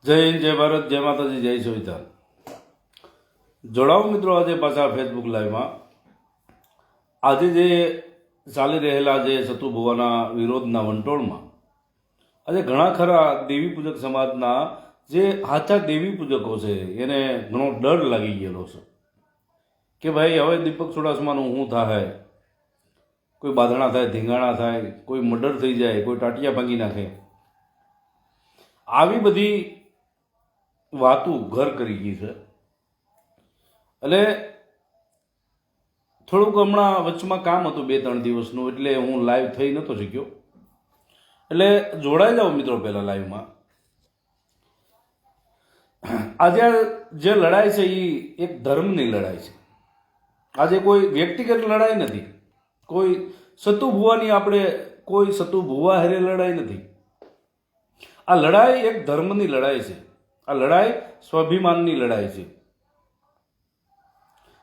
જય હિન્દ, જય ભારત, જય માતાજી, જય સવિતા. જોડાવો મિત્રો આજે પાછા ફેસબુક લાઈવમાં. આજે જે ચાલી રહેલા જે સતુ ભુવાના વિરોધના વંટોળમાં આજે ઘણા ખરા દેવી પૂજક સમાજના જે સાચા દેવી પૂજકો છે એને ઘણો ડર લાગી ગયેલો છે કે ભાઈ હવે દીપક ચુડાસમાનું શું થાય, કોઈ બાંધણા થાય, ધીંગાણા થાય, કોઈ મર્ડર થઈ જાય, કોઈ ટાટિયા ભાંગી નાખે, આવી બધી વાતું ઘર કરી ગઈ છે. એટલે થોડુંક હમણાં વચમાં કામ હતું 2-3 દિવસનું, એટલે હું લાઈવ થઈ નહોતો શક્યો. એટલે જોડાઈ જાઓ મિત્રો પહેલાં લાઈવમાં. આજે જે લડાઈ છે એ એક ધર્મની લડાઈ છે. આજે કોઈ વ્યક્તિગત લડાઈ નથી, કોઈ સતુ ભુવાની આપણે કોઈ સતુ ભુવા હારે લડાઈ નથી. આ લડાઈ એક ધર્મની લડાઈ છે. આ લડાઈ સ્વાભિમાનની લડાઈ છે,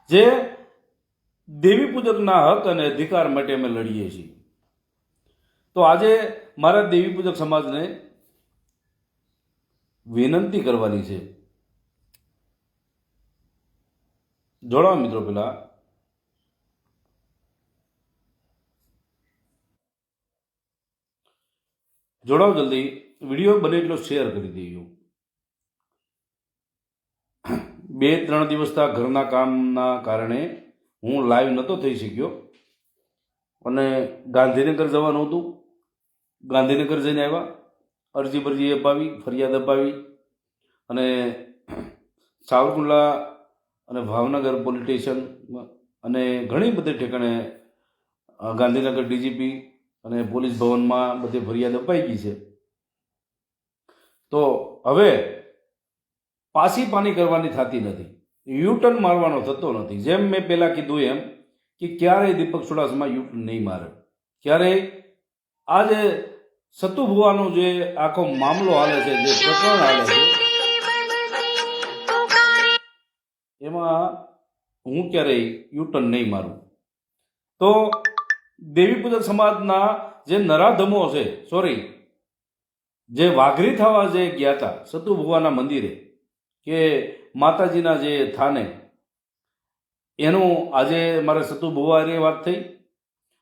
જે દેવી પૂજકના હક અને અધિકાર માટે અમે લડીએ છીએ. તો આજે મારા દેવી પૂજક સમાજને વિનંતી કરવાની છે. જોડાઓ મિત્રો, પેલા જોડાઓ, જલ્દી વિડીયો બને એટલો શેર કરી દેજો. 2-3 દિવસના ઘરના કામના કારણે હું લાઈવ નહોતો થઈ શક્યો અને ગાંધીનગર જવાનું હતું. ગાંધીનગર જઈને આવ્યા, અરજી બરજી અપાવી, ફરિયાદ અપાવી અને સાવરકુંડલા અને ભાવનગર પોલીસ સ્ટેશન અને ઘણી બધી ઠેકાણે ગાંધીનગર ડીજીપી અને પોલીસ ભવનમાં બધી ફરિયાદ અપાઈ ગઈ છે. તો હવે પાછી પાની કરવાની થતી નથી, યુટર્ન મારવાનો થતો નથી. જેમ મેં પહેલાં કીધું એમ કે ક્યારેય દીપક ચુડાસમા યુટર્ન નહીં મારે, ક્યારેય આ જે સતુ ભુવાનો જે આખો મામલો હાલે છે, જે પ્રકરણ હાલે છે, એમાં હું ક્યારેય યુટર્ન નહીં મારું. તો દેવી પૂજક સમાજના જે નરાધમો છે, જે વાઘરી થવા જે ગયા હતા સતુ ભુવાના મંદિરે કે માતાજીના જે થાને, એનું આજે મારે સતુ ભુવાની વાત થઈ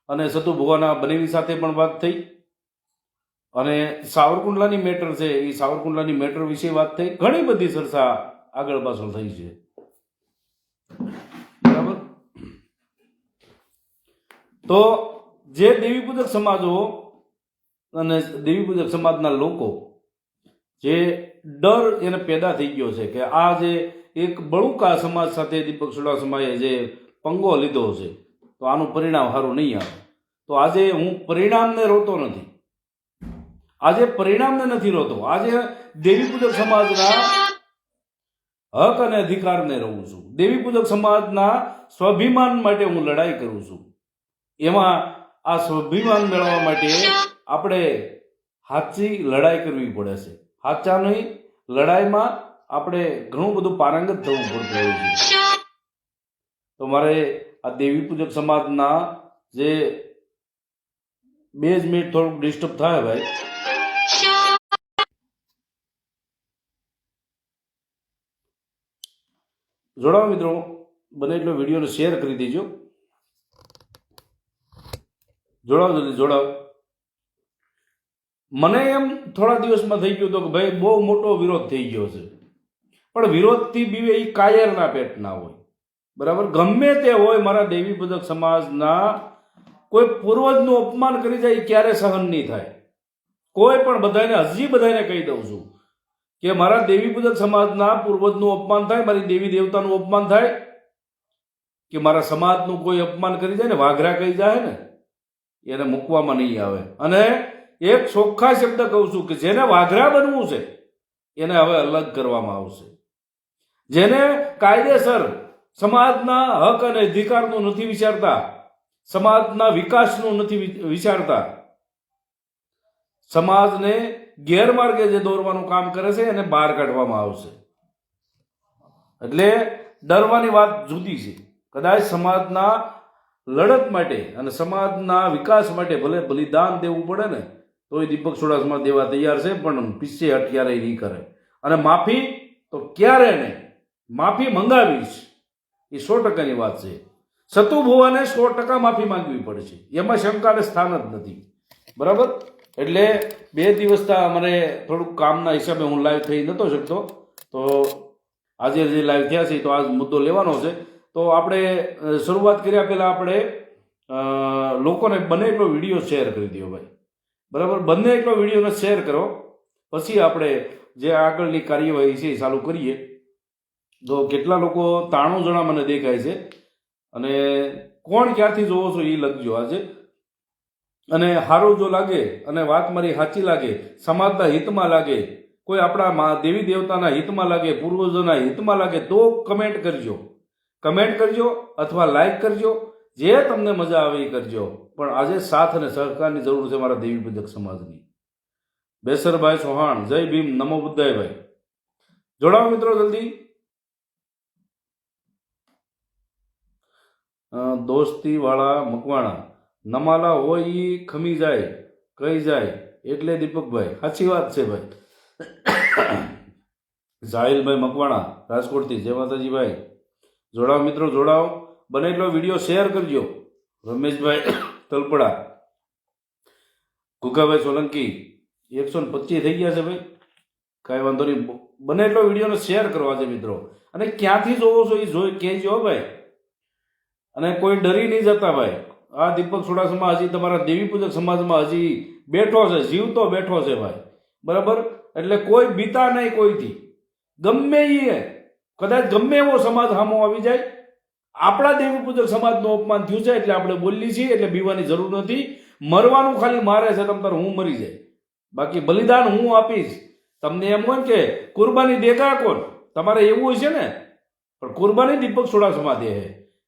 અને સતુ ભુવાના બનેવી સાથે પણ વાત થઈ અને સાવરકુંડલાની મેટર છે એ સાવરકુંડલાની મેટર વિશે વાત થઈ. ઘણી બધી ચર્ચા આગળ પાછળ થઈ છે, બરાબર. તો જે દેવી પૂજક સમાજો અને દેવી પૂજક સમાજના લોકો જે ડર એને પેદા થઈ ગયો છે કે આ જે એક બળુકા સમાજ સાથે દીપક ચુડાસમાએ જે પંગો લીધો છે તો આનું પરિણામ સારું નહીં આવે. તો આજે હું પરિણામને રોતો નથી, આજે પરિણામને નથી રોતો, આજે દેવી પૂજક સમાજના હક અને અધિકારને રહું છું. દેવી પૂજક સમાજના સ્વાભિમાન માટે હું લડાઈ કરું છું. એમાં આ સ્વાભિમાન મેળવવા માટે આપણે સાચી લડાઈ કરવી પડે છે. સાચાની લડાઈમાં આપણે ઘણું બધું પારંગત થવું પડતું હોય છે. તો મારે આ દેવી પૂજક સમાજના જે 2 મિનિટ થોડુંક ડિસ્ટર્બ થાય ભાઈ. જોડાવો મિત્રો, બને એટલો વિડીયોને શેર કરી દેજો. જોડાવો, જલ્દી જોડાવો. મને એમ થોડા દિવસમાં થઈ ગયું હતું કે ભાઈ બહુ મોટો વિરોધ થઈ ગયો છે, પણ વિરોધથી બીવે એ કાયરના પેટ ના હોય, બરાબર. ગમે તે હોય, મારા દેવી પૂજક સમાજના કોઈ પૂર્વજનું અપમાન કરી જાય એ ક્યારે સહન નહીં થાય. કોઈ પણ બધાને કહી દઉં છું કે મારા દેવી પૂજક સમાજના પૂર્વજનું અપમાન થાય, મારી દેવી દેવતાનું અપમાન થાય, કે મારા સમાજનું કોઈ અપમાન કરી જાય ને, વાઘરા કહી જાય ને, એને મૂકવામાં નહીં આવે. અને એક ચોખ્ખા શબ્દ કહું છું કે જેને વાઘરા બનવું છે એને હવે અલગ કરવામાં આવશે. જેને કાયદેસર સમાજના હક અને અધિકારનું નથી વિચારતા, સમાજના વિકાસનું નથી વિચારતા, સમાજને ગેરમાર્ગે જે દોરવાનું કામ કરે છે એને બહાર કાઢવામાં આવશે. એટલે ડરવાની વાત જુદી છે. કદાચ સમાજના લડત માટે અને સમાજના વિકાસ માટે ભલે બલિદાન દેવું પડે ને, તો એ દીપક ચુડાસમા દેવા તૈયાર છે, પણ પીછે હઠિયારે નહીં કરે. અને માફી તો ક્યારે નહીં, માફી મંગાવીશ, એ 100%ની વાત છે. સતુ ભુવાને 100% માફી માંગવી પડે છે, એમાં શંકાને સ્થાન જ નથી. બરાબર. એટલે 2 દિવસથી મને થોડુંક કામના હિસાબે હું લાઈવ થઈ નહોતો શકતો, તો આજે જે લાઈવ થયા છે તો આ મુદ્દો લેવાનો છે. તો આપણે શરૂઆત કર્યા પહેલાં આપણે લોકોને બને એટલો વિડીયો શેર કરી દો ભાઈ. બરાબર. બંને એટલો વિડીયોને શેર કરો, પછી આપણે જે આગળની કાર્યવાહી છે એ ચાલુ કરીએ. તો કેટલા લોકો 93 જણા મને દેખાય છે, અને કોણ ક્યાંથી જોવો છો એ લખજો આજે. અને સારું જો લાગે અને વાત મારી સાચી લાગે, સમાજના હિતમાં લાગે, કોઈ આપણા દેવી દેવતાના હિતમાં લાગે, પૂર્વજોના હિતમાં લાગે તો કમેન્ટ કરજો. કમેન્ટ કરજો અથવા લાઈક કરજો, જે તમને મજા આવે એ કરજો. પણ આજે સાથ અને સહકારની જરૂર છે મારા દેવી પૂજક સમાજની. બેસરભાઈ ચૌહાણ, જય ભીમ, નમો બુદ્ધાય ભાઈ. જોડાવો મિત્રો જલ્દી. દોસ્તી વાળા મકવાણા, નમાલા હોય ઈ ખમી જાય, કઈ જાય એટલે દીપકભાઈ. સાચી વાત છે ભાઈ. જાહિલભાઈ મકવાણા રાજકોટથી, જય માતાજી ભાઈ. જોડાવો મિત્રો, જોડાવો. બને એટલો વિડીયો શેર કરજો. રમેશભાઈ તલપડા, ગુગાભાઈ સોલંકી 125 થઈ ગયા છે ભાઈ, કાંઈ વાંધો નહીં. બને એટલો વિડીયોને શેર કરવા છે મિત્રો. અને ક્યાંથી જોવો છો એ જોઈ કહેજો ભાઈ. અને કોઈ ડરી નહીં જતા ભાઈ. આ દીપક ચુડાસમા હજી તમારા દેવી પૂજક સમાજમાં હજી બેઠો છે, જીવતો બેઠો છે ભાઈ. બરાબર. એટલે કોઈ બીતા નહીં કોઈથી. ગમે એ કદાચ ગમે એવો સમાજ સામો આવી જાય, આપણા દેવી પૂજક સમાજનું અપમાન થયું છે એટલે આપણે બોલીએ છીએ, એટલે બીવાની જરૂર નથી. મરવાનું ખાલી મારે છે, તમ તાર હું મરી જાય, બાકી બલિદાન હું આપીશ. તમને એમ હોય કે કુરબાની દેગા કોણ, તમારે એવું હોય છે ને, પણ કુરબાની દીપક ચુડાસમા દે.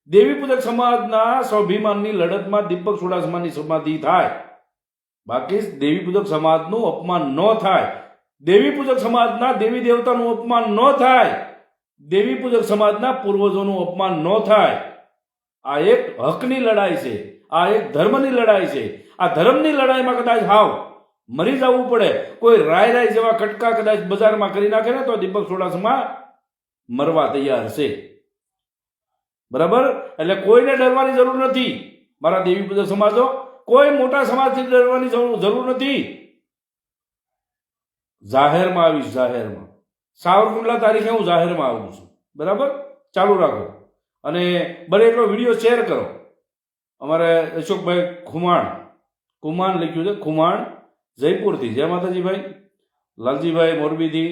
દેવી પૂજક સમાજના સ્વાભિમાનની લડતમાં દીપક ચુડાસમાની સમાધિ થાય, બાકી દેવી પૂજક સમાજનું અપમાન ન થાય. દેવી પૂજક સમાજના દેવી દેવતાનું અપમાન ન થાય, દેવી પૂજક સમાજના પૂર્વજોનું અપમાન ન થાય. આ એક હકની લડાઈ છે, આ એક ધર્મની લડાઈ છે. આ ધર્મની લડાઈમાં કદાચ હાવ મરી જવું પડે, કોઈ રાય જેવા કટકા કદાચ બજારમાં કરી નાખે ને, તો દીપક ચુડાસમા મરવા તૈયાર છે. બરાબર. એટલે કોઈને ડરવાની જરૂર નથી મારા દેવી પૂજક સમાજો. કોઈ મોટા સમાજથી ડરવાની જરૂર નથી. જાહેરમાં આવીશ, જાહેરમાં સાવરકુંડલા તારીખે હું જાહેરમાં આવું છું. બરાબર. ચાલુ રાખો અને બને એટલો વિડીયો શેર કરો. અમારે અશોકભાઈ કુમાણ લખ્યું છે, ખુમાણ જયપુરથી, જય માતાજી ભાઈ. લાલજીભાઈ મોરબીથી.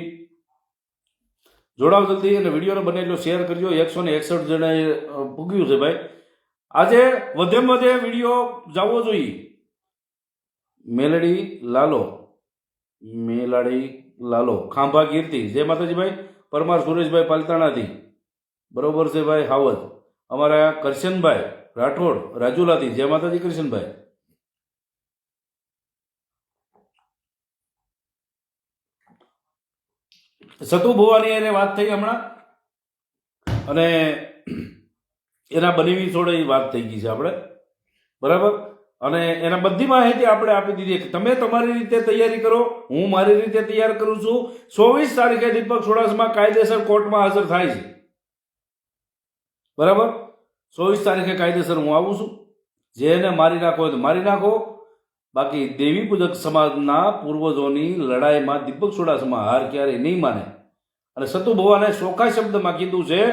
જોડાવ જલ્દી અને વિડીયોને બને એટલો શેર કરજો. 161 જણાએ પૂગ્યું છે ભાઈ. આજે વધેમાં વધે વિડીયો જવો જોઈએ. મેલડી લાલો ખાંભા કીર્તિ, જય માતાજી ભાઈ. પરમાર સુરેશભાઈ પાલતાણાથી, બરોબર છે ભાઈ. હાવજ અમારા કરશનભાઈ રાઠોડ રાજુલાથી, જય માતાજી કરશનભાઈ. સતુ ભુવાની એને વાત થઈ હમણાં, અને એના બનેવી જોડે વાત થઈ ગઈ છે આપણે. બરાબર. અને એના બધી માહિતી આપણે આપી દીધી કે તમે તમારી રીતે તૈયારી કરો, હું મારી રીતે તૈયાર કરું છું. 24 તારીખે દીપક ચુડાસમા કાયદેસર કોર્ટમાં હાજર થાય છે. બરાબર. 24 તારીખે કાયદેસર હું આવું છું. જેને મારી નાખો હોય તો મારી નાખો, બાકી દેવી પૂજક સમાજના પૂર્વજોની લડાઈમાં દીપક ચુડાસમા હાર ક્યારેય નહીં માને. અને સતુ ભુવાને ચોખ્ખા શબ્દમાં કીધું છે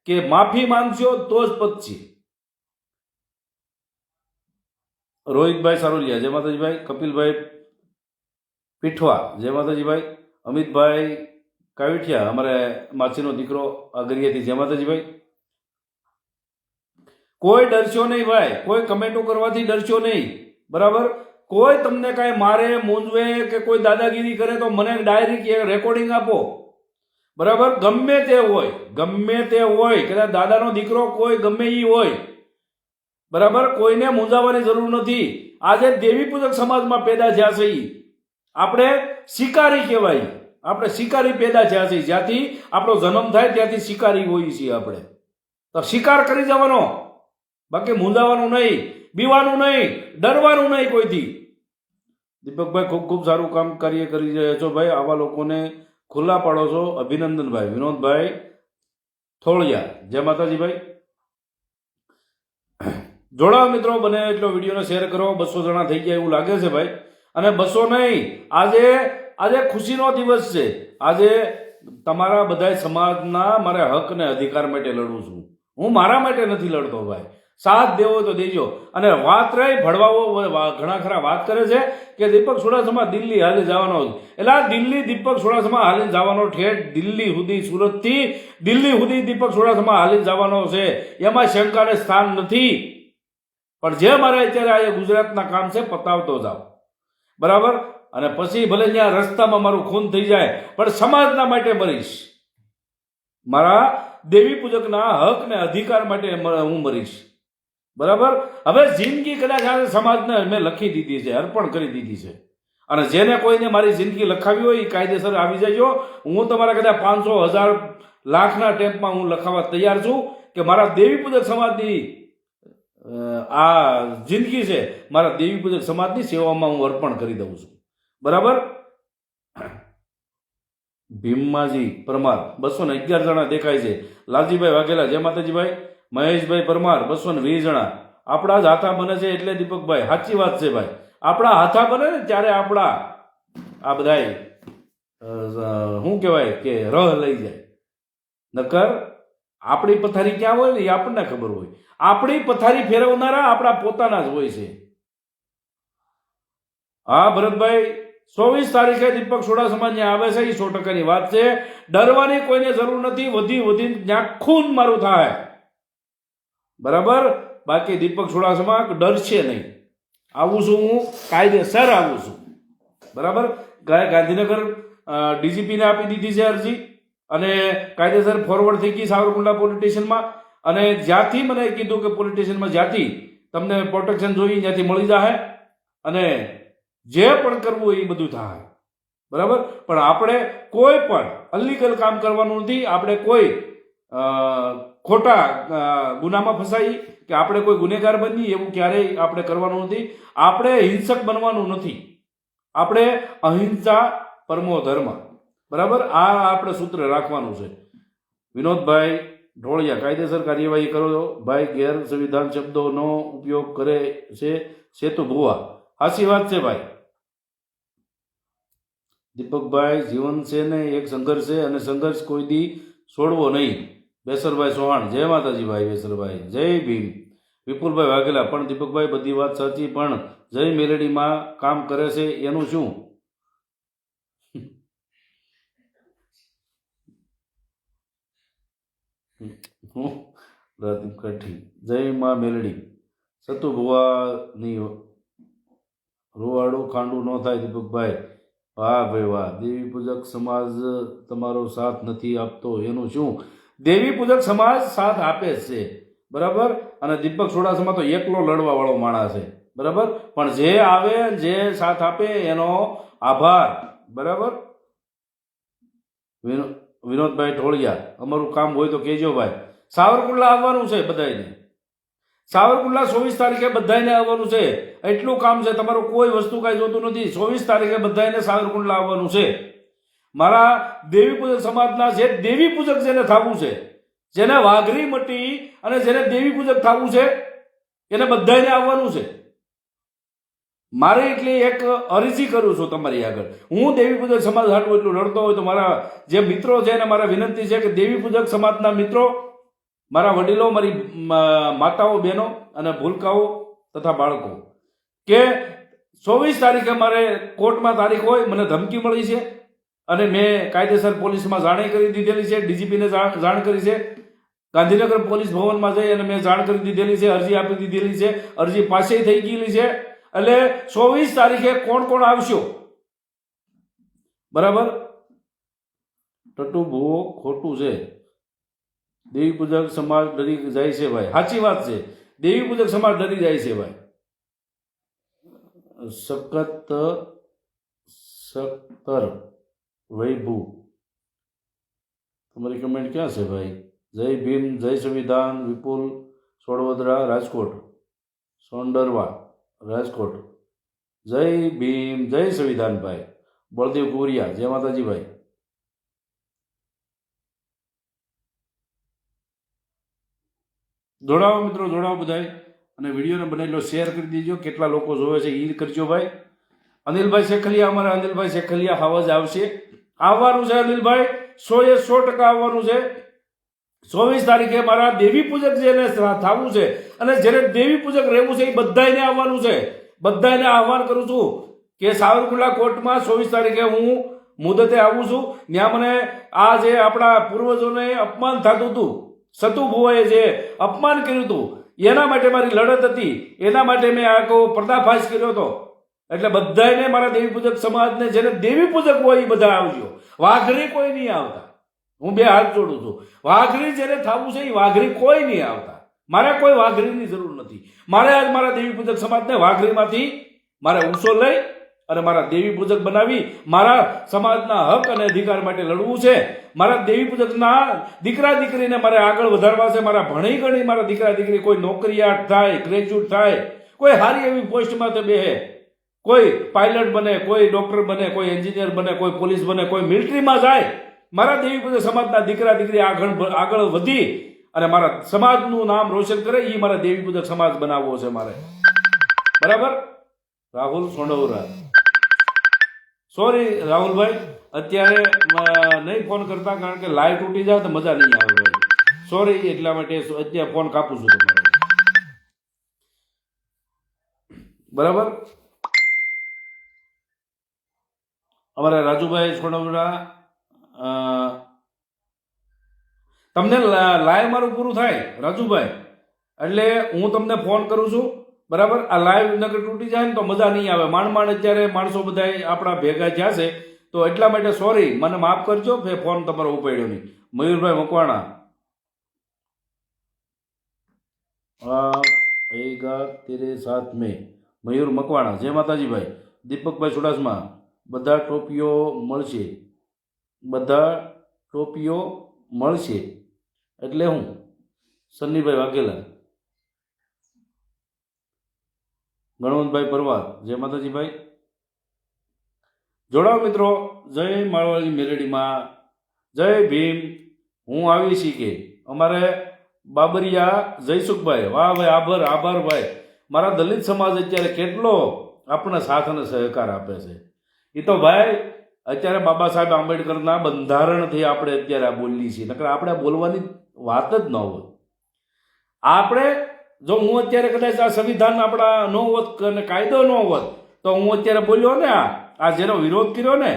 કે માફી માંગશો તો જ પતશે. રોહિતભાઈ સારોલિયા, જય માતાજી ભાઈ. કપિલભાઈ પીઠવા, જય માતાજી ભાઈ. અમિતભાઈ કાવીઠિયા, અમારે માસીનો દીકરો આગરિયાથી, જય માતાજી ભાઈ. કોઈ ડરશો નહીં ભાઈ, કોઈ કમેન્ટો કરવાથી ડરશો નહીં. બરાબર. કોઈ તમને કાંઈ મારે મૂંઝવે કે કોઈ દાદાગીરી કરે તો મને ડાયરેક્ટ રેકોર્ડિંગ આપો. બરાબર. ગમે તે હોય, કદાચ દાદાનો દીકરો કોઈ ગમે એ હોય. બરાબર. કોઈને મૂંઝાવાની જરૂર નથી. આજે દેવી પૂજક સમાજમાં પેદા થયા છે. આપણે શિકારી કહેવાય, આપણે શિકારી પેદા થયા છે. જ્યાંથી આપણો જન્મ થાય ત્યાંથી શિકારી હોઈએ છીએ આપણે. તો શિકાર કરી જવાનો, બાકી મૂંઝાવાનું નહીં, બીવાનું નહીં, ડરવાનું નહીં કોઈથી. દીપકભાઈ ખૂબ ખૂબ સારું કાર્ય કરી રહ્યા છો ભાઈ. આવા લોકોને ખુલ્લા પાડો છો અભિનંદનભાઈ વિનોદભાઈ થોળિયા. જય માતાજી ભાઈ. જોડાઓ મિત્રો, બને એટલો વિડીયોને શેર કરો. 200 જણા થઈ ગયા એવું લાગે છે ભાઈ. અને 200 નહીં, આજે ખુશીનો દિવસ છે. આજે તમારા બધા સમાજના મારે હક ને અધિકાર માટે લડું છું. હું મારા માટે નથી લડતો ભાઈ. સાથ દેવો તો દેજો. અને વાત રહી ભડવાઓ ઘણા ખરા વાત કરે છે કે દીપક ચુડાસમા દિલ્હી હાલી જવાનો છે. એટલે દિલ્હી દીપક ચુડાસમા હાલી જવાનો, ઠેઠ દિલ્હી સુધી, સુરતથી દિલ્હી સુધી દીપક ચુડાસમા હાલી જવાનો છે. એમાં શંકાને સ્થાન નથી. પણ જે મારે અત્યારે આ ગુજરાતના કામ છે પતાવતો જાવ, બરાબર. અને પછી ભલે ત્યાં રસ્તામાં મારું ખૂન થઈ જાય, પણ સમાજના માટે મરીશ. મારા દેવી પૂજકના હક ને અધિકાર માટે હું મરીશ, બરાબર. હવે જિંદગી કદાચ આ સમાજને મેં લખી દીધી છે, અર્પણ કરી દીધી છે. અને જેને કોઈને મારી જિંદગી લખાવી હોય એ કાયદેસર આવી જજો. હું તમારા કદાચ 500, 1000, લાખના ટેમ્પમાં હું લખાવવા તૈયાર છું કે મારા દેવી પૂજક સમાજની આ જિંદગી છે, મારા દેવી પૂજક સમાજની સેવામાં હું અર્પણ કરી દઉં છું, બરાબર. ભીમાજી પરમાર 211 જણા દેખાય છે. લાલજીભાઈ વાઘેલા જય માતાજીભાઈ. મહેશભાઈ પરમાર 220 જણા. આપણા જ હાથા બને છે એટલે દીપકભાઈ સાચી વાત છે ભાઈ. આપણા હાથા બને ને ત્યારે આપણા આ બધાય શું કહેવાય કે રહ લઈ જાય. નકર આપણી પથારી ક્યાં હોય ને એ આપણને ખબર હોય. આપણી પથારી ફેરવનારા આપણા પોતાના જ હોય છે. હા ભરતભાઈ, 24 તારીખે દીપક ચુડાસમા ત્યાં આવે છે એ 100%ની વાત છે. ડરવાની કોઈને જરૂર નથી. વધી ત્યાં ખૂન મારું થાય, બરાબર. બાકી દીપક ચુડાસમા ડરશે નહીં. આવું છું હું, કાયદેસર આવું છું, બરાબર. ગાંધીનગર ડીજીપીને આપી દીધી છે અરજી અને કાયદેસર ફોરવર્ડ થઈ ગઈ સાવરકુંડલા પોલીસ સ્ટેશનમાં. અને જ્યાંથી મને કીધું કે પોલીસ સ્ટેશનમાં જ્યાંથી તમને પ્રોટેક્શન જોઈએ ત્યાંથી મળી જાય અને જે પણ કરવું હોય એ બધું થાય, બરાબર. પણ આપણે કોઈ પણ અનલીગલ કામ કરવાનું નથી. આપણે કોઈ ખોટા ગુનામાં ફસાઈ કે આપણે કોઈ ગુનેગાર બની એવું ક્યારેય આપણે કરવાનું નથી. આપણે હિંસક બનવાનું નથી. આપણે અહિંસા પરમો ધર્મ, બરાબર. આ આપણે સૂત્ર રાખવાનું છે. વિનોદભાઈ ઢોળિયા કાયદેસર કાર્યવાહી કરો ભાઈ. ગેર સંવિધાન શબ્દોનો ઉપયોગ કરે છે સેતુ ભુવા. સાચી વાત છે ભાઈ. દીપકભાઈ જીવન છે ને એક સંઘર્ષ છે અને સંઘર્ષ કોઈ દી છોડવો નહીં. બેસરભાઈ ચૌહાણ જય માતાજી ભાઈ. બેસરભાઈ જય ભીમ. વિપુલભાઈ વાઘેલા પણ દીપકભાઈ બધી વાત સાચી, પણ જય મેલેડીમાં કામ કરે છે એનું શું? કાઠી જય માં મેલડી. સતુ ભુવાની રોવાડું ખાંડું ન થાય દીપકભાઈ. વાહ ભાઈ વાહ. દેવી પૂજક સમાજ તમારો સાથ નથી આપતો એનું શું? દેવી પૂજક સમાજ સાથ આપે છે, બરાબર. અને દીપક ચુડાસમા તો એકલો લડવા વાળો માણસ છે, બરાબર. પણ જે આવે જે સાથ આપે એનો આભાર, બરાબર. વિનોદભાઈ ઢોળિયા અમારું કામ હોય તો કહેજો ભાઈ. સાવરકુંડલા આવવાનું છે બધાને. સાવરકુંડલા 24 તારીખે બધાને આવવાનું છે. એટલું કામ છે. તમારું કોઈ વસ્તુ કાંઈ જોતું નથી. 24 તારીખે બધાને સાવરકુંડલા આવવાનું છે. મારા દેવી પૂજક સમાજના જે દેવી પૂજક જેને થવું છે, જેને વાઘરી મટી અને જેને દેવી પૂજક થવું છે, એને બધાને આવવાનું છે. મારે એટલી એક અરજી કરું છું તમારી આગળ. હું દેવી પૂજક સમાજ હાટું એટલું લડતો હોય તો મારા જે મિત્રો છે એને મારા વિનંતી છે કે દેવી પૂજક સમાજના મિત્રો, મારા વડીલો, મારી માતાઓ, બહેનો અને ભૂલકાઓ તથા બાળકો કે 24 તારીખે મારે કોર્ટમાં તારીખ હોય. મને ધમકી મળી છે અને મેં કાયદેસર પોલીસમાં જાણ કરી દીધેલી છે. ડીજીપીને જાણ કરી છે. ગાંધીનગર પોલીસ ભવનમાં જઈ અને મેં જાણ કરી દીધેલી છે. અરજી આપી દીધેલી છે. અરજી પાસે થઈ ગયેલી છે. એટલે 24 તારીખે કોણ કોણ આવશો, બરાબર. ટટુ ભૂવો ખોટું છે. દેવી પૂજક સમાજ ડરી જાય છે ભાઈ. સાચી વાત છે. દેવી પૂજક સમાજ ડરી જાય છે ભાઈ. સત્તર વૈભુ તમારી કમેન્ટ ક્યાં છે ભાઈ? જય ભીમ, જય સંવિધાન. વિપુલ સોડવદરા રાજકોટ, સોંડરવા રાજકોટ. જય ભીમ, જય સંવિધાન ભાઈ. બળદેવ કુરિયા જય માતાજી ભાઈ. જોડાવો મિત્રો, જોડાવો બધાય, અને વિડીયોને બનાવેલો શેર કરી દેજો. કેટલા લોકો જોવે છે એ કરજો ભાઈ. અનિલભાઈ શેખલિયા, અમારા અનિલભાઈ શેખલિયા અવાજ આવશે, આવવાનું છે અનિલભાઈ, 100% આવવાનું છે. 24 તારીખે મારા દેવી પૂજક જેને થવું છે અને જેને દેવી પૂજક રહેવું છે એ બધાને આવવાનું છે. બધાને આહવાન કરું છું કે સાવરકુંડલા કોર્ટમાં 24 તારીખે હું મુદતે આવું છું. ત્યાં મને આ જે આપણા પૂર્વજોને અપમાન થતું હતું, સતુભુવાએ જે અપમાન કર્યું હતું, એના માટે મારી લડત હતી, એના માટે મેં આખો પર્દાફાશ કર્યો હતો. એટલે બધાને મારા દેવી પૂજક સમાજને જેને દેવી પૂજક હોય એ બધા આવજો. વાઘરી કોઈ નહીં આવતા, હું 2 હાથ જોડું છું. વાઘરી જેને થવું છે એ વાઘરી કોઈ નહીં આવતા. મારે કોઈ વાઘરીની જરૂર નથી. મારે આજ મારા દેવી પૂજક સમાજને વાઘરીમાંથી મારે ઊંચો લઈ અને મારા દેવી પૂજક બનાવી મારા સમાજના હક અને અધિકાર માટે લડવું છે. મારા દેવી પૂજકના દીકરા દીકરીને મારે આગળ વધારવા છે. મારા ભણી ગણી મારા દીકરા દીકરી કોઈ નોકરીયાત થાય, ગ્રેજ્યુએટ થાય, કોઈ સારી એવી પોસ્ટમાં તે બેહે, કોઈ પાયલટ બને, કોઈ ડોક્ટર બને, કોઈ એન્જિનિયર બને, કોઈ પોલીસ બને, કોઈ મિલિટરીમાં જાય. મારા દેવી પૂજક સમાજના દીકરા દીકરી આગળ વધી અને મારા સમાજનું નામ રોશન કરે, એ મારા દેવી પૂજક સમાજ બનાવવો છે મારે. બરાબર? રાહુલ સોંડવરા, સોરી રાહુલભાઈ, અત્યારે નહીં ફોન કરતા, કારણ કે લાઈવ તૂટી જાય તો મજા નહીં આવે ભાઈ. સોરી, એટલા માટે અત્યારે ફોન કાપું છું તમારે. બરાબર? અમારા રાજુભાઈ સોંડવરા, તમને લાઈવ મારું પૂરું થાય રાજુભાઈ એટલે હું તમને ફોન કરું છું. બરાબર? આ લાઈવ નગર તૂટી જાય ને તો મજા નહીં આવે. માંડ અત્યારે માણસો બધા આપણા ભેગા થયા છે, તો એટલા માટે સોરી, મને માફ કરજો, ફોન તમારો ઉપાડ્યો નહીં. મયુરભાઈ મકવાણા, આएगा तेरे साथ में, મયુર મકવાણા, જય માતાજી ભાઈ. દીપકભાઈ ચુડાસમા, બધા ટોપીઓ મળશે, બધા ટોપીઓ મળશે એટલે હું. સન્નીભાઈ વાઘેલા, ગણવંતભાઈ પરવાર, જય માતાજી ભાઈ. જોડાઓ મિત્રો, જય માળવાળી મેલડીમાં, જય ભીમ. હું આવી છી કે અમારે બાબરિયા જયસુખભાઈ, વાહ ભાઈ, આભાર ભાઈ. મારા દલિત સમાજ અત્યારે કેટલો આપણને સાથ અને સહકાર આપે છે. એ તો ભાઈ અત્યારે બાબા સાહેબ આંબેડકરના બંધારણથી આપણે અત્યારે આ બોલીએ છીએ, નકર આપણે બોલવાની વાત જ ન હોય. આપણે જો હું અત્યારે કદાચ આ સંવિધાન આપણા ન હોત અને કાયદો ન હોત તો હું અત્યારે બોલ્યો ને, આ જેનો વિરોધ કર્યો ને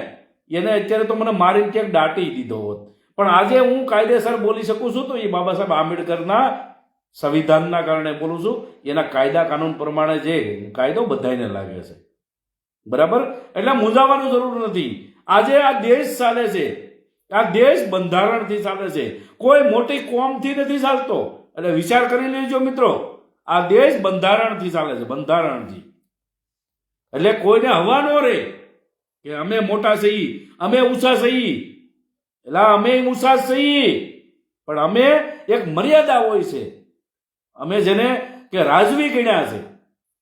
એને અત્યારે તો મને મારીને ક્યાંક દાટી દીધો હોત. પણ આજે હું કાયદેસર બોલી શકું છું તો એ બાબા સાહેબ આંબેડકરના સંવિધાનના કારણે બોલું છું. એના કાયદા કાનૂન પ્રમાણે જે કાયદો બધાને લાગે છે. બરાબર? એટલે મૂંઝાવાનું જરૂર નથી. આજે આ દેશ ચાલે છે, આ દેશ બંધારણથી ચાલે છે, કોઈ મોટી કોમથી નથી ચાલતો. એટલે વિચાર કરી લેજો મિત્રો, આ દેશ બંધારણથી ચાલે છે, બંધારણથી. એટલે કોઈને હવા ન રહે કે અમે મોટા છીએ, અમે ઊંચા છીએ. એટલે અમે ઊંચા છીએ, પણ અમે એક મર્યાદા હોય છે. અમે જેને કે રાજવી ગણ્યા છે,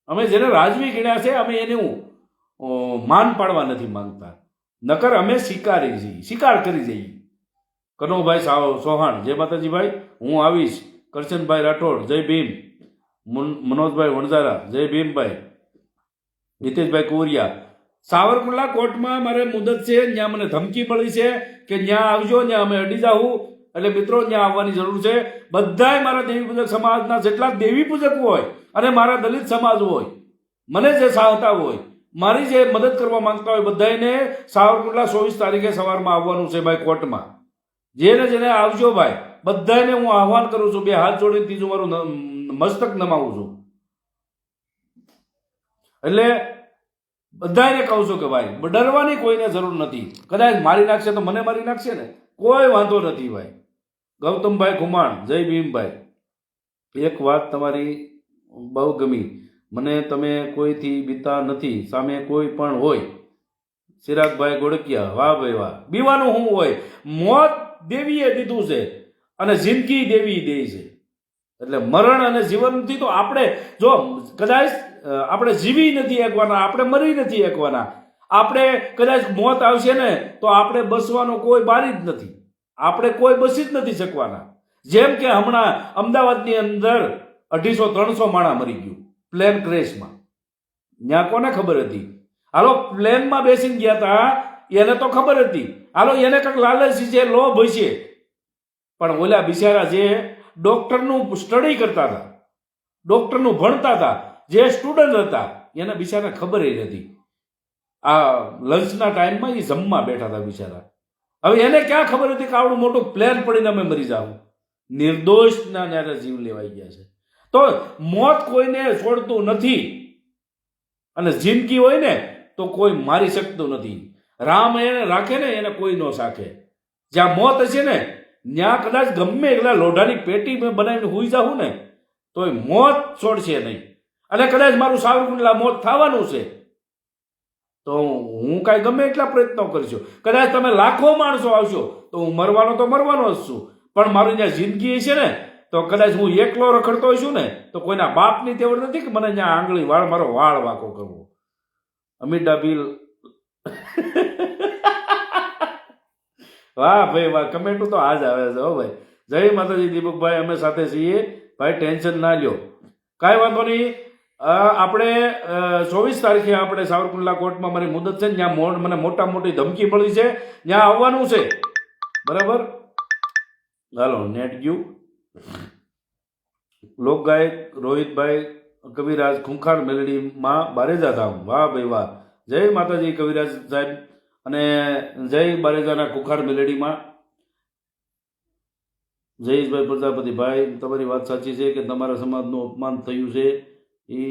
અમે જેને રાજવી ગણ્યા છે, અમે એને માન પાડવા નથી માંગતા. નકર અમે શિકાર કરી જઈએ. કનોભાઈ ચૌહાણ, જય માતાજી ભાઈ. હું આવીશ. કરશનભાઈ રાઠોડ, જય ભીમ. મનોજભાઈ વણઝારા, જય ભીમભાઈ. હિતેશભાઈ કુવરિયા, સાવરકુંડલા કોર્ટમાં મારે મુદત છે, ત્યાં મને ધમકી મળી છે કે ત્યાં આવજો, ત્યાં અમે અડી જાઉં. એટલે મિત્રો ત્યાં આવવાની જરૂર છે. બધાય મારા દેવી પૂજક સમાજના જેટલા દેવી પૂજક હોય અને મારા દલિત સમાજ હોય, મને જે ચાહતા હોય, મારી જે મદદ કરવા માંગતા હોય, બધાને સાવરકુંડલા 24 તારીખે સવારમાં આવવાનું છે ભાઈ કોર્ટમાં. જેને આવજો ભાઈ, બધાને હું આહવાન કરું છું. 2 હાથ જોડીને ત્રીજું મારું મસ્તક નમાવું છું. એટલે બધાને કહું છું કે ભાઈ ડરવાની કોઈને જરૂર નથી. કદાચ મારી નાખશે તો મને મારી નાખશે ને, કોઈ વાંધો નથી ભાઈ. ગૌતમભાઈ ખુમાણ, જય ભીમભાઈ. એક વાત તમારી બહુ ગમી મને, તમે કોઈથી બીતા નથી, સામે કોઈ પણ હોય. ચિરાગભાઈ ગોળકિયા, વાહ ભાઈ વાહ. બીવાનું શું હોય? મોત દેવીએ દીધું છે અને જિંદગી દેવી દે છે. એટલે મરણ અને જીવનથી તો આપણે જો કદાચ આપણે જીવી નથી શકવાના, આપણે મરી નથી શકવાના. આપણે કદાચ મોત આવશે ને તો આપણે બસવાનો કોઈ બારી જ નથી. આપણે કોઈ બસી જ નથી શકવાના. જેમ કે હમણાં અમદાવાદની અંદર 250-300 માણસ મરી ગયું પ્લેન ક્રેશમાં. ત્યાં કોને ખબર હતી? હાલો પ્લેનમાં બેસીને ગયા હતા એને તો ખબર હતી, હાલો એને કંઈક લાલચ છે, લોભ હશે, પણ ઓલા બિચારા જે ડોક્ટરનું સ્ટડી કરતા હતા, ડોક્ટરનું ભણતા હતા, જે સ્ટુડન્ટ હતા, એને બિચારાને ખબર નથી. આ લંચના ટાઈમમાં એ જમવા બેઠા હતા બિચારા. હવે એને ક્યાં ખબર હતી કે આવડું મોટું પ્લેન પડીને અમે મરી જાવ? નિર્દોષના જ્યારે જીવ લેવાઈ ગયા છે. તો મોત કોઈને છોડતું નથી, અને જિંદગી હોય ને તો કોઈ મારી શકતું નથી. રામ એને રાખે ને એને કોઈ ન સાખે. જ્યાં મોત હશે ને ત્યાં કદાચ ગમે એટલા લોઢાની પેટી મેં બનાવીને હુઈ જાઉં ને તોય મોત છોડશે નહીં. અને કદાચ મારું સાવરકુંડલા મોત થવાનું છે તો હું કાંઈ ગમે એટલા પ્રયત્નો કરીશું. કદાચ તમે લાખો માણસો આવશો તો હું મરવાનો જ છું, પણ મારું જ્યાં જિંદગી છે ને તો કદાચ હું એકલો રખડતો હોઈશું ને તો કોઈના બાપની તેવડ નથી કે મને ત્યાં આંગળી મારો વાળ વાંકો કરવો. અમીડા બિલ વાહ ભાઈ વાહ, કમેન્ટો તો આજ આવે છે. હો ભાઈ, જય માતાજી દીપકભાઈ, અમે સાથે છીએ ભાઈ, ટેન્શન ના લ્યો, કાંઈ વાંધો નહીં. આપણે 24 તારીખે આપણે સાવરકુંડલા કોર્ટમાં મારી મુદત છે ને, ત્યાં મને મોટા મોટી ધમકી મળી છે, ત્યાં આવવાનું છે, બરાબર? હાલો નેટ ગયું. લોકગાયક રોહિતભાઈ કવિરાજ ખૂંખાર મેલડીમાં બારેજા ધામ, વાહ ભાઈ વાહ, જય માતાજી કવિરાજ સાહેબ, અને જય બારેજાના ખૂંખાર મેલડીમાં. જયેશભાઈ પ્રજાપતિભાઈ, તમારી વાત સાચી છે કે તમારા સમાજનું અપમાન થયું છે, એ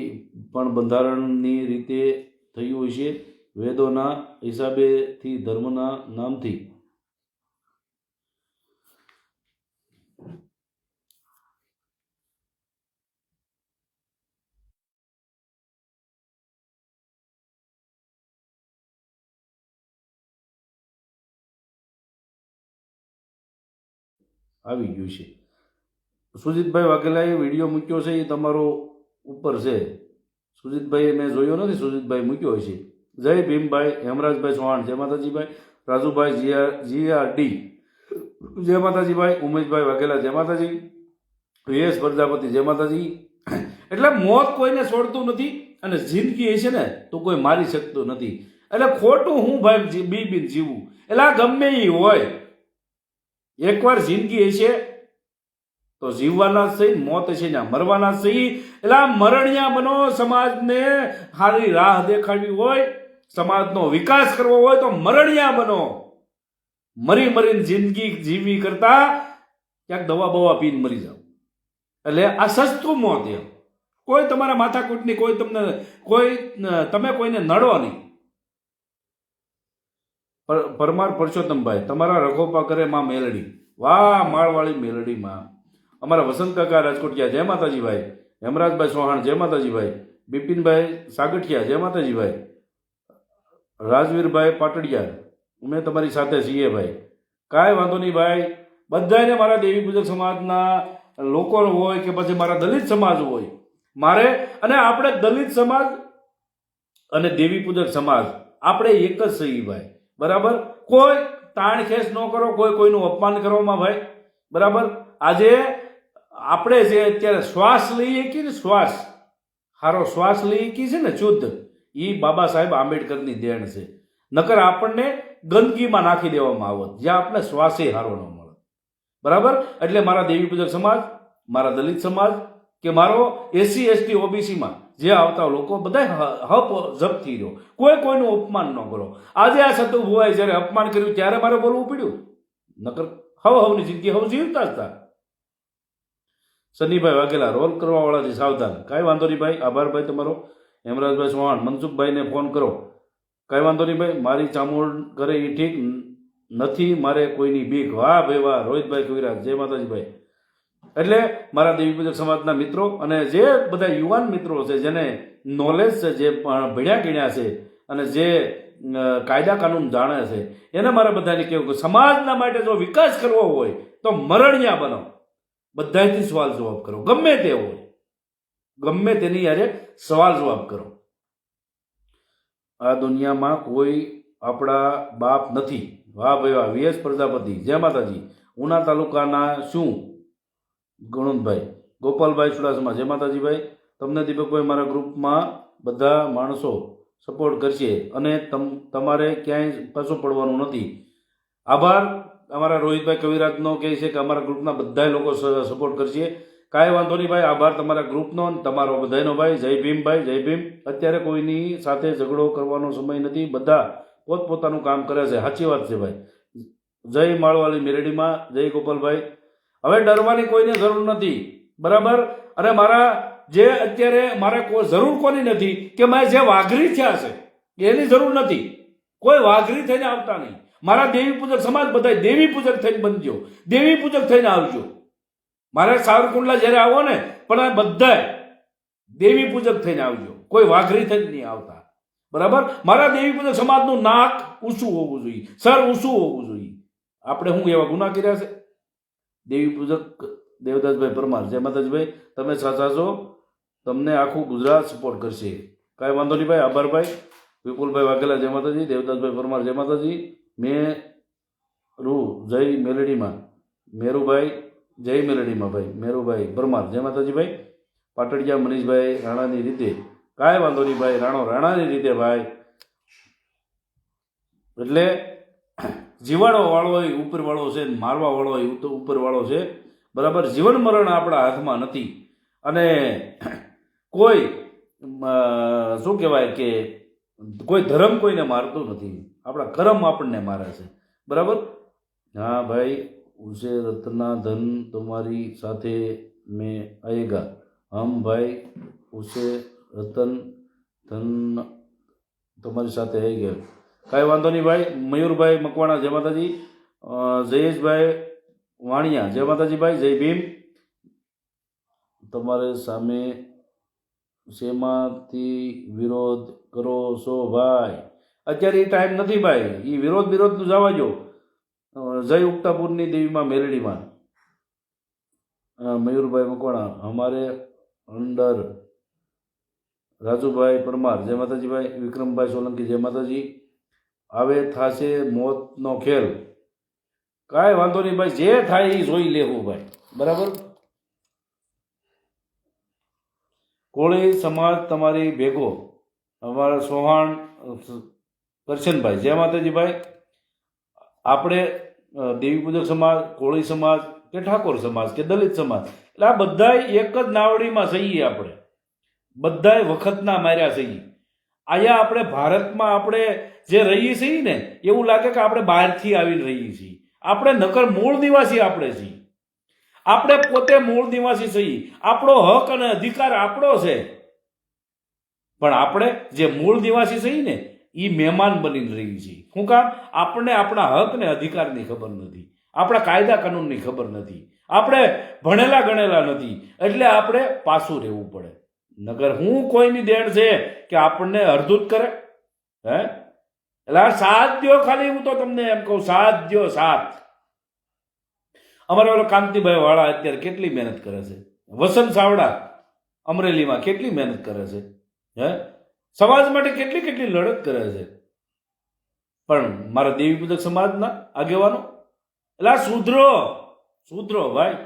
પણ બંધારણની રીતે થયું હશે, વેદોના હિસાબેથી, ધર્મના નામથી. આવી ગયું છે. સુજીતભાઈ વાઘેલાએ વિડીયો મૂક્યો છે, એ તમારો ઉપર છે. સુજીતભાઈ મેં જોયો નથી, સુજીતભાઈ મૂક્યો છે. જય ભીમભાઈ, હેમરાજભાઈ ચૌહાણ, જય માતાજીભાઈ. રાજુભાઈ જીઆરડી, જય માતાજીભાઈ. ઉમેશભાઈ વાઘેલા, જય માતાજી. વીએસ પ્રજાપતિ, જય માતાજી. એટલે મોત કોઈને છોડતું નથી, અને જિંદગી છે ને તો કોઈ મારી શકતું નથી. એટલે ખોટું હું ભાઈ બી જીવું, એટલે ગમે એ હોય, એકવાર જિંદગી હશે તો જીવવાના જ છે, મોત હશે ત્યાં મરવાના જ છે. એટલે મરણિયા બનો. સમાજને સારી રાહ દેખાડવી હોય, સમાજનો વિકાસ કરવો હોય તો મરણિયા બનો. મરીને જિંદગી જીવવી કરતા ક્યાંક દવા બવા પીને મરી જાવ, એટલે આ સસ્તું મોત. એમ કોઈ તમારા માથાકૂટની, તમે કોઈને નડો નહીં. પરમાર પરસોત્તમભાઈ, તમારા રખોપા કરે માં મેલડી, વાહ માળવાળી મેલડીમાં. અમારા વસંત કાકા રાજકોટિયા, જય માતાજીભાઈ. હેમરાજભાઈ ચૌહાણ, જય માતાજીભાઈ. બિપિનભાઈ સાગઠિયા, જય માતાજીભાઈ. રાજવીરભાઈ પાટડિયા, અમે તમારી સાથે છીએ ભાઈ, કાંઈ વાંધો નહીં ભાઈ. બધાને મારા દેવી પૂજક સમાજના લોકો હોય કે પછી મારા દલિત સમાજ હોય, મારે અને આપણે દલિત સમાજ અને દેવી પૂજક સમાજ આપણે એક જ છીએ ભાઈ, બરાબર? કોઈ તાણ ખેસ ન કરો, કોઈનું અપમાન કરવામાં ભાઈ, બરાબર? આજે આપણે જે અત્યારે શ્વાસ લઈએ કે શ્વાસ, સારો શ્વાસ લઈએ કે છે ને શુદ્ધ, એ બાબા સાહેબ આંબેડકરની દેણ છે. નકર આપણને ગંદકીમાં નાખી દેવામાં આવત, જ્યાં આપણે શ્વાસે સારો ન મળે, બરાબર? એટલે મારા દેવી પૂજક સમાજ, મારા દલિત સમાજ કે મારો એસસી એસટી ઓબીસીમાં જે આવતા લોકો બધા હપ જપ થઈ રહ્યો, કોઈનું અપમાન ન કરો. આજે આ સતુ ભુવાએ જ્યારે અપમાન કર્યું ત્યારે મારે બોલવું પડ્યું, નકર હવની જિંદગી જીવતા હતા. સનીભાઈ વાઘેલા, રોલ કરવા વાળાથી સાવધાન, કાંઈ વાંધો નહીં ભાઈ, આભાર ભાઈ તમારો. હેમરાજભાઈ ચૌહાણ, મનસુખભાઈને ફોન કરો, કાંઈ વાંધો નહીં ભાઈ. મારી ચામુંડ કરે એ ઠીક નથી, મારે કોઈની બીક, વાહ ભાઈ વાહ. રોહિતભાઈ કવિરાજ, જય માતાજીભાઈ. એટલે મારા દેવી પૂજક સમાજના મિત્રો અને જે બધા યુવાન મિત્રો છે, જેને નોલેજ છે, જે ભણ્યા ગણ્યા છે અને જે કાયદા કાનૂન જાણે છે, એને મારે બધાને કહેવું કે સમાજના માટે જો વિકાસ કરવો હોય તો મરણિયા બનો. બધાથી સવાલ જવાબ કરો, ગમે તે હોય, ગમે તેની યારે સવાલ જવાબ કરો. આ દુનિયામાં કોઈ આપણા બાપ નથી, વાહ ભાઈ વાહ. વીએસ પ્રજાપતિ, જય માતાજી. ઉના તાલુકાના શું ગુણવંતભાઈ, ગોપાલભાઈ ચુડાસમા, જય માતાજીભાઈ. તમને દીપકભાઈ મારા ગ્રુપમાં બધા માણસો સપોર્ટ કરશે અને તમારે ક્યાંય પાછું પડવાનું નથી. આભાર. અમારા રોહિતભાઈ કવિરાજનો કહે છે કે અમારા ગ્રુપના બધા લોકો સપોર્ટ કરશે. કાંઈ વાંધો નહીં ભાઈ, આભાર તમારા ગ્રુપનો અને તમારો બધાનો ભાઈ. જય ભીમ ભાઈ, જય ભીમ. અત્યારે કોઈની સાથે ઝઘડો કરવાનો સમય નથી, બધા પોતપોતાનું કામ કરે છે. સાચી વાત છે ભાઈ. જય માળવાલી મેરડીમાં, જય ગોપાલભાઈ. હવે ડરવાની કોઈને જરૂર નથી, બરાબર. અને મારા જે અત્યારે મારે કોઈ જરૂર કોની નથી કે મારે જે વાઘરી થયા છે એની જરૂર નથી. કોઈ વાઘરી થઈને આવતા નહીં. મારા દેવી પૂજક સમાજ બધા દેવી પૂજક થઈને બનજો, દેવી પૂજક થઈને આવજો. મારે સાવરકુંડલા જ્યારે આવો ને પણ બધા દેવી પૂજક થઈને આવજો, કોઈ વાઘરી થઈને નહીં આવતા, બરાબર. મારા દેવી પૂજક સમાજનું નાક ઊંચું હોવું જોઈએ, સર ઊંચું હોવું જોઈએ. આપણે શું એવા ગુના કર્યા છે? દેવી પૂજક દેવદાસભાઈ પરમાર, જય માતાજીભાઈ. તમે સાચા છો, તમને આખું ગુજરાત સપોર્ટ કરશે. કાંઈ વાંધો નહીં ભાઈ, આભાર ભાઈ. વિપુલભાઈ વાઘેલા, જય માતાજી. દેવદાસભાઈ પરમાર, જય માતાજી. જય મેલડીમાં, મેરુભાઈ, જય મેલડીમાં ભાઈ. મેરુભાઈ પરમાર, જય માતાજી ભાઈ. પાટડિયા મનીષભાઈ, રાણાની રીતે. કાંઈ વાંધો નહીં ભાઈ, રાણાની રીતે ભાઈ. એટલે જીવાડો વાળો હોય ઉપરવાળો છે, મારવા વાળો હોય ઉપરવાળો છે, બરાબર. જીવન મરણ આપણા હાથમાં નથી. અને કોઈ શું કહેવાય કે કોઈ ધર્મ કોઈને મારતું નથી, આપણા કર્મ આપણને મારે છે, બરાબર. હા ભાઈ. ઉસે રત્ના ધન તમારી સાથે મેં આएगा. હમ ભાઈ, ઉસે રતન ધન તમારી સાથે આएगा. કાંઈ વાંધો નહીં ભાઈ. મયુરભાઈ મકવાણા, જય માતાજી. જયેશભાઈ વાણિયા, જય માતાજી ભાઈ, જય ભીમ. તમારે સામે શેમાંથી વિરોધ કરો છો ભાઈ? અત્યારે એ ટાઈમ નથી ભાઈ, એ વિરોધ તું જવા જો. જય ઉક્તાપુરની દેવીમાં મેલડીમાં. મયુરભાઈ મકવાણા, અમારે અંડર. રાજુભાઈ પરમાર, જય માતાજી ભાઈ. વિક્રમભાઈ સોલંકી, જય માતાજી. હવે થશે મોતનો ખેલ. કાંઈ વાંધો નહીં ભાઈ, જે થાય એ જોઈ લેવું ભાઈ, બરાબર. કોળી સમાજ તમારી ભેગો. અમારા સોહાણ કરશનભાઈ, જય માતાજી ભાઈ. આપણે દેવી પૂજક સમાજ, કોળી સમાજ કે ઠાકોર સમાજ કે દલિત સમાજ, એટલે આ બધા એક જ નાવડીમાં સહીએ. આપણે બધા વખતના માર્યા સહી. અહીંયા આપણે ભારતમાં આપણે જે રહીએ છીએ ને એવું લાગે કે આપણે બહારથી આવીને રહીએ છીએ. આપણે નકર મૂળ નિવાસી આપણે છીએ. આપણે પોતે મૂળ નિવાસી છીએ. આપણો હક અને અધિકાર આપણો છે, પણ આપણે જે મૂળ નિવાસી છીએ ને એ મહેમાન બનીને રહીએ છીએ. શું કામ? આપણને આપણા હક ને અધિકારની ખબર નથી, આપણા કાયદા કાનૂનની ખબર નથી, આપણે ભણેલા ગણેલા નથી, એટલે આપણે પાછું રહેવું પડે. નગર હું કોઈની દેણ છે કે આપણને અર્ધૂત કરે? હે? એટલે આ સાથ દ્યો ખાલી. હું તો તમને એમ કહું, સાથ દ્યો, સાથ. અમારા ઓલો કાંતિભાઈ વાળા અત્યારે કેટલી મહેનત કરે છે. વસંત સાવડા અમરેલીમાં કેટલી મહેનત કરે છે. હે? સમાજ માટે કેટલી લડત કરે છે. પણ મારા દેવી પૂજક સમાજના આગેવાનો, એટલે આ સુધરો ભાઈ.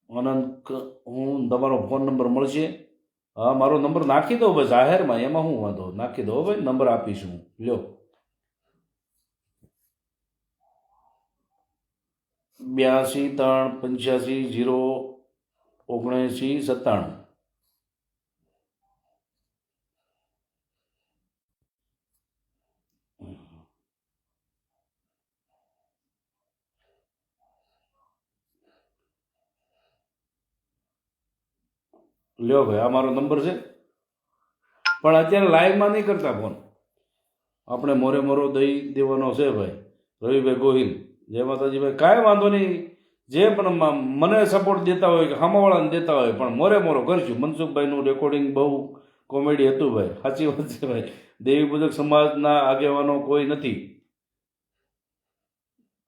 અનંત, હું તમારો ફોન નંબર મળશે? હા, મારો નંબર નાખી દો ભાઈ જાહેરમાં, એમાં શું વાંધો, નાખી દો ભાઈ, નંબર આપીશ હું. લ્યો. 82 3 85 0 79. લ્યો ભાઈ, આ મારો નંબર છે. પણ અત્યારે લાઈવમાં નહીં કરતા ફોન, આપણે મોરો દઈ દેવાનો છે ભાઈ. રવિભાઈ ગોહિલ, જય માતાજી ભાઈ. કાંઈ વાંધો નહીં, જે પણ મને સપોર્ટ દેતા હોય કે સામાવાળાને દેતા હોય, પણ મોરો કરશું. મનસુખભાઈનું રેકોર્ડિંગ બહુ કોમેડી હતું ભાઈ. સાચી વાત છે ભાઈ. દેવી પૂજક સમાજના આગેવાનો કોઈ નથી.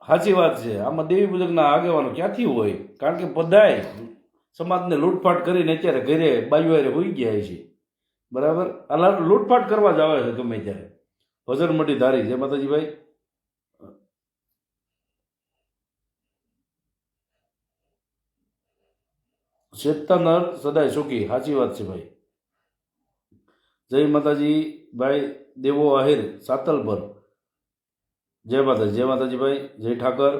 સાચી વાત છે. આમાં દેવી પૂજકના આગેવાનો ક્યાંથી હોય? કારણ કે બધાય સમાજને લૂંટફાટ કરીને અત્યારે ઘરે બાજુવારે હોઈ ગયા છે, બરાબર. આ લૂંટફાટ કરવા જ આવે છે ગમે ત્યારે. ભજન મઢી ધારી, જય માતાજી ભાઈ. ચેતનર સદાય સુખી. સાચી વાત છે ભાઈ. જય માતાજી ભાઈ. દેવો આહિર સાતલ પર. જય માતાજી. જય માતાજી ભાઈ. જય ઠાકર.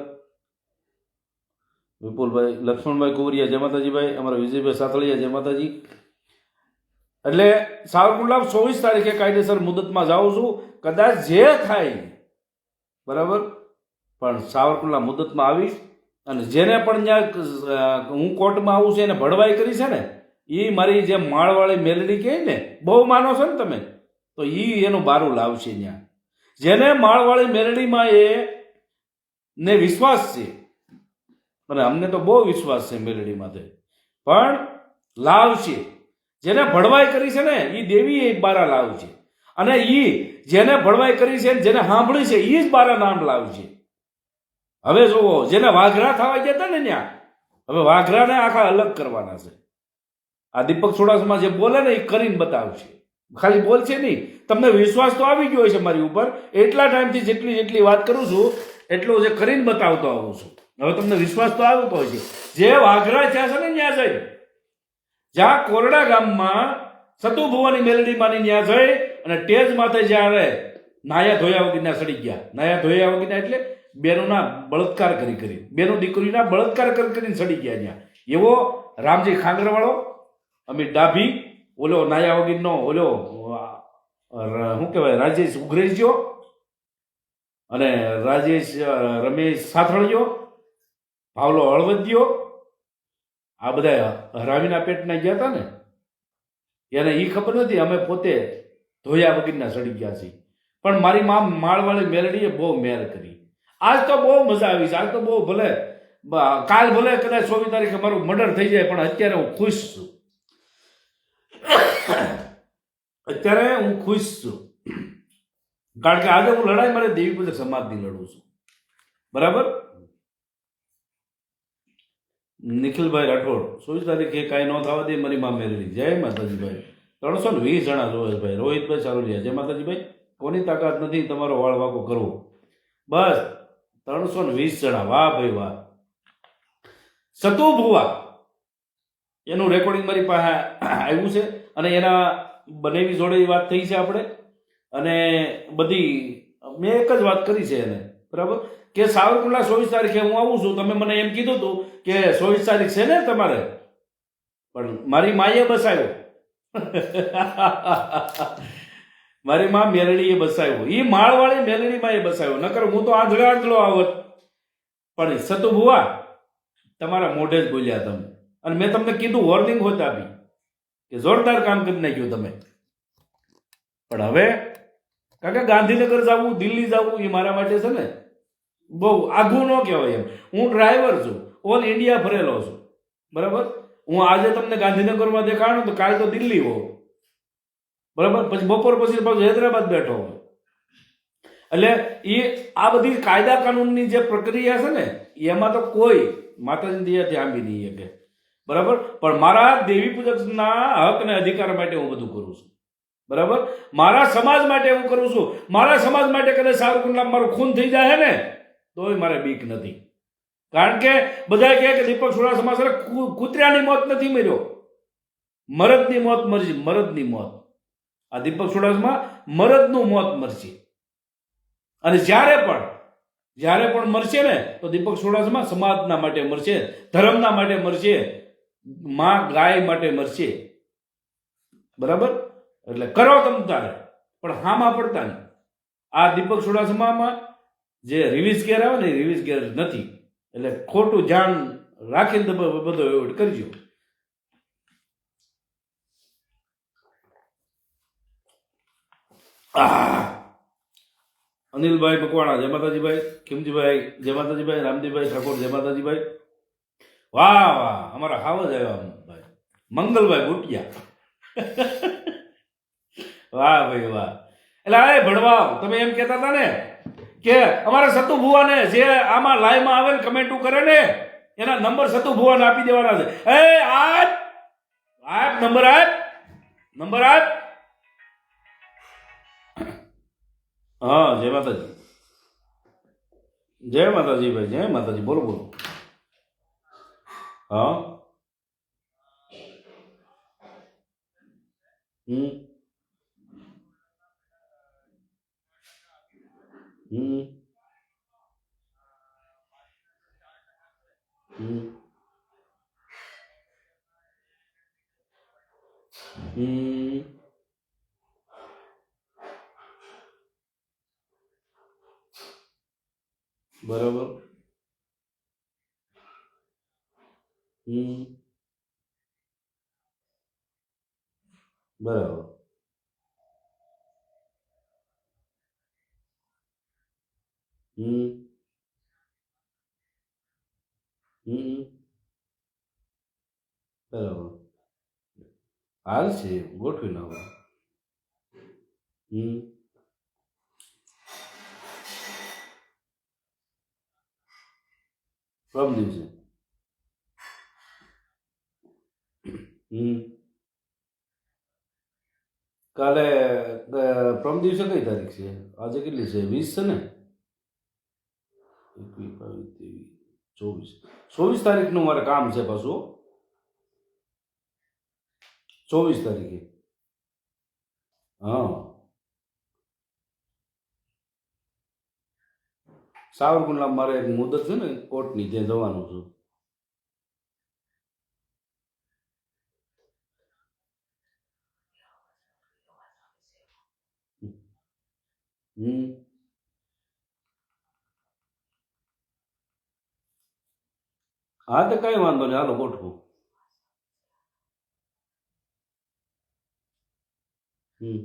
વિપુલભાઈ. લક્ષ્મણભાઈ કુવરિયા. જય માતાજી ભાઈ. અમારા વિજયભાઈ સાથળિયા. જય માતાજી. એટલે સાવરકુંડલા 24 તારીખે કાયદેસર મુદતમાં જાઉં છું. કદાચ જે થાય બરાબર, પણ સાવરકુંડલા મુદતમાં આવીશ. અને જેને પણ ત્યાં હું કોર્ટમાં આવું છું એને ભડવાઈ કરી છે ને, એ મારી જે માળવાળી મેલડી કહે ને, બહુ માનો છો ને તમે, તો એ એનું બારું લાવશે ત્યાં. જેને માળવાળી મેલડીમાં એ ને વિશ્વાસ છે, અને અમને તો બહુ વિશ્વાસ છે મેલડીમાં, પણ લાવશે. જેને ભડવાઈ કરી છે ને એ દેવી એ બારા લાવશે. અને એ જેને ભડવાઈ કરી છે, જેને સાંભળી છે, એ જ બારા નામ લાવશે. હવે જુઓ, જેને વાઘરા થવા ગયા હતા ને ત્યાં, હવે વાઘરાને આખા અલગ કરવાના છે. આ દીપક ચુડાસમા જે બોલે ને એ કરીને બતાવશે. ખાલી બોલશે નહીં, તમને વિશ્વાસ તો આવી ગયો છે મારી ઉપર. એટલા ટાઈમથી જેટલી વાત કરું છું એટલું જે કરીને બતાવતો આવું છું. હવે તમને વિશ્વાસ તો આવતો હોય છે. જે વાઘરા થયા છે ને ત્યાં જઈ, જ્યાં કોરડા ગામમાં સતુ ભુવાની મેલડી માની ત્યાં જઈ અને ટેજ માથે જ્યારે નાયા ધોયા વગરના સડી ગયા. નાયા ધોયા વગરના એટલે બેનોના બળાત્કાર કરી બેનો દીકરીના બળાત્કાર કરીને સડી ગયા ત્યાં. એવો રામજી ખાંગરવાળો, અમિત ડાભી, ઓલો નાયા વગીરનો ઓલો શું કહેવાય રાજેશ ઉઘરેજીઓ, અને રમેશ સાથળિયો, ભાવલો હળવદિયો, આ બધા હરાવીના પેટના ગયા હતા ને, એને એ ખબર નથી. અમે પોતે ધોયા વગરના સડી ગયા છીએ. પણ મારી માળવાળી મેલડીએ બહુ મેર કરી. આજ તો બહુ મજા આવી છે. આજ તો બહુ, ભલે કાલ ભલે કદાચ 24 તારીખે મારું મર્ડર થઈ જાય, પણ અત્યારે હું ખુશ છું. અત્યારે હું ખુશ છું. કારણ કે આજે હું લડાઈ મારે દેવી પૂજક સમાજની લડું છું. બરાબર. નિખિલભાઈ રાઠોડ. 24 તારીખે કાંઈ ન થવા દે મારી માં મેળવી. જય માતાજી ભાઈ. 320 જણા જોવે ભાઈ. રોહિતભાઈ સારોલિયા. જય માતાજી ભાઈ. કોની તાકાત નથી તમારો વાળ વાકો કરવો? બસ 320 જણા. વાહ ભાઈ વાહ. સતુ ભુવા એનું રેકોર્ડિંગ મારી પાસે આવ્યું છે, અને એના બનેવી જોડે વાત થઈ છે આપણે. અને બધી મેં એક જ વાત કરી છે એને, બરાબર, કે સાવરકુંડલા 24 તારીખે હું આવું છું. તમે મને એમ કીધું હતું કે 24 તારીખ છે ને તમારે, પણ મારી માએ બસાવ્યો. મારી માં મેલડીએ બસાવ્યો. એ માળવાળી મેલડી માં એ બસાવ્યો. નકર હું તો આંધળો આવત. પણ સતુ ભુવા તમારા મોઢે જ બોલ્યા તમે. અને મેં તમને કીધું, વોર્નિંગ હોત આપી કે જોરદાર કામ કરી નાખ્યું તમે. પણ હવે કારણ કે ગાંધીનગર જવું, દિલ્હી જવું એ મારા માટે છે ને બહુ આઘું ન કહેવાય. એમ હું ડ્રાઈવર છું, ઓલ ઇન્ડિયા ફરેલો છું. બરાબર. હું આજે તમને ગાંધીનગરમાં દેખાડું તો કાલ તો દિલ્હી હોઉં. બરાબર. પછી બપોર પછી પાછું હૈદરાબાદ બેઠો હોય. એટલે એ આ બધી કાયદા કાનૂનની જે પ્રક્રિયા છે ને, એમાં તો કોઈ માતાજી દયાથી આંબી નહીં શકે. બરાબર. પણ મારા દેવી પૂજકના હક અને અધિકાર માટે હું બધું કરું છું. બરાબર. મારા સમાજ માટે હું કરું છું. મારા સમાજ માટે કદાચ સાવરકુંડલામાં મારું ખૂન થઈ જાય ને તોય મારે બીક નથી. કારણ કે બધા કહે કે દીપક ચુડાસમા સર કૂતરાની મોત નથી મર્યો, મરદની મોત મરશે. મરદની મોત. આ દીપક ચુડાસમા મરદનું મોત મરશે. અને જ્યારે પણ મરશે ને તો દીપક ચુડાસમા સમાજના માટે મરશે, ધર્મના માટે મરશે, માં ગાય માટે મરશે. બરાબર. એટલે કરો તમ તારે, પણ હામાં પડતા નહીં. આ દીપક ચુડાસમામાં જે રિલીઝ ગેર આવે ને, રિલીઝ ગેર નથી. એટલે ખોટું ધ્યાન રાખીને બધો એવોર્ડ કરજો. અનિલભાઈ મકવાણા. જય માતાજીભાઈ. ખીમજીભાઈ. જય માતાજીભાઈ. રામજીભાઈ ઠાકોર. જય માતાજીભાઈ. વાહ વાહ, અમારા હાવ જ આવ્યા ભાઈ. મંગલભાઈ ગુટિયા. વાહ ભાઈ વાહ. એટલે આ ભણવાવ તમે એમ કહેતા હતા ને કે અમારા સતુ ભુવાને જે આમાં લાઈવમાં આવે ને કમેન્ટો કરે ને એના નંબર સતુ ભુવાને આપી દેવાના છે. આપ નંબર આપ. હા. જય માતાજી. જય માતાજી ભાઈ. જય માતાજી. બોલો. હા હમ હમ હમ હમ બરાબર. હમ બરાબર. હમ હમ બરાબર. હાલ છે ગોઠવી નાખો. હમ પરમ દિવસે. હમ કાલે પરમ દિવસે કઈ તારીખ છે? આજે કેટલી છે? 20 છે ને? 21, 22, 23, 24 તારીખનું મારે કામ છે પાછું. 24 તારીખે. હા, સાવરકુંડલા મારે એક મુદત છે ને કોર્ટની, ત્યાં જવાનું છું. હમ હા, તો કઈ વાંધો નહીં, હાલો ગોઠવું. હમ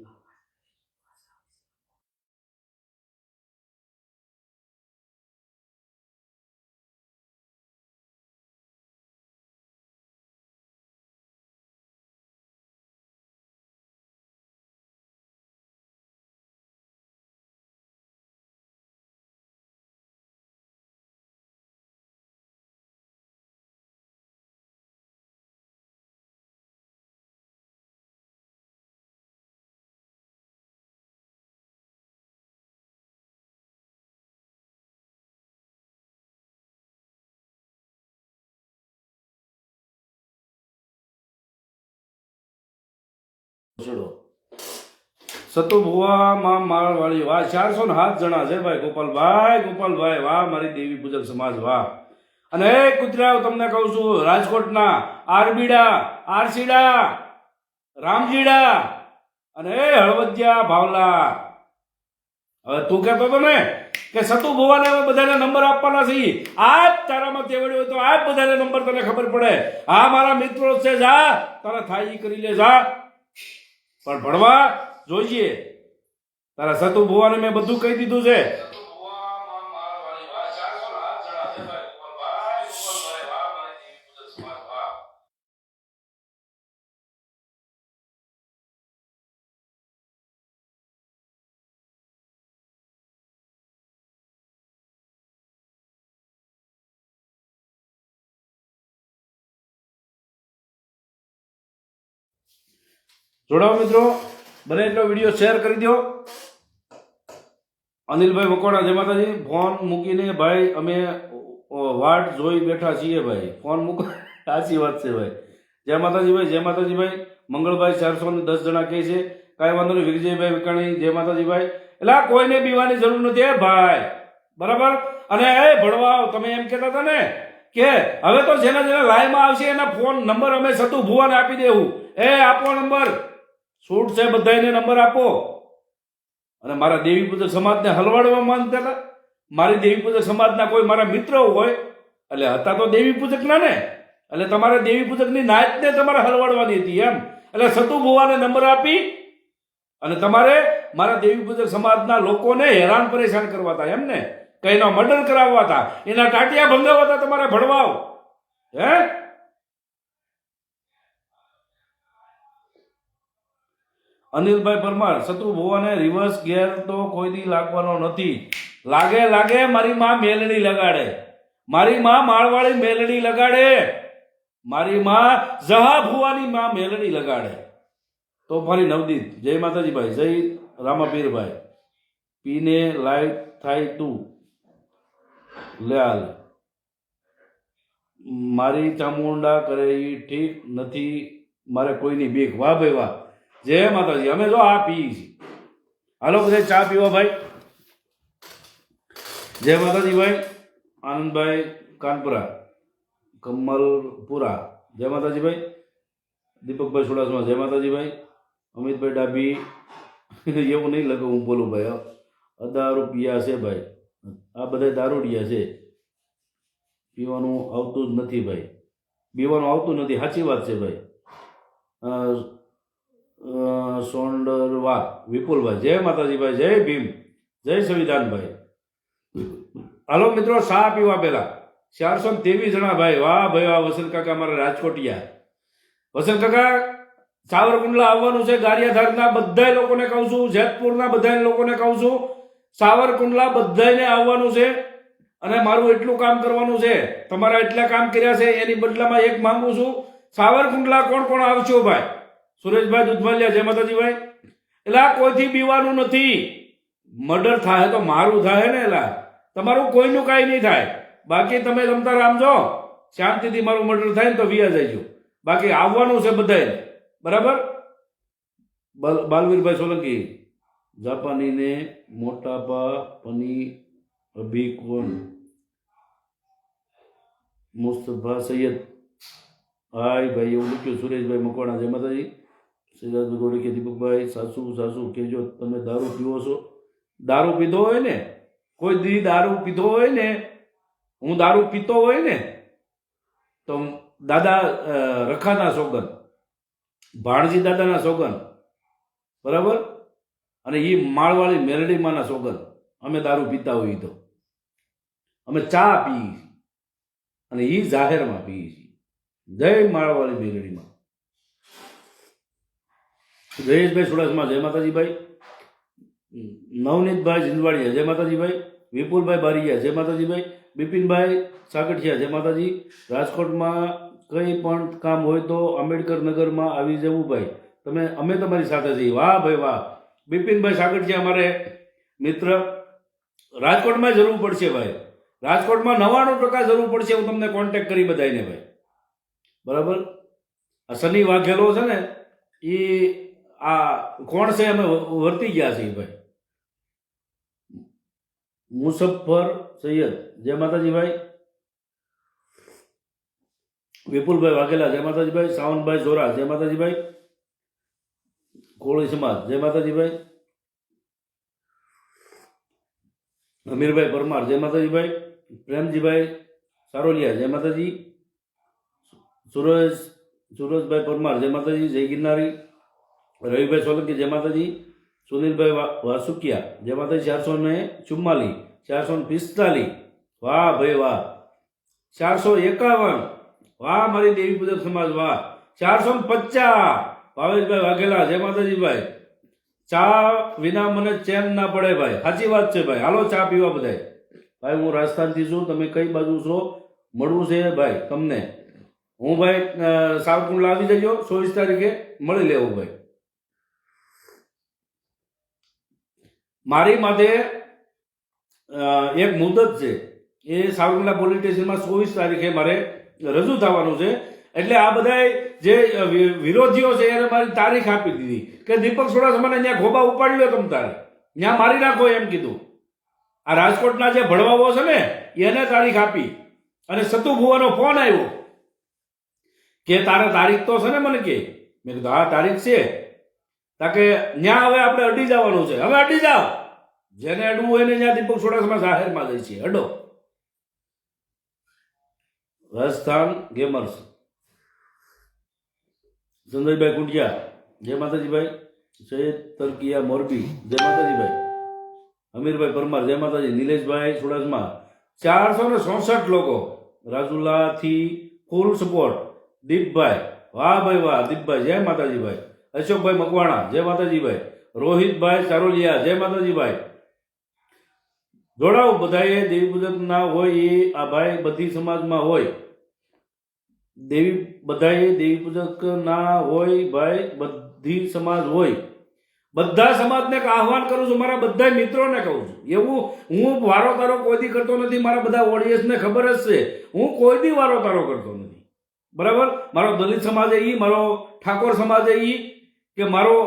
ચડો. સતુ ભુવામાં માળવાળી વાહ, 407 જણા છે ભાઈ. ગોપાલભાઈ, ગોપાલભાઈ વાહ, મારી દેવી પૂજક સમાજ વાહ. અને એ કુતરાવ તમને કહું છું, રાજકોટના આરબીડા, આરસીડા, રામજીડા અને એ હળવદિયા, ભાવલા. હવે તું કહેતો હતો ને કે સતુ ભુવાને હવે બધાને નંબર આપવાના છે, આજ તારામાં તેવડ્યો હોય તો આજ બધાને નંબર તને ખબર પડે. હા, મારા મિત્રો છે, જા તારા થાય ઈ કરી લે, જા. પણ ભણવા જોઈએ. તારા સતુ ભુવાને મેં બધું કહી દીધું છે. જોડાઓ મિત્રો, બને એટલો વિડીયો શેર કરી દો. અનિલભાઈ મકોડા, જય માતાજી. ફોન મૂકીને ભાઈ અમે વાટ જોઈ બેઠા છીએ ભાઈ. ફોન મૂકો, સાચી વાત છે ભાઈ. જય માતાજી ભાઈ, જય માતાજી ભાઈ. મંગળભાઈ 410 જણા કહે છે, કાંઈ વાંધો નહીં. વિજયભાઈ વિકાણી, જય માતાજી ભાઈ. એટલે આ કોઈને બીવાની જરૂર નથી હે ભાઈ, બરાબર. અને એ ભણવા તમે એમ કહેતા હતા ને કે હવે તો જેના જેના લાઈવમાં આવશે એના ફોન નંબર અમે સતુ ભુવાને આપી દેવું. એ આપો નંબર, છૂટ છે બધાને, નંબર આપો. અને મારા દેવી પૂજક સમાજને હલવાડવા માંગતા હતા. મારી દેવી પૂજક સમાજના કોઈ મારા મિત્રો હોય, એટલે હતા તો દેવી પૂજકના ને, એટલે તમારે દેવી પૂજકની નાચને તમારે હલવાડવાની હતી એમ. એટલે સતુ ભુવાને નંબર આપી અને તમારે મારા દેવી પૂજક સમાજના લોકોને હેરાન પરેશાન કરવા હતા એમ ને, કઈનો મર્ડર કરાવવા હતા, એના ટાટિયા ભંગાવવા હતા તમારે ભણવાઓ. હે, અનિલભાઈ પરમાર, શત્રુ ભુવાને રિવર્સ ગેર તો કોઈ દી લાગવાનો નથી. લાગે લાગે, મારી માં મેલડી લગાડે, મારી માં માળવાળી મેલડી લગાડે, મારી માં જહા ભુવાની માં મેલડી લગાડે. તો ફરી નવદીપ, જય માતાજી ભાઈ, જય રામાપીરભાઈ. પીને લાઈટ થાય તું લે હાલ, મારી ચામુંડા કરે ઈ ઠીક નથી, મારે કોઈની બીક. વાહ ભાઈ વાહ, જય માતાજી. અમે જો આ પીએ છીએ. હાલો બધા ચા પીવા ભાઈ. જય માતાજી ભાઈ. આનંદભાઈ કાનપુરા, કમલપુરા, જય માતાજી ભાઈ. દીપકભાઈ સુડાસમા, જય માતાજી ભાઈ. અમિતભાઈ ડાભી, એવું નહીં લગે હું બોલું ભાઈ. દારૂ પીયા છે ભાઈ, આ બધા દારૂડિયા છે. પીવાનું આવતું જ નથી ભાઈ, પીવાનું આવતું નથી, સાચી વાત છે ભાઈ. સોંડરવા વિપુલભાઈ, જય માતાજી ભાઈ. જય ભીમ, જય સંવિધાનભાઈ. હાલો મિત્રો, શા પીવા પેલા 423 જણા ભાઈ. વાહ ભાઈ વાહ. વસંત કાકા અમારા રાજકોટિયા. વસંત કાકા સાવરકુંડલા આવવાનું છે. ગારિયાધારના બધા લોકોને કહું છું, જેતપુરના બધા લોકોને કહું છું, સાવરકુંડલા બધાને આવવાનું છે. અને મારું એટલું કામ કરવાનું છે. તમારા એટલા કામ કર્યા છે એની બદલામાં એક માંગુ છું. સાવરકુંડલા કોણ કોણ આવશો ભાઈ? સુરેશભાઈ દુધમાલિયા, જય માતાજી ભાઈ. એટલે કોઈથી બીવાનું નથી. મર્ડર થાય તો મારું થાય ને, એલા તમારું કોઈનું કાંઈ નહીં થાય. બાકી તમે રમતા રામજો, શાંતિથી મારું મર્ડર થાય ને તો વિયા જઈજો. બાકી આવવાનું છે બધાને, બરાબર. બાલવીરભાઈ સોલંકી, જાપાનીને મોટાપા પની અભી કોણ? મુસ્તફા સૈયદ, હાય ભાઈ, એવું લખ્યું. સુરેશભાઈ મકવાણા, જય માતાજી. સિદ્ધાર્થ ગોડી કે દીપકભાઈ, સાસુ કેજો તમે દારૂ પીવો છો? દારૂ પીધો હોય ને, કોઈ દી દારૂ પીધો હોય ને, હું દારૂ પીતો હોય ને તો દાદા રખાના સોગન, ભાણજી દાદાના સોગન, બરાબર. અને એ માળવાળી મેલડીમાંના સોગન, અમે દારૂ પીતા હોઈએ તો અમે ચા પીએ અને એ જાહેરમાં પીએ છીએ. જય માળવાળી મેલડીમાં. જયેશભાઈ સુડાસમા, જય માતાજી ભાઈ. નવનીતભાઈ જીંદવાડિયા, જય માતાજી ભાઈ. વિપુલભાઈ બારીયા, જય માતાજી ભાઈ. બિપિનભાઈ સાગઠિયા, જય માતાજી. રાજકોટમાં કંઈ પણ કામ હોય તો આંબેડકર નગરમાં આવી જવું ભાઈ. અમે તમારી સાથે છીએ. વાહ ભાઈ વાહ. બિપિનભાઈ સાગઠિયા અમારે મિત્ર. રાજકોટમાં જરૂર પડશે ભાઈ, રાજકોટમાં 99% જરૂર પડશે. હું તમને કોન્ટેક્ટ કરી બધાને ભાઈ, બરાબર. આ શનિ વાઘેલો છે ને, એ આ કોણ છે, અમે વર્તી ગયા છીએ ભાઈ. મુસફ્ફર સૈયદ, જય માતાજી ભાઈ. વિપુલભાઈ વાઘેલા, જય માતાજી ભાઈ. સાવનભાઈ જોરા, જય માતાજી ભાઈ. કોળી સમાજ, જય માતાજી ભાઈ. અમીરભાઈ પરમાર, જય માતાજી ભાઈ. પ્રેમજીભાઈ સારોલિયા, જય માતાજી. સુરજભાઈ પરમાર, જય માતાજી. જય ગિરનારી. રવિભાઈ સોલંકી, જય માતાજી. સુનિલભાઈ વાસુકિયા, જય માતાજી. 444, 445, વાહ ભાઈ વાહ. 451, વાહ મારી દેવી પૂજક સમાજ, વાહ. 450, ભાવેશભાઈ વાઘેલા, જય માતાજી ભાઈ. ચા વિના મને ચેન ના પડે ભાઈ, સાચી વાત છે ભાઈ. હાલો ચા પીવા બધાય ભાઈ. હું રાજસ્થાનથી છું, તમે કઈ બાજુ છો? મળવું છે ભાઈ તમને. હું ભાઈ સાવરકુંડલા આવી જજો 24 તારીખે, મળી લેવું ભાઈ. મારી માથે એક મુદત છે, એ સાવરકુંડલા પોલીસ સ્ટેશનમાં 24 તારીખે મારે રજૂ થવાનું છે. એટલે આ બધા જે વિરોધીઓ છે એને મારી તારીખ આપી દીધી કે દીપક સુડાસમાને ત્યાં ખોબા ઉપાડી લો, તમ તારે ત્યાં મારી નાખો એમ કીધું. આ રાજકોટના જે ભડવાઓ છે ને એને તારીખ આપી. અને સતુ ભુવાનો ફોન આવ્યો કે તારે તારીખ તો છે ને, મને કે. મેં કીધું હા તારીખ છે. તાકે ત્યાં હવે આપણે અડી જવાનું છે. હવે અડી જાઓ, જેને અડવું હોય ને ત્યાં દીપક સુડાસમા જાહેરમાં જાય છે, અડો. રાજસ્થાન ગેમર્સ, સંજયભાઈ કુંડિયા, જય માતાજી ભાઈ. સૈયદ તરકિયા મોરબી, જય માતાજી ભાઈ. અમીરભાઈ પરમાર, જય માતાજી. નિલેશભાઈ સુડાસમા, 466 લોકો રાજુલાથી ફૂલ સપોર્ટ. દીપભાઈ, વાહ ભાઈ વાહ. દીપભાઈ, જય માતાજી ભાઈ. અશોકભાઈ મકવાણા, જય માતાજી ભાઈ. રોહિતભાઈ ચારોલિયા, જય માતાજી ભાઈ. જોડાવ બધાએ. દેવી પૂજક ના હોય એ આ ભાઈ બધી સમાજમાં હોય. બધાએ દેવી પૂજક ના હોય ભાઈ, બધી સમાજ હોય. બધા સમાજને આહવાન કરું છું, મારા બધા મિત્રોને કહું છું. એવું હું વારો તારો કોઈ દી કરતો નથી. મારા બધા ઓડિયન્સને ખબર જ છે, હું કોઈ દી વારો તારો કરતો નથી, બરાબર. મારો દલિત સમાજ એ, મારો ઠાકોર સમાજ એ, કે મારો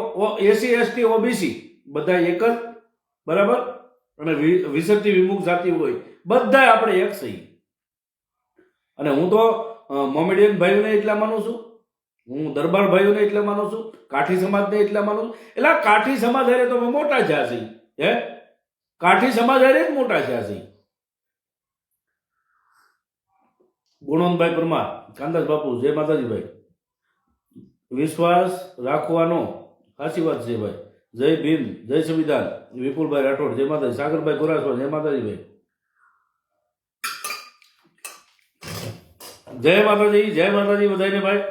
એસસી એસટી ઓબીસી બધા એક જ, બરાબર, અને વિસર્તી વિમુખ જાતિ હોય બધા આપણે એક છીએ. અને હું તો મોમેડિયન ભાઈઓને એટલા માનું છું, હું દરબાર ભાઈઓને એટલે માનું છું, કાઠી સમાજને એટલે માનું છું. એટલે કાઠી સમાજ હારે તો મોટા થયા છે, હે કાઠી સમાજ હારે જ મોટા થયા છે. ગુણવંતભાઈ પરમાર, કાંદાસ બાપુ, જય માતાજી ભાઈ. વિશ્વાસ રાખવાનો સાચી વાત છે ભાઈ. જય ભીમ, જય સંવિધાન. વિપુલભાઈ રાઠોડ, જય માતાજી. સાગરભાઈ ગોરાસવા, જય માતાજી ભાઈ. જય માતાજી, જય માતાજી બધાને ભાઈ.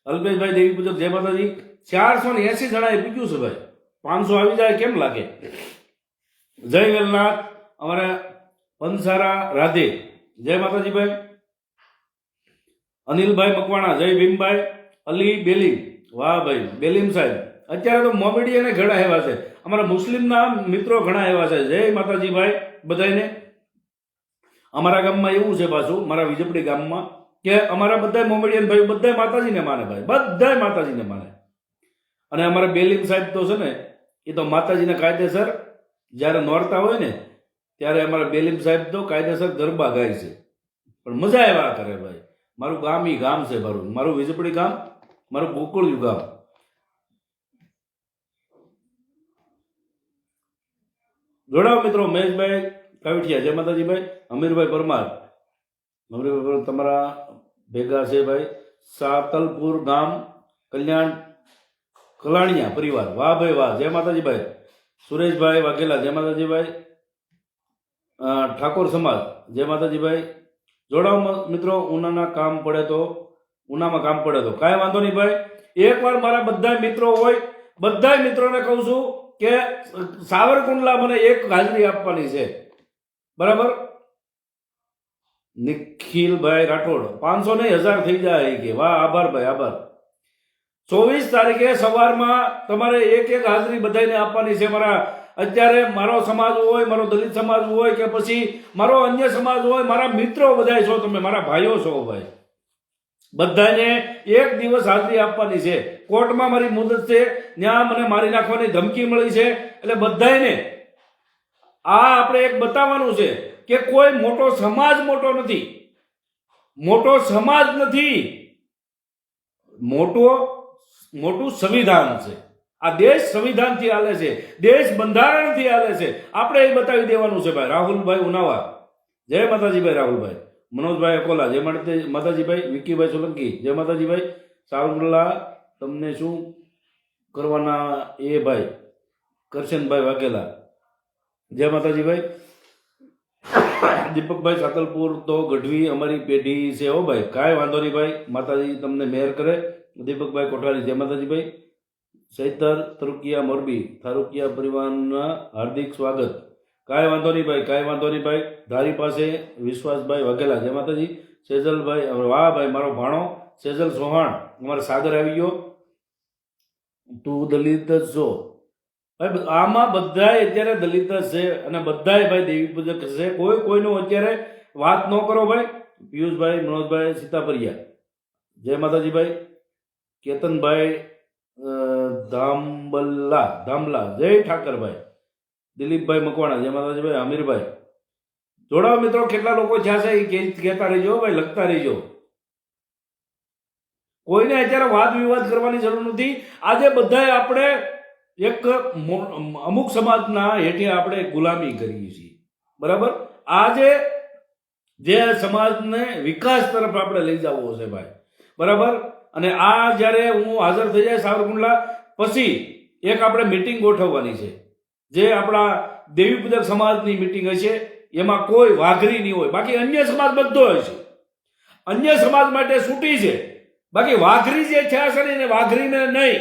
અલ્પેશભાઈ દેવી પૂજક, જય માતાજી. 480 જણાએ પૂછ્યું છે ભાઈ, 500 આવી જાય કેમ લાગે? જય વેલનાથ, અમારા પંસારા રાધે, જય માતાજી ભાઈ. અનિલભાઈ મકવાણા, જય ભીમભાઈ. અલી બેલીમ, વાહ ભાઈ બેલીમ સાહેબ. અત્યારે તો મોમેડિયને ઘણા એવા છે, અમારા મુસ્લિમના મિત્રો ઘણા એવા છે. જય માતાજી ભાઈ બધાને. અમારા ગામમાં એવું છે પાછું, મારા વિજપડી ગામમાં, કે અમારા બધા મોમેડિયન ભાઈ બધા માતાજીને માને ભાઈ, બધા માતાજીને માને. અને અમારા બેલીમ સાહેબ તો છે ને, એ તો માતાજીને કાયદેસર જ્યારે નોરતા હોય ને ત્યારે અમારા બેલીમ સાહેબ તો કાયદેસર ગરબા ગાય છે, પણ મજા એવા કરે ભાઈ. મારું ગામ ઈ ગામ છે, મારું વિજપડી ગામ, મારું ગોકુળિયું ગામ. જોડાઓ મિત્રો. મહેશભાઈ કાવઠિયા, જય માતાજી ભાઈ. અમીરભાઈ પરમાર, તમારા ભેગા છે ભાઈ. સાતલપુર ગામ, કલ્યાણ કલાણિયા પરિવાર, વાહ ભાઈ વાહ, જય માતાજી ભાઈ. સુરેશભાઈ વાઘેલા, જય માતાજી ભાઈ. ઠાકોર સમાજ, જય માતાજી ભાઈ. જોડાઓ મિત્રો. ઉનામાં કામ પડે તો કાંઈ વાંધો નહીં ભાઈ. એકવાર મારા બધા મિત્રો હોય, બધા મિત્રોને કહું છું કે સાવરકુંડલા મને એક હાજરી આપવાની છે, બરાબર. નિખિલભાઈ રાઠોડ, 500 નહીં 1000 થઈ જાય કે વાહ, આભાર ભાઈ, આભાર. 24 તારીખે સવારમાં તમારે એક હાજરી બધાને આપવાની છે. અત્યારે મારો સમાજ હોય, મારો દલિત સમાજ હોય, કે પછી મારો અન્ય સમાજ હોય, મારા મિત્રો બધા છો, તમે મારા ભાઈઓ છો ભાઈ, બધાને એક દિવસ હાજરી આપવાની છે. કોર્ટમાં મારી મુદત છે, ત્યાં મને મારી નાખવાની ધમકી મળી છે. એટલે બધાને આ આપણે એક બતાવવાનું છે કે કોઈ મોટો સમાજ નથી, મોટો સમાજ નથી, મોટું સંવિધાન છે. આ દેશ સંવિધાનથી હાલે છે, દેશ બંધારણથી હાલે છે. આપણે એ બતાવી દેવાનું છે ભાઈ. રાહુલભાઈ ઉનાવા, જય માતાજી ભાઈ. રાહુલભાઈ. મનોજભાઈ અકોલા, જય માતાજી ભાઈ. વિકીભાઈ સોલંકી, જય માતાજી ભાઈ. સાવરકુંડલા તમને શું કરવાના એ ભાઈ. કરશનભાઈ વાઘેલા, જય માતાજી ભાઈ. દીપકભાઈ સાતલપુર તો ગઢવી અમારી પેઢી છે હો ભાઈ, કાંઈ વાંધો નહીં ભાઈ, માતાજી તમને મહેર કરે. દીપકભાઈ કોઠારી, જય માતાજી ભાઈ. સૈતર તરુકિયા મોરબી, થારુકિયા પરિવારના હાર્દિક સ્વાગત. કાંઈ વાંધો નહીં ભાઈ, કાંઈ વાંધો નહીં ભાઈ. ધારી પાસે વિશ્વાસભાઈ વાઘેલા, જય માતાજી. સેજલભાઈ, વાહ ભાઈ, મારો ભાણો સેજલ ચૌહાણ, અમારા સાગર આવી ગયો. તું દલિત જ છો ભાઈ. આમાં બધાય અત્યારે દલિત જ છે, અને બધાય ભાઈ દેવી પૂજક છે. કોઈનું અત્યારે વાત ન કરો ભાઈ. પિયુષભાઈ, મનોજભાઈ સીતાપરિયા, જય માતાજી ભાઈ. કેતનભાઈ ધામલા, જય ઠાકરભાઈ. દિલીપભાઈ મકવાણા, જય માતાજી ભાઈ. અમીરભાઈ. જોડાઓ મિત્રો. કેટલા લોકો થયા છે એ કહેતા રહેજો ભાઈ, લખતા રહેજો. કોઈને અત્યારે વાદ વિવાદ કરવાની જરૂર નથી. આજે બધાય આપણે એક અમુક સમાજના હેઠે આપણે ગુલામી કરીએ છીએ, બરાબર. આજે જે સમાજને વિકાસ તરફ આપણે લઈ જવો છે ભાઈ, બરાબર. અને આ જ્યારે હું હાજર થઈ જાય સાવરકુંડલા પછી એક આપણે મીટિંગ ગોઠવવાની છે, જે આપણા દેવી પૂજક સમાજની મીટિંગ હશે. એમાં કોઈ વાઘરી નહીં હોય, બાકી અન્ય સમાજ બધો હશે. અન્ય સમાજ માટે છૂટી છે, બાકી વાઘરી જે થયા છે ને એને વાઘરીને નહીં,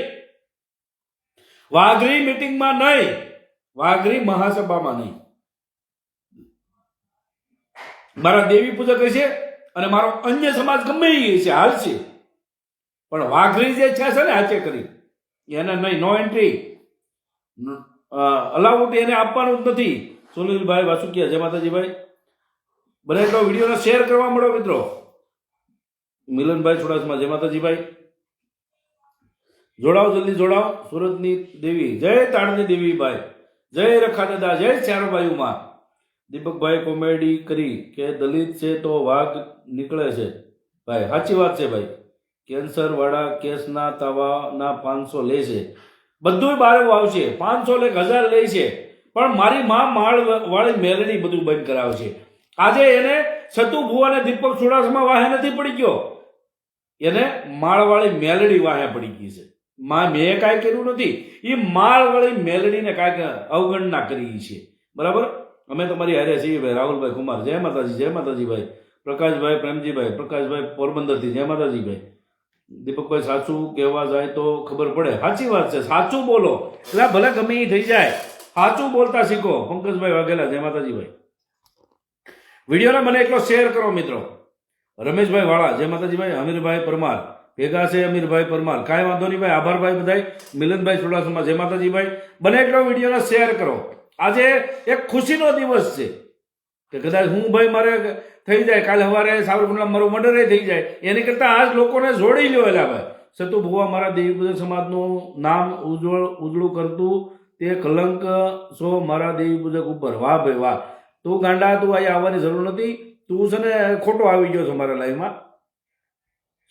વાઘરી મીટિંગમાં નહીં, વાઘરી મહાસભામાં નહીં. મારા દેવી પૂજક હશે અને મારો અન્ય સમાજ ગમે એ છે હાલશે, પણ વાઘરી જે છે ને હાચે કરી એને નહીં, નો એન્ટ્રી, અલાઉડ એને આપવાનું જ નથી. સુનિલભાઈ વાસુકિયા, જય માતાજી ભાઈ. બને એટલો વિડીયોને શેર કરવા મળો મિત્રો. મિલનભાઈ ચુડાસમા, જય માતાજી ભાઈ. જોડાઓ, જલ્દી જોડાઓ. સુરતની દેવી, જય તાળની દેવી ભાઈ, જય રખા દાદા, જય ચારબાયુમાં. દીપકભાઈ કોમેડી કરી કે દલિત છે તો વાઘ નીકળે છે ભાઈ. સાચી વાત છે ભાઈ. કેન્સર વાળા કેસના તાવાના 500 લે છે, બધું બારે આવશે. 500 લે 1000 લે છે, પણ મારી માં માળ વાળી મેલડી બધું બંધ કરાવશે. આજે એને સતુ ભુવાને દીપક ચુડાસમા વાહે નથી પડી ગયો, એને માળવાળી મેલડી વાહે પડી ગઈ છે. મેં કાંઈ કર્યું નથી, એ માળવાળી મેલડીને કાંઈક અવગણના કરી છે. બરાબર. અમે તમારી હારે છીએ ભાઈ. રાહુલભાઈ કુમાર, જય માતાજી, જય માતાજી ભાઈ. પ્રકાશભાઈ પ્રેમજીભાઈ, પ્રકાશભાઈ પોરબંદરથી, જય માતાજી ભાઈ. દીપકભાઈ સાચું કહેવા જાય તો ખબર પડે. સાચી વાત છે, સાચું બોલો એટલે ભલે ગમે એ થઈ જાય, સાચું બોલતા શીખો. પંકજભાઈ વાઘેલા, જય માતાજી ભાઈ. વિડીયોને મને એટલો શેર કરો મિત્રો. રમેશભાઈ વાળા, જય માતાજી ભાઈ. અમીરભાઈ પરમાર ભેગા છે, અમીરભાઈ પરમાર, કાંઈ વાંધો નહીં ભાઈ. આભાર ભાઈ બધાય. મિલનભાઈ ચુડાસમા, જય માતાજી ભાઈ. બને એટલો વિડીયોને શેર કરો. આજે એક ખુશીનો દિવસ છે કે કદાચ હું ભાઈ મારે થઈ જાય, કાલે સવારે સાવરકુંડલા મારું મર્ડર થઈ જાય, એની કરતાં આજ લોકોને જોડી લ્યો. એલા ભાઈ, સતુ ભુવા મારા દેવીપૂજક સમાજનું નામ ઉજળું કરતું તે કલંક છો મારા દેવીપૂજક ઉપર. વાહ ભાઈ વાહ. તું ગાંડા, તું અહીંયા આવવાની જરૂર નથી. તું છે ને ખોટો આવી ગયો છો મારા લાઈવમાં.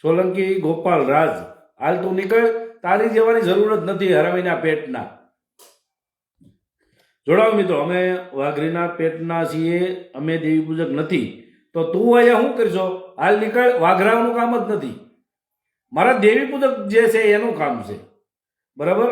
સોલંકી ગોપાલ રાજ, હાલ તું નીકળ, તારી જવાની જરૂર જ નથી હરાવીના પેટના. જોડાવો મિત્રો, અમે વાઘરીના પેટના છીએ, અમે દેવી પૂજક નથી. તો તું અહીંયા શું કરશો? હાલ નીકળ, વાઘરાનું કામ જ નથી. મારા દેવી પૂજક જે છે એનું કામ છે. બરાબર.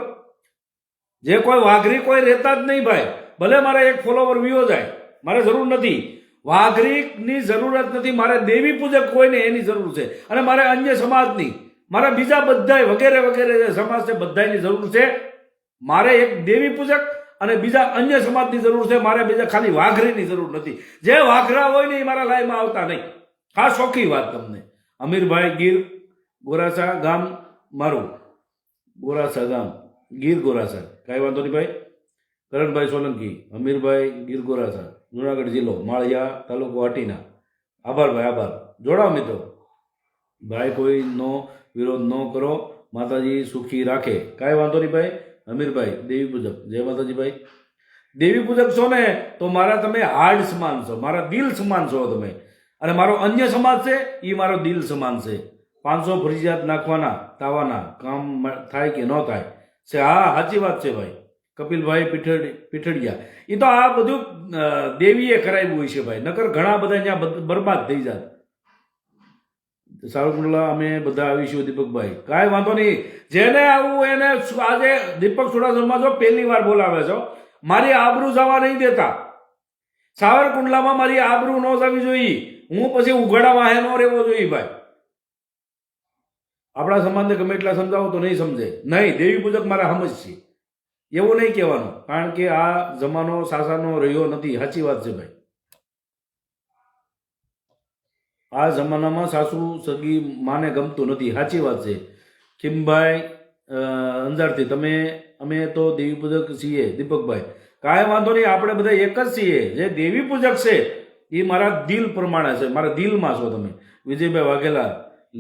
જે કોઈ વાઘરી કોઈ રહેતા જ નહીં ભાઈ. ભલે મારે એક ફોલોવર વિયો જાય, મારે જરૂર નથી. વાઘરીની જરૂરત નથી, મારે દેવી પૂજક કોઈને એની જરૂર છે. અને મારે અન્ય સમાજની, મારા બીજા બધાય વગેરે વગેરે જે સમાજ છે બધાની જરૂર છે. મારે એક દેવી પૂજક અને બીજા અન્ય સમાજની જરૂર છે. મારે બીજા ખાલી વાઘરીની જરૂર નથી. જે વાઘરા હોય ને એ મારા લાઈમાં આવતા નહીં. ખાસ ચોખ્ખી વાત તમને. અમીરભાઈ ગીર ગોરાસા ગામ મારું, ગોરાસા ગામ, ગીર ગોરાસા, કાંઈ વાંધો નહીં ભાઈ. કરણભાઈ સોલંકી, અમીરભાઈ ગીર ગોરાસા, જુનાગઢ જિલ્લો, માળિયા તાલુકો હાટીના. આભાર ભાઈ, આભાર. જોડાઓ મિત્રો ભાઈ, કોઈનો વિરોધ ન કરો. માતાજી સુખી રાખે. કાંઈ વાંધો નહીં ભાઈ. અમીરભાઈ દેવી પૂજક, જય માતાજી ભાઈ. દેવી પૂજક છો ને તો મારા તમે હાર્ડ સમાન છો, મારા દિલ સમાન છો તમે. અને મારો અન્ય સમાજ છે એ મારો દિલ સમાન છે. 500 ફરજિયાત નાખવાના તાવાના કામ થાય કે ન થાય છે. હા, સાચી વાત છે ભાઈ. કપિલભાઈ પીઠડિયા, એ તો આ બધું દેવીએ કરાવ્યું હોય છે ભાઈ, નકર ઘણા બધા ત્યાં બરબાદ થઈ જાય. સાવરકુંડલા અમે બધા આવીશું દીપકભાઈ, કાંઈ વાંધો નહીં. જેને આવું એને આજે દીપક ચુડાસમા જો પહેલી વાર બોલાવે છો, મારી આબરૂ જવા નહીં દેતા. સાવરકુંડલામાં મારી આબરૂ ન જવી જોઈએ. હું પછી ઉઘાડા વાહે ન રહેવો જોઈએ ભાઈ. આપણા સમાજને ગમે એટલા સમજાવો તો નહીં સમજે. નહીં, દેવી પૂજક મારા સમજ છે એવું નહીં કહેવાનું, કારણ કે આ જમાનો સાસાનો રહ્યો નથી. સાચી વાત છે ભાઈ. આ જમાનામાં સાસુ સગી માને ગમતું નથી. સાચી વાત છે. કિમભાઈ અંજારથી, અમે તો દેવી પૂજક છીએ દીપકભાઈ. કાંઈ વાંધો નહીં, આપણે બધા એક જ છીએ. જે દેવી પૂજક છે એ મારા દિલ પ્રમાણે છે, મારા દિલમાં છો તમે. વિજયભાઈ વાઘેલા,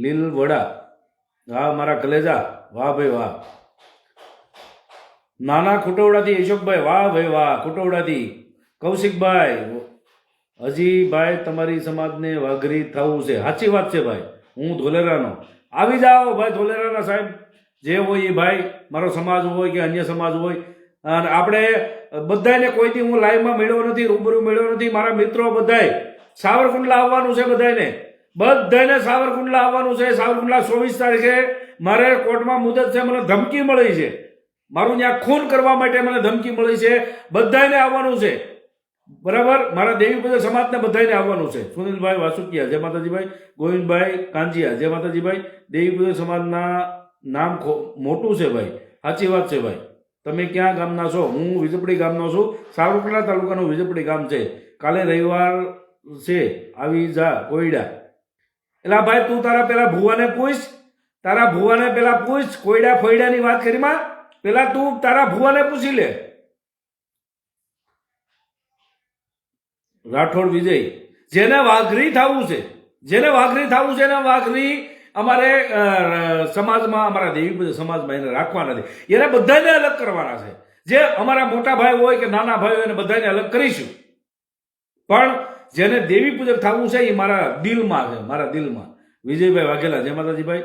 લીલવડા, હા મારા કલેજા, વાહ ભાઈ વાહ. નાના ખુટવડાથી અશોકભાઈ, વાહ ભાઈ વાહ. ખુટવડાથી કૌશિકભાઈ, હજી ભાઈ તમારી સમાજને વાઘરી થવું છે. સાચી વાત છે ભાઈ. હું ધોલેરાનો, આવી જાઓ ભાઈ. ધોલેરાના સાહેબ જે હોય એ ભાઈ, મારો સમાજ હોય કે અન્ય સમાજ હોય, અને આપણે બધાને કોઈથી હું લાઈવમાં મળ્યો નથી, રૂબરૂ મળ્યો નથી. મારા મિત્રો બધાય સાવરકુંડલા આવવાનું છે. બધાને સાવરકુંડલા આવવાનું છે. સાવરકુંડલા 24 તારીખે મારે કોર્ટમાં મુદત છે. મને ધમકી મળી છે, મારું ત્યાં ખૂન કરવા માટે મને ધમકી મળી છે. બધાને આવવાનું છે. બરાબર. મારા દેવી પૂજક સમાજને બધાને આવવાનું છે. સુનિલભાઈ વાસુકિયા, જય માતાજીભાઈ. ગોવિંદભાઈ કાંજીયા, જય માતાજીભાઈ. દેવી પૂજક સમાજના નામ મોટું છે ભાઈ. સાચી વાત છે ભાઈ. તમે ક્યાં ગામના છો? હું વિજપડી ગામનો છું. સાવરકુંડલા તાલુકાનું વિજપડી ગામ છે. કાલે રવિવાર છે, આવી જા કોયડા. એટલે ભાઈ તું તારા પેલા ભુવાને પૂછ. કોયડા ફોયડાની વાત કરીમાં પેલા તું તારા ભુવાને પૂછી લે. રાઠોડ વિજય, જેને વાઘરી થવું છે, એને વાઘરી અમારે સમાજમાં, અમારા દેવી પૂજક સમાજમાં એને રાખવા નથી. એને બધાને અલગ કરવાના છે. જે અમારા મોટા ભાઈ હોય કે નાના ભાઈ હોય એને બધાને અલગ કરીશું. પણ જેને દેવી પૂજક થવું છે એ મારા દિલમાં છે, મારા દિલમાં. વિજયભાઈ વાઘેલા, જય માતાજીભાઈ.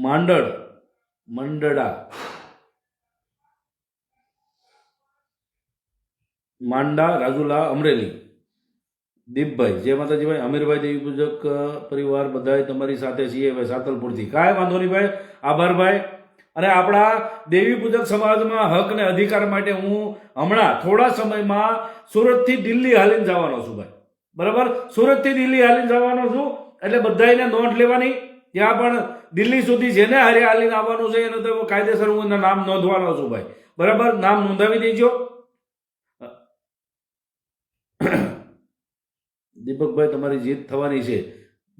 મંડળા માંડા રાજુલા અમરેલી. દીપભાઈ, જય માતાજીભાઈ. અમીરભાઈ, દેવી પૂજક પરિવાર બધાય તમારી સાથે છીએ ભાઈ સાતલપુરથી. કાંઈ વાંધો નહીં ભાઈ, આભાર ભાઈ. અને આપણા દેવી પૂજક સમાજમાં હક ને અધિકાર માટે હું હમણાં થોડા સમયમાં સુરતથી દિલ્હી હાલીને જવાનો છું ભાઈ. બરાબર, સુરતથી દિલ્હી હાલીને જવાનો છું. એટલે બધાને નોંધ લેવાની. ત્યાં પણ દિલ્હી સુધી જેને હારે હાલીને આવવાનું છે એને તો કાયદેસર હું એના નામ નોંધવાનો છું ભાઈ. બરાબર, નામ નોંધાવી દેજો. દીપકભાઈ, તમારી જીત થવાની છે.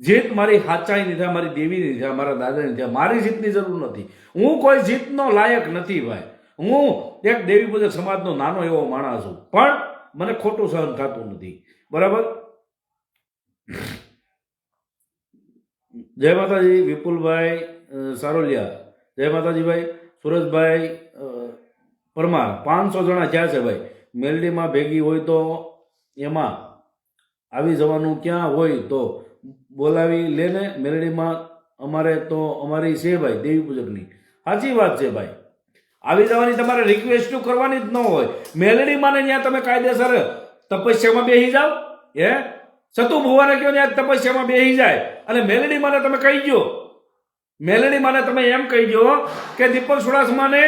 જીત મારી સાચાઈની થાય, મારી દેવીની થાય, મારા દાદાની થાય. મારી જીતની જરૂર નથી. હું કોઈ જીતનો લાયક નથી ભાઈ. હું એક દેવી પૂજક સમાજનો નાનો એવો માણસ છું, પણ મને ખોટું સહન થતું નથી. બરાબર. જય માતાજી. વિપુલભાઈ સારોલિયા, જય માતાજી ભાઈ. સુરજભાઈ પરમાર, 500 જણા ક્યાં છે ભાઈ? મેલડીમાં ભેગી હોય તો એમાં આવી જવાનું, ક્યાં હોય તો બોલાવી લેને. મેલડીમાં અમારે તો અમારી છે ભાઈ દેવી પૂજકની. સાચી વાત છે ભાઈ. આવી જવાની તમારે રિક્વેસ્ટ કરવાની જ ન હોય. મેલડીમાં ને ત્યાં તમે કાયદેસર તપસ્યામાં બેસી જાઓ. સતુ ભુવાને કહો ત્યાં તપસ્યામાં બેસી જાય. અને મેલડીમાં તમે કહી ગયો, મેલડીમાં તમે એમ કહી દો કે દીપક ચુડાસમાને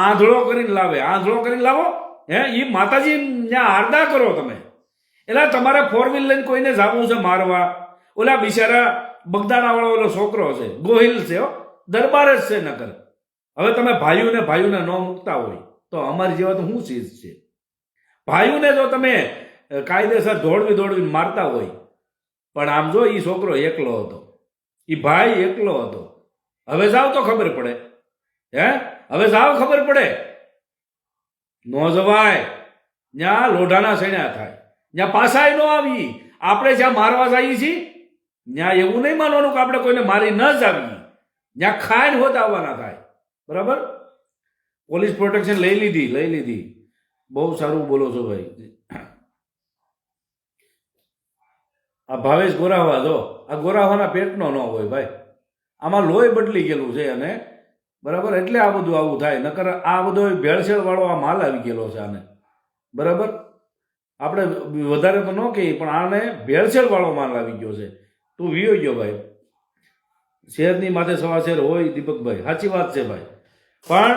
આંધળો કરીને લાવે, આંધળો કરીને લાવો. એ માતાજી ત્યાં આરદા કરો તમે. એટલે તમારે 4 વ્હીલ લઈને કોઈને જાવું છે મારવા. ઓલા બિચારા બગદાણા વાળો ઓલો છોકરો છે, ગોહિલ છે, દરબાર જ છે નકર. હવે તમે ભાઈઓને ન મૂકતા હોય તો અમારી જેવા તો શું ચીજ છે? ભાઈઓને જો તમે કાયદેસર દોડવીને મારતા હોય, પણ આમ જો એ છોકરો એકલો હતો, એ ભાઈ એકલો હતો. હવે જાવ તો ખબર પડે. હવે જાવ ખબર પડે. નો જવાય. ત્યાં લોઢાના સણ્યા થાય, ત્યાં પાછાય ન આવી. આપણે જ્યાં મારવા જઈએ છીએ ત્યાં એવું નહીં માનવાનું કે આપણે કોઈને મારી ન જ આવીએ. ત્યાં ખાઈને હોત આવવાના થાય. બરાબર. પોલીસ પ્રોટેક્શન લઈ લીધી. બહુ સારું બોલો છો ભાઈ. આ ભાવેશ ગોરાવા, જો આ ગોરાવાના પેટનો ન હોય ભાઈ. આમાં લોહી બદલી ગયેલું છે અને બરાબર, એટલે આ બધું આવું થાય. નકર આ બધો ભેળસેળ વાળો આ માલ આવી ગયેલો છે આને. બરાબર, આપણે વધારે તો ન કહીએ, પણ આને ભેળસેળ વાળો માલ આવી ગયો છે. તું વિયો ગયો ભાઈ. શેરની માથે સવા શેર હોય દીપકભાઈ, સાચી વાત છે ભાઈ. પણ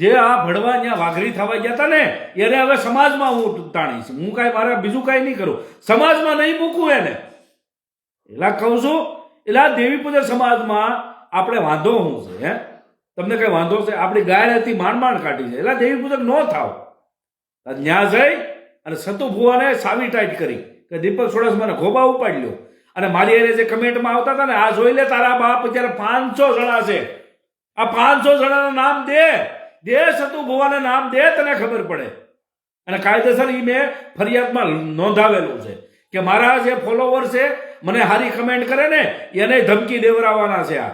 જે આ ભડવા ત્યાં વાઘરી થવા ગયા હતા ને એને હવે સમાજમાં હું તાણીશ. હું કાંઈ મારે બીજું કાંઈ નહીં કરું, સમાજમાં નહીં મૂકું એને. એટલે કહું છું, એટલે દેવી પૂજક સમાજમાં આપણે વાંધો શું છે? તમને કઈ વાંધો છે? આપણી ગાય હતી માંડ કાઢી છે. એટલે દેવી પૂજક ન થાવ. ત્યાં જઈ અને સતુ ભુવાને સાવી ટાઈટ કરી કે દીપક ચુડાસમાને ખોબા ઉપાડી લ્યો. અને મારી એને જે કમેન્ટમાં આવતા હતા ને, આ જોઈ લે તારા બાપ અત્યારે 500 જણા છે. આ 500 જણાના નામ દે સતુ ભુવાને નામ દે, તને ખબર પડે. અને કાયદેસર એ મેં ફરિયાદમાં નોંધાવેલું છે કે મારા જે ફોલોવર છે મને હારી કમેન્ટ કરે ને એને ધમકી દેવરાવાના છે. આ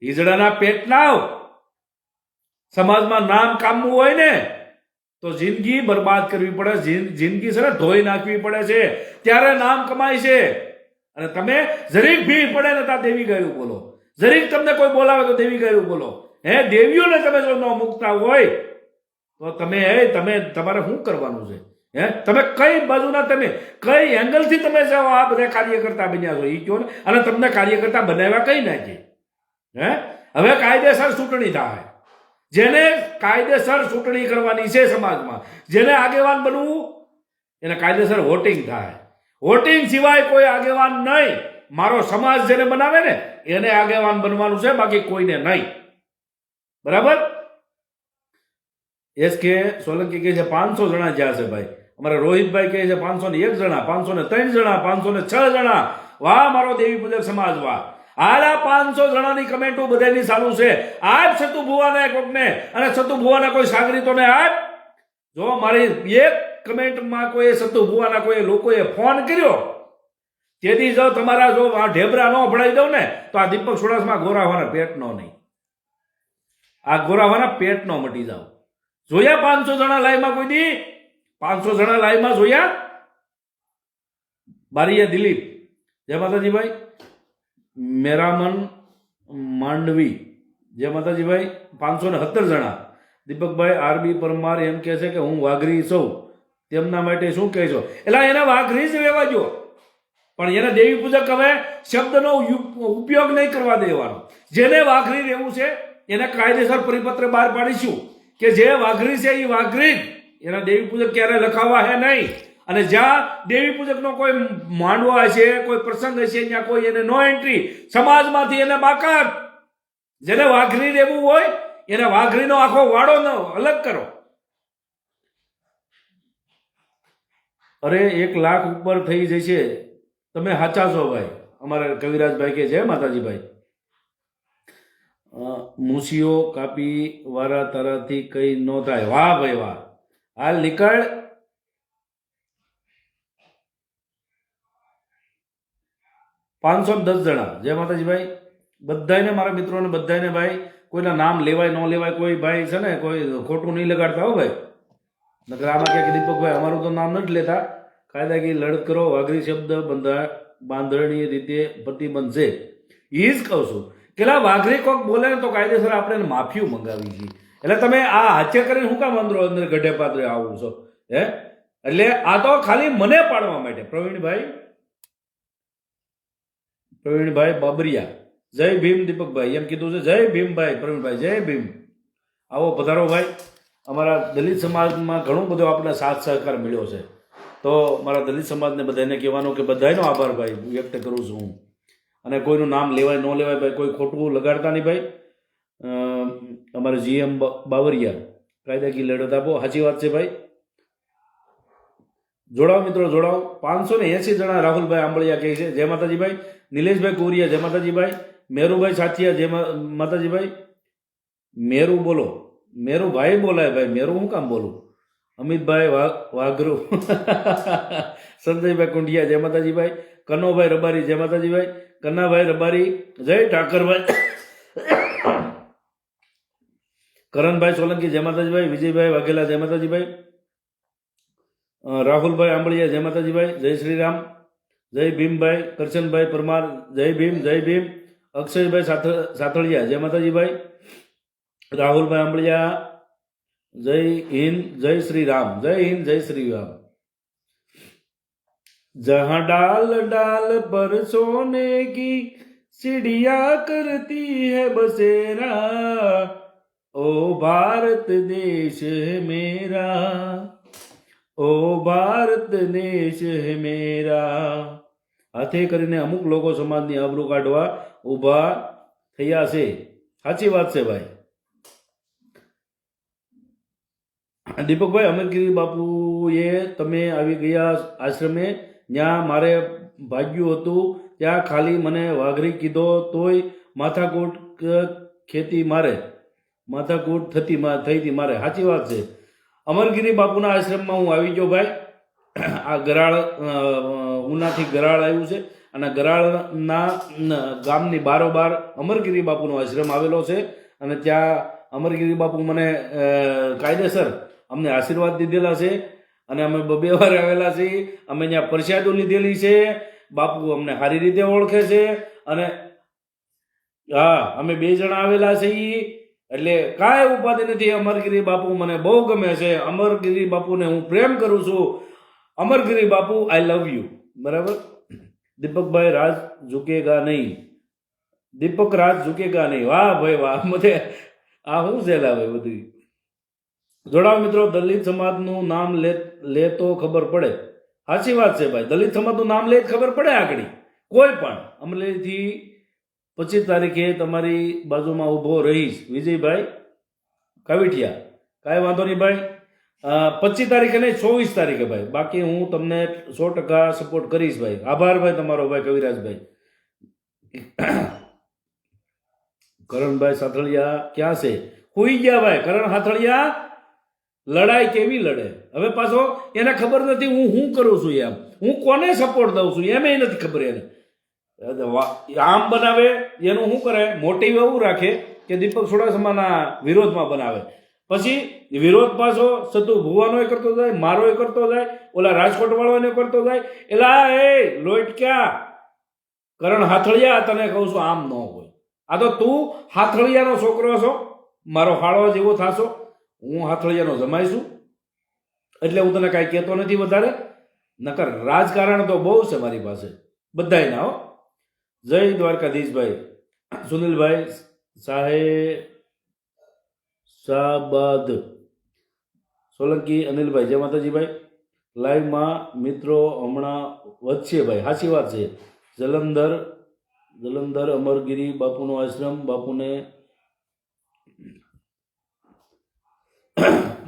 ઈજડાના પેટના સમાજમાં નામ કામવું હોય ને તો જિંદગી બરબાદ કરવી પડે, જિંદગી છે ને ધોઈ નાખવી પડે છે, ત્યારે નામ કમાય છે. અને તમે જરીક ભીડ પડે ને ત્યાં દેવી ગાયું બોલો, જરીક તમને કોઈ બોલાવે તો દેવી ગાયું બોલો. દેવીઓને તમે જો ન મૂકતા હોય તો તમે તમારે શું કરવાનું છે? તમે કઈ બાજુના, તમે કઈ એંગલથી તમે જાઓ આ બધા કાર્યકર્તા બન્યા છો એ કહો ને. અને તમને કાર્યકર્તા બનાવ્યા કઈ નાખીએ. હવે કાયદેસર ચૂંટણી થાય. જેને કાયદેસર ચૂંટણી કરવાની છે સમાજમાં, જેને આગેવાન બનવું એને કાયદેસર વોટિંગ થાય. વોટિંગ સિવાય કોઈ આગેવાન નહીં. મારો સમાજ જેને બનાવે ને એને આગેવાન બનવાનું છે, બાકી કોઈને નહીં. બરાબર. SK સોલંકી કહે છે 500 જણા જ્યાં છે ભાઈ. અમારા રોહિતભાઈ કહે છે 501 જણા, 503 જણા, 506 જણા. વાહ મારો દેવી પૂજક સમાજ, વાહ. હાલા 500 જણાની કમેન્ટો બધાની ચાલુ છે. આપ સતુ ભુવાને કોકને, અને સતુ ભુવાના કોઈ સાગરીતોને આપ. જો મારી એક કમેન્ટમાં કોઈ સતુ ભુવાના કોઈ લોકોએ ફોન કર્યો તેથી જો તમારા જો આ ઢેબરા નો ભળાઈ દઉં ને તો આ દીપક સુડાસમાં ગોરાવાના પેટનો નહીં, આ ગોરાવાના પેટનો મટી જાવ. જોયા 500 જણા લાઈવમાં કોઈ દી? 500 જણા લાઈવમાં જોયા? બારીયા દિલીપ, જય માતાજી ભાઈ. મેરામન માંડવી, જય માતાજી ભાઈ. 517 જણા. દીપકભાઈ આરબી પરમાર એમ કહે છે કે હું વાઘરી છું, તેમના માટે શું કહેશો? એટલે એને વાઘરી જ રહેવા જો, પણ એને દેવી પૂજક હવે શબ્દનો ઉપયોગ નહીં કરવા દેવાનો. જેને વાઘરી રહેવું છે એને કાયદેસર પરિપત્ર બહાર પાડીશું કે જે વાઘરી છે એ વાઘરી જ, એના દેવી પૂજક ક્યારે લખાવા હે નહીં. અને જ્યાં દેવી પૂજકનો કોઈ માંડવા હશે, કોઈ પ્રસંગ હશે, ત્યાં કોઈ એને નો એન્ટ્રી, સમાજમાંથી એને બાકાત. જેને વાઘરી રહેવું હોય એને વાઘરીનો આખો વાડો અલગ કરો. અરે 1 લાખ ઉપર થઈ જશે, તમે સાચા છો ભાઈ. અમારા કવિરાજભાઈ કે જય માતાજી ભાઈ. મૂસીઓ કાપી વાળા તારાથી કઈ ન થાય. વાહ ભાઈ વાહ, હાલ નીકળ. 510 જણા, જય માતાજી ભાઈ. બધાને મારા મિત્રોને બધાને ભાઈ, કોઈના નામ લેવાય ન લેવાય, કોઈ ભાઈ છે ને કોઈ ખોટું નહીં લગાડતા હો ભાઈ. નકર આમાં કે દીપકભાઈ અમારું તો નામ નથી લેતા. કાયદાકીય લડત કરો. વાઘરી શબ્દ બાંધણીય રીતે પ્રતિબંધ છે. એ જ કહું છું કે વાઘરી કોક બોલે ને તો કાયદેસર આપણે માફીઓ મંગાવી છીએ. એટલે તમે આ હાથે કરીને શું કામ અંદર ગઢે પાત્રે આવું છો હે? એટલે આ તો ખાલી મને પાડવા માટે. પ્રવીણભાઈ બાબરિયા, જય ભીમ. દીપકભાઈ એમ કીધું છે, જય ભીમ ભાઈ. પ્રવીણભાઈ જય ભીમ. આવો પધારો ભાઈ. અમારા દલિત સમાજમાં ઘણો બધો આપણે સાથ સહકાર મળ્યો છે, તો મારા દલિત સમાજને બધાને કહેવાનું કે બધાનો આભાર ભાઈ વ્યક્ત કરું છું હું. અને કોઈનું નામ લેવાય ન લેવાય ભાઈ, કોઈ ખોટું લગાડતા નહીં ભાઈ. અમારે જીએમ બાવરિયા, કાયદાકીય લડત આપો. સાચી વાત છે ભાઈ. જોડાઓ મિત્રો, જોડાઓ. 580 જણા રાહુલભાઈ આંબળિયા કહે છે, જય માતાજી ભાઈ. નિલેશભાઈ કોરિયા, જય માતાજી ભાઈ. મેરુભાઈ સાથિયા, જય માતાજી ભાઈ. મેરુ બોલો, મેરુભાઈ બોલાય ભાઈ, મેરુ હું કામ બોલું? અમિતભાઈ વાઘરુ, સંજયભાઈ કુંડિયા, જય માતાજી ભાઈ. કનોભાઈ રબારી, જય માતાજી ભાઈ. કન્નાભાઈ રબારી, જય ઠાકરભાઈ. કરણભાઈ સોલંકી, જય માતાજી ભાઈ. વિજયભાઈ વાઘેલા, જય માતાજી ભાઈ. રાહુલભાઈ આંબળિયા, જય માતાજી ભાઈ. જય શ્રી રામ. જય ભીમભાઈ. કરશનભાઈ પરમાર, જય ભીમ, જય ભીમ. અક્ષયભાઈ સાથળિયા, જય માતાજી ભાઈ. રાહુલભાઈ આંબળિયા, જય હિન્દ, જય શ્રી રામ. જય હિન્દ, જય શ્રી રામ. जहां डाल डाल पर सोने की चिड़िया करती है बसेरा, ओ भारत देश है मेरा, ओ ભારત દેશ હે મેરા. હાથે કરીને અમુક લોકો સમાજની આબરૂ કાઢવા ઊભા થયા છે. સાચી વાત છે ભાઈ. દીપકભાઈ અમરગીરી બાપુએ તમે આવી ગયા આશ્રમે, ત્યાં મારે ભાગ્યું હતું, ત્યાં ખાલી મને વાઘરી કીધો તોય માથાકૂટ ખેતી મારે માથાકૂટ થઈ હતી મારે. સાચી વાત છે. અમરગીરી બાપુના આશ્રમમાં હું આવી ગયો ભાઈ. આ ગરાળ ઉનાથી ગરાળ આવ્યું છે, અને ગરાળના ગામની બારોબાર અમરગીરી બાપુનો આશ્રમ આવેલો છે. અને ત્યાં અમરગીરી બાપુ મને કાયદેસર અમને આશીર્વાદ દીધેલા છે, અને અમે 2 વાર આવેલા છીએ. અમે ત્યાં પ્રસાદો લીધેલી છે. બાપુ અમને સારી રીતે ઓળખે છે. અને હા, અમે 2 જણા આવેલા છીએ, એટલે કાંઈ ઉપાધિ નથી. અમરગીરી બાપુ મને બહુ ગમે છે. અમરગીરી બાપુને હું પ્રેમ કરું છું. અમરગીરી બાપુ, આઈ લવ યુ. બરાબર. દીપકભાઈ રાજ ઝુકેગા નહીં. દીપક રાજ ઝુકેગા નહીં. વાહ ભાઈ વાહ. મને આ શું છે ભાઈ બધું. જોડાવ મિત્રો. દલિત સમાજનું નામ લે તો ખબર પડે. સાચી વાત છે ભાઈ. દલિત સમાજનું નામ લે ખબર પડે આગળ. કોઈ પણ અમરેલીથી 25 તારીખે તમારી બાજુમાં ઊભો રહીશ. વિજયભાઈ કાવીઠિયા, કાંઈ વાંધો નહીં ભાઈ. 25 તારીખે નહીં, 24 તારીખે ભાઈ. બાકી હું તમને 100% સપોર્ટ કરીશ ભાઈ. આભાર ભાઈ તમારો ભાઈ કવિરાજભાઈ. કરણભાઈ સાથળિયા ક્યાં છે? હોઈ ગયા ભાઈ. કરણ સાથળિયા લડાઈ કેવી લડે? હવે પાછો એને ખબર નથી હું શું કરું છું, એમ હું કોને સપોર્ટ દઉં છું એમ નથી ખબર એને. આમ બનાવે એનું શું કરે, મોટિવ એવું રાખે કે દીપક ચુડાસમાના વિરોધમાં બનાવે. પછી વિરોધ પાછો સતુ ભુવાનો કરતો જાય, મારો કરતો જાય, ઓલા રાજકોટ વાળો કરતો જાય. એલા એ લોટ ક્યાં કરણ હાથળિયા, તને કહું છું આમ ન હોય. આ તો તું હાથળિયાનો છોકરો છો, મારો હાળો જેવો થાશો. હું હાથળિયાનો જમાઈ છું એટલે હું તને કાંઈ કહેતો નથી વધારે. નકર રાજકારણ તો બહુ છે મારી પાસે બધાય ના. હો, જય દ્વારકાધીશભાઈ, સુનિલભાઈ શાહબાદ સોલંકી, અનિલભાઈ જય માતાજીભાઈ. લાઈવમાં મિત્રો હમણાં વધશે ભાઈ, સાચી વાત છે. જલંધર અમરગીરી બાપુનો આશ્રમ, બાપુને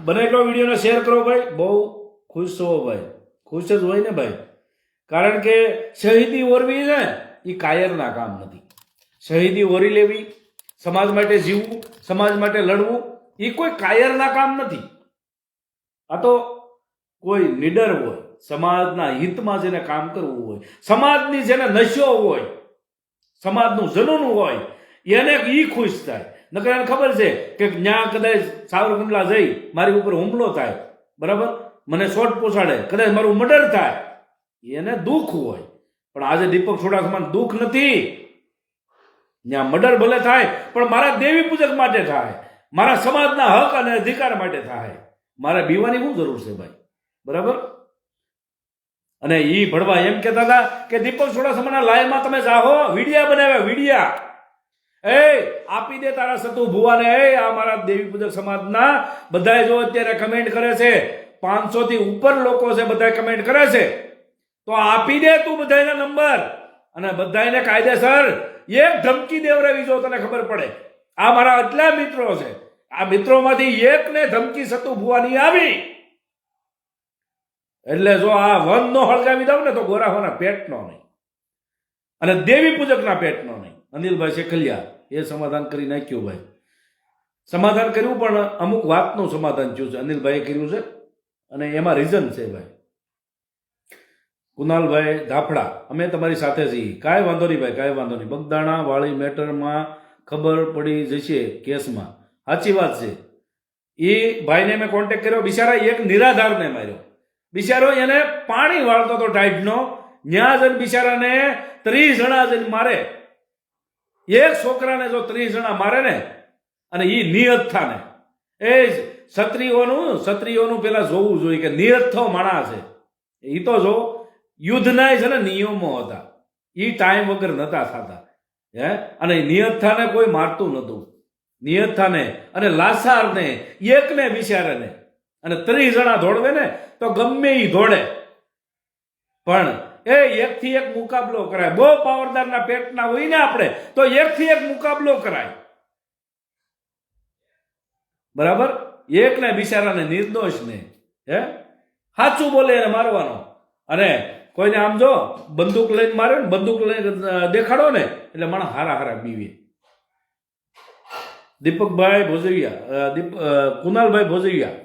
બને એટલો વિડીયોને શેર કરો ભાઈ. બહુ ખુશ છો ભાઈ, ખુશ જ હોય ને ભાઈ. કારણ કે શહીદી ઓરવી ને એ કાયરના કામ નથી. શહીદી ઓરી લેવી, સમાજ માટે જીવવું, સમાજ માટે લડવું, એ કોઈ કાયરના કામ નથી. આ તો કોઈ નીડર હોય, સમાજના હિતમાં જેને કામ કરવું હોય, સમાજની જેને નશો હોય, સમાજનું જનૂન હોય, એને ઈ ખુશ થાય. નકર એને ખબર છે કે ત્યાં કદાચ સાવરકુંડલા જઈ મારી ઉપર હુમલો થાય, બરાબર, મને શોટ પોસાડે, કદાચ મારું મર્ડર થાય, એને દુઃખ હોય. પણ આજે દીપક ચુડાસમાને દુઃખ નથી. ત્યાં મર્ડર ભલે થાય પણ મારા દેવી પૂજક માટે થાય, મારા સમાજના હક અને અધિકાર માટે થાય. મારે બીવાની શું જરૂર છે ભાઈ, બરાબર? અને ઈ ભડવા એમ કહેતા હતા કે દીપક ચુડાસમાના લાઈવમાં તમે જાહો, વિડિયા બનાવ્યા, વિડિયા. એ આપી દે તારા સતુ ભુવાને. એ આ મારા દેવી પૂજક સમાજના બધાય જો અત્યારે કમેન્ટ કરે છે, 500 થી ઉપર લોકો છે, બધા કમેન્ટ કરે છે, તો આપી દે તું બધાના નંબર અને બધાને કાયદેસર એક ધમકી દેવરાવી જો, તને ખબર પડે. આ મારા આટલા મિત્રો છે, આ મિત્રોમાંથી એકને ધમકી સતુ ભુવાની આવી એટલે જો આ વન નો હળગાવી દઉં ને તો ગોરાહોના પેટનો નહીં અને દેવી પૂજકના પેટનો નહીં. અનિલભાઈ શેખલિયા એ સમાધાન કરી નાખ્યું ભાઈ, સમાધાન કર્યું, પણ અમુક વાતનું સમાધાન થયું છે, અનિલભાઈએ કર્યું છે અને એમાં રીઝન છે ભાઈ. કુનાલભાઈ ધાફડા, અમે તમારી સાથે છીએ. કાંઈ વાંધો નહીં ભાઈ, કાંઈ વાંધો નહીં. બગદાણા વાળી મેટરમાં ખબર પડી જશે કેસમાં. સાચી વાત છે. એ ભાઈને મેં કોન્ટેક્ટ કર્યો, બિચારા એક નિરાધારને માર્યો. બિચારો એને પાણી વાળતો હતો ટાઈટનો, ત્યાં જઈને બિચારાને 30 જણા જઈને મારે. એક છોકરાને જો 30 જણા મારે ને, અને એ નિહત્થાને, એ ક્ષત્રિયોનું પેલા જોવું જોઈએ કે નિહત્થો માણસ છે. એ તો જો યુદ્ધના છે ને નિયમો હતા, એ ટાઈમ વગર નતા થતા. અને નિહત્થાને કોઈ મારતું નતું. નિહત્થાને અને લાસારને એકને બિચારાને અને 30 જણા દોડવે ને તો ગમે એ દોડે, પણ એ એકથી એક મુકાબલો કરાય. બહુ પાવરદારના પેટના હોય ને આપણે તો એકથી એક મુકાબલો કરાય, બરાબર? એકને બિચારાને નિર્દોષને સાચું બોલે એને મારવાનો. અને કોઈને આમ જો બંદૂક લઈને મારે ને, બંદૂક લઈને દેખાડો ને એટલે માણસ હારા બીવે. દીપકભાઈ ભોજવિયા, કુનાલભાઈ ભોજવિયા,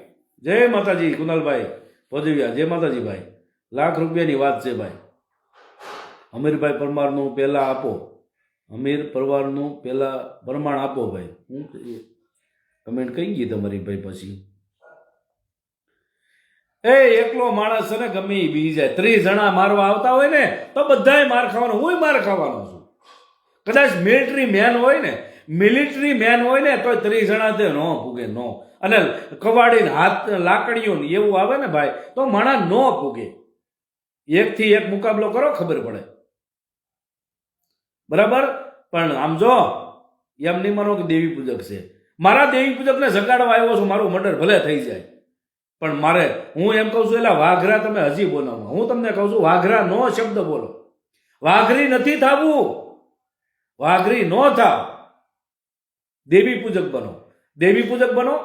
જય માતાજી. કુનાલભાઈ ભોજવિયા, જય માતાજી ભાઈ. લાખ રૂપિયાની વાત છે ભાઈ. અમીરભાઈ પરમારનું પહેલા આપો, અમીર પરમારનું પહેલા પ્રમાણ આપો ભાઈ. હું કમેન્ટ કઈ ગઈ તમારી ભાઈ? પછી એ એકલો માણસ છે ને ગમે એ બી જાય. 30 જણા મારવા આવતા હોય ને તો બધાય માર ખાવાનો. હું માર ખાવાનો છું. કદાચ મિલિટરી મેન હોય ને તો 30 જણા તે નો પૂગે, નો. અને કવાડીને હાથ લાકડીઓ ને એવું આવે ને ભાઈ તો માણા નો પૂગે. એકથી એક મુકાબલો કરો, ખબર પડે, બરાબર? પણ આમ જો એમ નહીં માનો કે દેવી પૂજક છે. મારા દેવી પૂજકને જગાડવા આવ્યો છું, મારું મર્ડર ભલે થઈ જાય, પણ મારે, હું એમ કહું છું, એલા વાઘરા તમે હજી બોલાવો. હું તમને કહું છું, વાઘરા નો શબ્દ બોલો. વાઘરી નથી થવું, વાઘરી નો થાવ, દેવી પૂજક બનો. દેવી પૂજક બનો,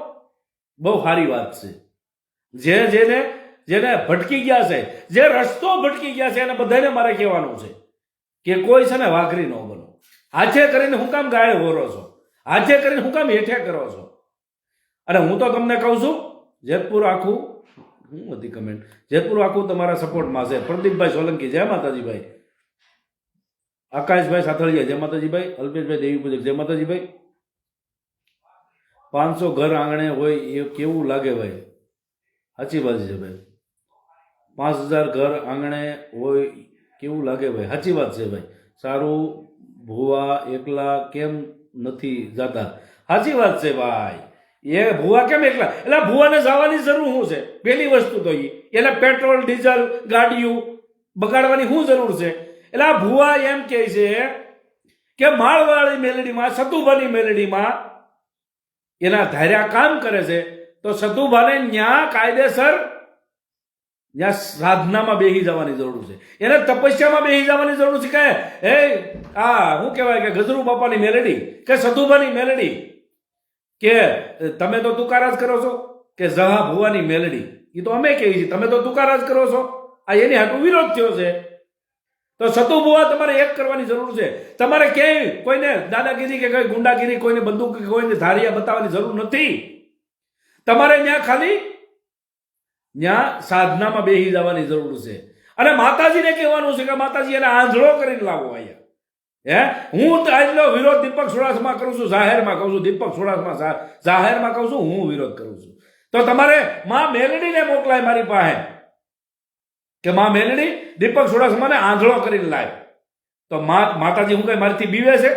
બહુ સારી વાત છે. જેને ભટકી ગયા છે, જે રસ્તો ભટકી ગયા છે, એને બધાને મારે કહેવાનું છે કે કોઈ છે ને વાઘરી ન બનો. હાથે કરીને હું કામ ગાય હોરો છો? હાથે કરીને હું કામ હેઠે કરો છો? અને હું તો તમને કહું છું, જેતપુર આખું શું હતી કમેન્ટ? જેતપુર આખું તમારા સપોર્ટમાં છે. પ્રદીપભાઈ સોલંકી જય માતાજીભાઈ. આકાશભાઈ સાથળિયા જય માતાજીભાઈ. અલ્પેશભાઈ દેવી પૂજક જય માતાજીભાઈ. 500 ઘર આંગણે હોય એ કેવું લાગે ભાઈ? સાચી વાત છે ભાઈ. 5000 ઘર આંગણે હોય કેવું લાગે ભાઈ? સાચી વાત છે ભાઈ. સારું ભુવા એકલા કેમ નથી જાતા? સાચી વાત છે ભાઈ. એ ભુવા કેમ એકલા? એટલે ભુવાને જવાની જરૂર શું છે? પહેલી વસ્તુ તો એને પેટ્રોલ ડીઝલ ગાડીઓ બગાડવાની શું જરૂર છે? એટલે આ ભુવા એમ કહે છે કે માળવાળી મેલડીમાં સતુભાની મેલડીમાં એના ધાર્યા કામ કરે છે તો સતુભાને ન્યા કાયદેસર ત્યાં સાધનામાં બેસી જવાની જરૂર છે. એને તપસ્યામાં બેસી જવાની જરૂર છે કે હે આ શું કહેવાય કે ગજરુ બાપાની મેલડી કે સતુભાની મેલડી કે તમે તો તુકારા જ કરો છો કે જહા ભુવાની મેલડી એ તો અમે કહીએ છીએ, તમે તો તુકારા જ કરો છો. આ એની હાટું વિરોધ થયો છે. તો સતુ ભુવા તમારે એક કરવાની જરૂર છે. તમારે ક્યાંય કોઈને દાદાગીરી કે કોઈ ગુંડાગીરી કોઈને બંદૂક કે કોઈને ધારિયા બતાવવાની જરૂર નથી. તમારે ત્યાં ખાલી ત્યાં સાધનામાં બેસી જવાની જરૂર છે. અને માતાજીને કહેવાનું છે કે માતાજી એને આંધળો કરીને લાવો અહીંયા. હું આજનો વિરોધ દીપક સુડાસમાં કરું છું, જાહેરમાં કહું છું. દીપક સુડાસમાં જાહેરમાં કહું છું, હું વિરોધ કરું છું. તો તમારે માં મેલડીને મોકલાય મારી પાસે કે માં મેલડી દીપક સુડાસમાને આંધળો કરીને લાય. તો માતાજી હું કઈ મારીથી બીવે છે?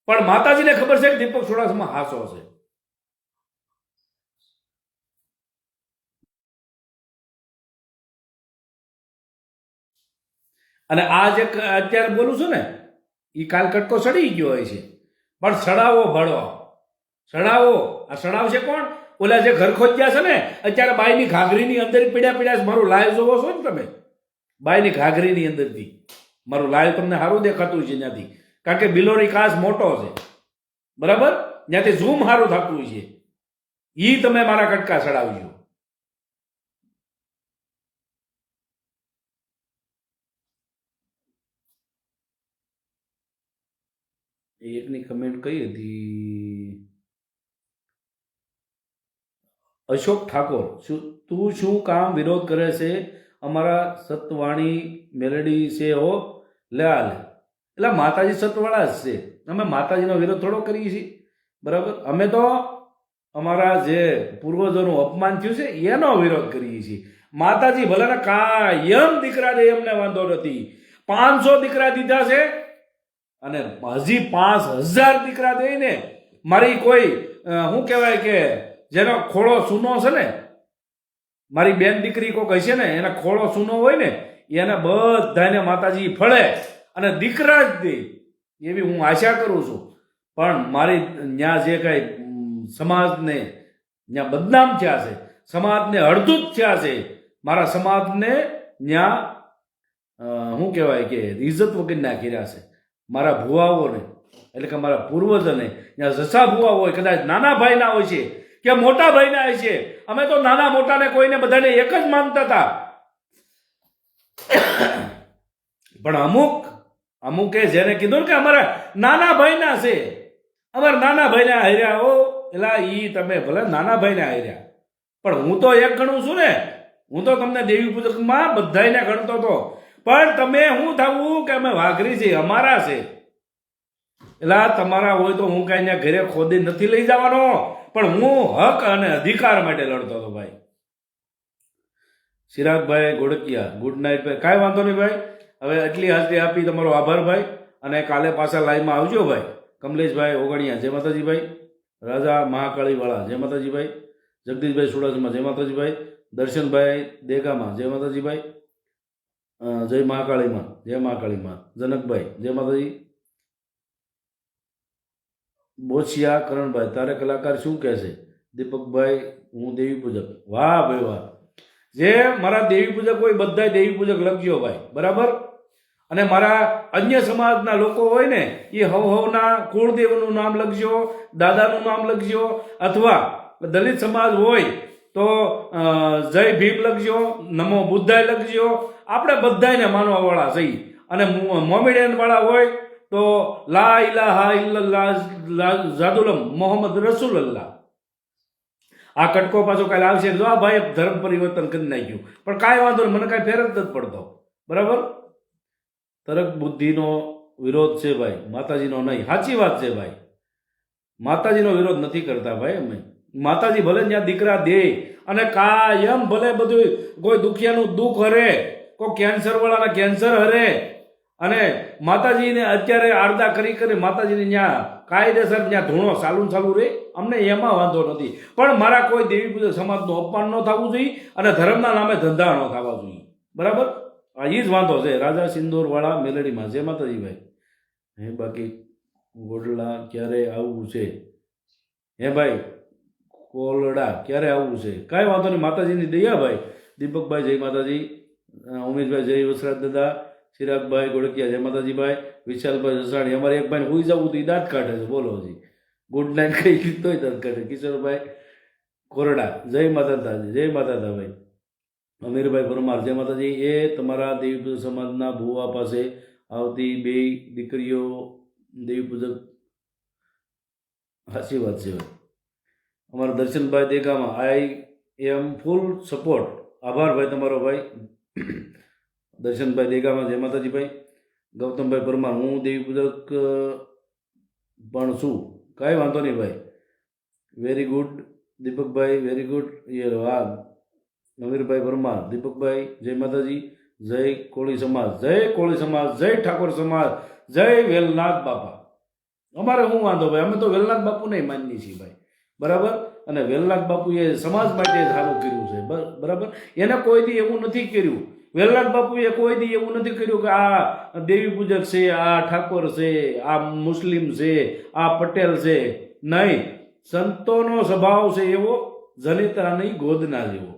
પણ માતાજીને ખબર છે કે દીપક સુડાસમા હાસો છે. અને આ જે અત્યારે બોલું છું ને એ કાલ કટકો સડી ગયો હોય છે, પણ સડાવો ભળો સડાવો. આ સડાવશે કોણ? ઓલા જે ઘર ખોદ્યા છે ને અત્યારે બાઈની ઘાઘરીની અંદર પીડ્યા મારું લાઈવ જોવો છો ને તમે? બાઈની ઘાઘરીની અંદરથી મારું લાઈવ તમને સારું દેખાતું છે ત્યાંથી, કારણ કે બિલોરી કાચ મોટો છે, બરાબર? ત્યાંથી ઝૂમ સારું થતું છે. ઈ તમે મારા કટકા સડાવજો. એકની કમેન્ટ કઈ હતી? અશોક ઠાકોર, તું શું કામ વિરોધ કરે છે? અમારા સતવાણી મેલડી છે હો, લે આ લે. એટલે માતાજી સતવાળા જ છે. અમે માતાજીનો વિરોધ થોડો કરીએ છીએ, બરાબર? અમે તો અમારા જે પૂર્વજોનું અપમાન થયું છે એનો વિરોધ કરીએ છીએ. માતાજી ભલે કાયમ દીકરા દે, એમને વાંધો નથી. 500 દીકરા દીધા છે અને હજી 5000 દીકરા દઈને મારી કોઈ શું કહેવાય કે જેનો ખોળો સૂનો છે ને, મારી બેન દીકરી કોક હશે ને એના ખોળો સૂનો હોય ને એને બધાને માતાજી ફળે અને દીકરા જ દે એવી હું આશા કરું છું. પણ મારી ત્યાં જે કઈ સમાજને ત્યાં બદનામ થયા છે, સમાજને અડધૂત થયા છે, મારા સમાજને ત્યાં શું કહેવાય કે ઇજ્જત વગર નાખી રહ્યા છે. મારા ભુવાઓને એટલે કે મારા પૂર્વજોને ત્યાં જસા ભુવા હોય, કદાચ નાના ભાઈના હોય છે કે મોટા ભાઈના હોય છે. અમે તો નાના મોટાને કોઈને બધાને એક જ માનતા હતા. પણ અમુકે જેને કીધું કે અમારા નાના ભાઈના છે, અમારા નાના ભાઈના હાર્યા હો, એલા ઈ તમે ભલે નાના ભાઈના હાર્યા, પણ હું તો એક ગણું છું ને. હું તો તમને દેવી પૂજકમાં બધાને ગણતો હતો. પણ તમે શું થવું કે અમે વાઘરી છીએ, અમારા છે. એટલે તમારા હોય તો હું કઈ ઘરે ખોદી નથી લઈ જવાનો, પણ હું હક અને અધિકાર માટે લડતો હતો ભાઈ. ચિરાગભાઈ ગોડકિયા, ગુડ નાઇટ ભાઈ. કાંઈ વાંધો નહીં ભાઈ. હવે એટલી હાજરી આપી, તમારો આભાર ભાઈ. અને કાલે પાછા લાઈવમાં આવજો ભાઈ. કમલેશભાઈ ઓગણિયા જય માતાજી ભાઈ. રાજા મહાકાળીવાળા જય માતાજી ભાઈ. જગદીશભાઈ સુડાસમાં જય માતાજી ભાઈ. દર્શનભાઈ દેગામાં જય માતાજી ભાઈ. જય મહાકાળીમાં, જય મહાકાળીમાં. જનકભાઈ જય માતાજી. બોછિયા કરણભાઈ, તારે કલાકાર શું કહે છે? દીપકભાઈ હું દેવી પૂજક. વાહ ભાઈ વાહ. જે મારા દેવી પૂજક હોય બધા દેવી પૂજક લખજો ભાઈ, બરાબર? અને મારા અન્ય સમાજના લોકો હોય ને એ હવના કુળદેવનું નામ લખજો, દાદાનું નામ લખજો, અથવા દલિત સમાજ હોય તો જય ભીમ લખજો, નમો બુદ્ધાય લખજો. આપણે બધાને માનવા વાળા છીએ. અને મોમેડિયન વાળા હોય તો લા ઇલાહા ઇલ્લલ્લાહ જાદુલમ મોહમ્મદ રસૂલલ્લાહ. આ કટકો પાછો કાલે આવશે જો આ ભાઈ ધર્મ પરિવર્તન કરી નાખ્યું, પણ કાંઈ વાંધો નહીં, મને કાંઈ ફેર જ નથી પડતો. બરાબર, તરક બુદ્ધિનો વિરોધ છે ભાઈ, માતાજીનો નહીં. સાચી વાત છે ભાઈ, માતાજીનો વિરોધ નથી કરતા ભાઈ અમે. માતાજી ભલે જ્યાં દીકરા દે અને કાયમ ભલે બધું કોઈ દુખિયાનું દુઃખ હરે, કોઈ કેન્સર વાળાના કેન્સર હરે, અને માતાજીને અત્યારે આરદા કરી કરી માતાજીને ત્યાં કાયદેસર ત્યાં ધૂણો ચાલુ રહે, અમને એમાં વાંધો નથી. પણ મારા કોઈ દેવી પૂજક સમાજનું અપમાન ન થવું જોઈએ અને ધર્મના નામે ધંધા ન થવા જોઈએ. બરાબર, આ એ જ વાંધો છે રાજા સિંદૂરવાળા મેલડીમાં. જય માતાજી ભાઈ. હે બાકી ગોડલા ક્યારે આવવું છે? હે ભાઈ કોલડા ક્યારે આવવું છે? કાંઈ વાંધો નહીં, માતાજીની દયા ભાઈ. દીપકભાઈ જય માતાજી, ઉમેશભાઈ જય વસરાજ દાદા, ચિરાગભાઈ ગોળકિયા જય માતાજી ભાઈ, વિશાલભાઈ જસાણી. અમારે એક ભાઈ હોઈ જવું તો એ દાંત કાઢે છે, બોલો હજી ગુડ નાઇટ કઈ કીધો દાંત કાઢે. કિશોરભાઈ કોરડા જય માતા, જય માતા ભાઈ. અમીરભાઈ પરમાર જય માતાજી. એ તમારા દેવી પૂજક સમાજના ભુવા પાસે આવતી બે દીકરીઓ દેવી પૂજક. સાચી વાત છે ભાઈ. અમારા દર્શનભાઈ દેગામાં આઈ એમ ફૂલ સપોર્ટ. આભાર ભાઈ તમારો ભાઈ. દર્શનભાઈ દેગામાં જય માતાજી ભાઈ. ગૌતમભાઈ પરમાર હું દેવી પૂજક પણ છું, કાંઈ વાંધો નહીં ભાઈ. વેરી ગુડ દીપકભાઈ, વેરી ગુડ. એ હા નવીરભાઈ પરમાર, દીપકભાઈ જય માતાજી. જય કોળી સમાજ, જય કોળી સમાજ, જય ઠાકોર સમાજ, જય વેલનાથ બાપા. અમારે શું વાંધો ભાઈ, અમે તો વેલનાથ બાપુને માનીએ છીએ ભાઈ. બરાબર, અને વેલનાથ બાપુએ સમાજ માટે સારું કર્યું છે. બરાબર, એને કોઈ દી એવું નથી કર્યું. વેલનાથ બાપુએ કોઈ દી એવું નથી કર્યું કે આ દેવી પૂજક છે, આ ઠાકોર છે, આ મુસ્લિમ છે, આ પટેલ છે. નહીં, સંતોનો સ્વભાવ છે એવો, જનેતા નહીં ગોદના જેવો.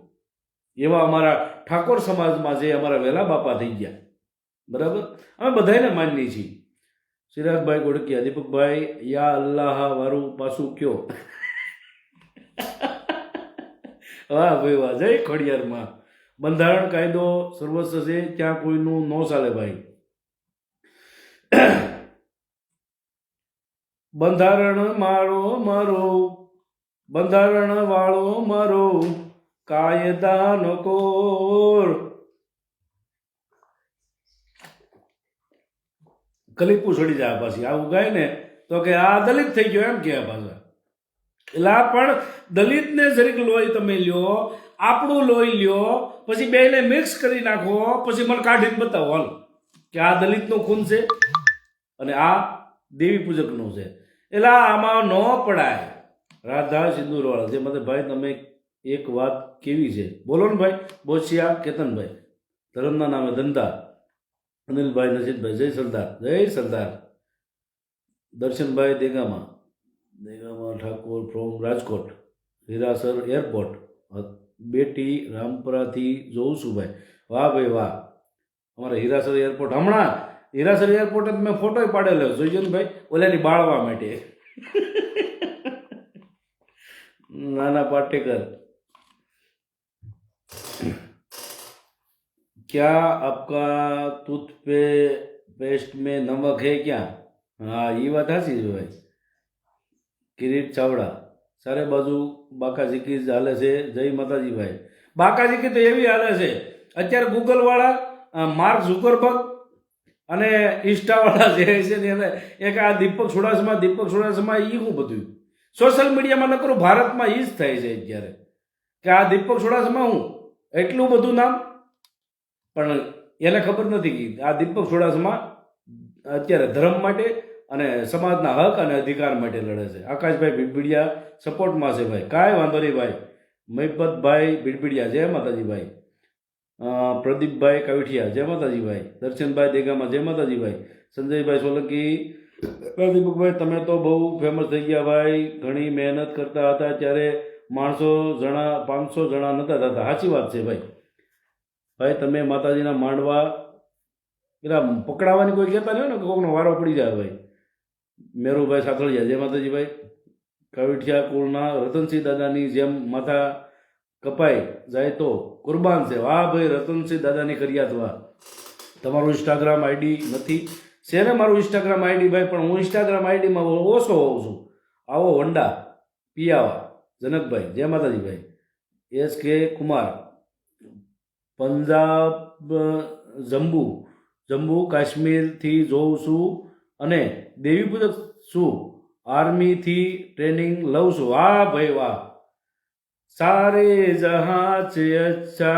એવા અમારા ઠાકોર સમાજમાં જે અમારા વેલા બાપા થઈ ગયા. બરાબર, અમે બધાને માનીએ છીએ. ચિરાગભાઈ ગોળકિયા, દીપકભાઈ યા અલ્લાહ વાળું પાછું કયો. વાહ ભાઈ વાહ, જય ખોડિયારમાં. બંધારણ કાયદો સર્વસ્વ છે, ત્યાં કોઈનું ન ચાલે ભાઈ. બંધારણ મારો બંધારણ વાળો મારો, કાયદાનો કોર. કલીપું છોડી જાય પાછી આવું ગાય ને તો કે આ દલિત થઈ ગયો એમ કે પાછા. એટલે આ પણ દલિતને જરીક લોહી તમે લ્યો, આપણું લોહી લ્યો, પછી બેને મિક્સ કરી નાખો, પછી મને કાઢીને બતાવો હાલ કે આ દલિતનું ખૂન છે અને આ દેવી પૂજકનું છે. એટલે આમાં ન પડાય. રાધા સિંદૂરવાળા જે મને ભાઈ તમે એક વાત કેવી છે બોલો ને ભાઈ. બોસિયા કેતનભાઈ, ધર્મના નામે ધંધા. અનિલભાઈ નજીદભાઈ જય સરદાર, જય સરદાર. દર્શનભાઈ દેગામાં ઠાકોર ફ્રોમ રાજકોટ, હીરાસર એરપોર્ટ, બેટી રામપરાથી જોઉં છું ભાઈ. વાહ ભાઈ વાહ. અમારે હીરાસર એરપોર્ટ, હમણાં હીરાસર એરપોર્ટ મેં ફોટો પાડેલો જોઈજો ને ભાઈ, ઓલાની બાળવા માટે. નાના પાટેકર, क्या आपका टूथपेस्ट में नमक है क्या? हाँ ये વાત સાચી છે ભાઈ. કિરીટ ચાવડા, સારે બાજુ બાકાજીકી હાલે છે. જય માતાજી ભાઈ. બાકાજીકી તો એવી હાલે છે અત્યારે ગૂગલ વાળા માર્ક ઝુકરબર્ગ અને ઇન્સ્ટાવાળા જે છે ને એને એક આ દીપક ચુડાસમા એ શું બધું સોશિયલ મીડિયામાં ન કરું, ભારતમાં એ જ થાય છે અત્યારે કે આ દીપક ચુડાસમા હું એટલું બધું નામ, પણ એને ખબર નથી કે આ દીપક ચુડાસમા અત્યારે ધર્મ માટે અને સમાજના હક અને અધિકાર માટે લડે છે. આકાશભાઈ ભીડભીડિયા સપોર્ટમાં છે ભાઈ, કાંઈ વાંધો નહીં ભાઈ. મહિપતભાઈ ભીડભીડિયા જય માતાજી ભાઈ. પ્રદીપભાઈ કવિઠિયા જય માતાજી ભાઈ. દર્શનભાઈ દેગામાં જય માતાજી ભાઈ. સંજયભાઈ સોલંકી, દીપકભાઈ તમે તો બહુ ફેમસ થઈ ગયા ભાઈ. ઘણી મહેનત કરતા હતા ત્યારે માણસો જણા 500 જણા નહોતા થતા. સાચી વાત છે ભાઈ. ભાઈ તમે માતાજીના માંડવા પેલા પકડાવાની કોઈ કહેતા નહીં ને, કોઈનો વારો પડી જાય ભાઈ. મેરુભાઈ સાથળિયા જય માતાજી ભાઈ. કવિઠિયા કુળના રતનસિંહ દાદાની જેમ માથા કપાઈ જાય તો કુરબાન છે. વાહ ભાઈ રતનસિંહ દાદાની કર્યા વાહ. તમારું ઇન્સ્ટાગ્રામ આઈડી નથી છે ને? મારું ઇન્સ્ટાગ્રામ આઈડી ભાઈ, પણ હું ઇન્સ્ટાગ્રામ આઈડીમાં ઓછો હોઉં છું. આવો વંડા પિયાવા જનકભાઈ જય માતાજી ભાઈ, એસ કે કુમાર, પંજાબ જમ્મુ કાશ્મીરથી જોઉં છું અને દેવી પૂજક છું, આર્મીથી ટ્રેનિંગ લઉં છું. વાહ ભાઈ વાહ. सारे जहां से अच्छा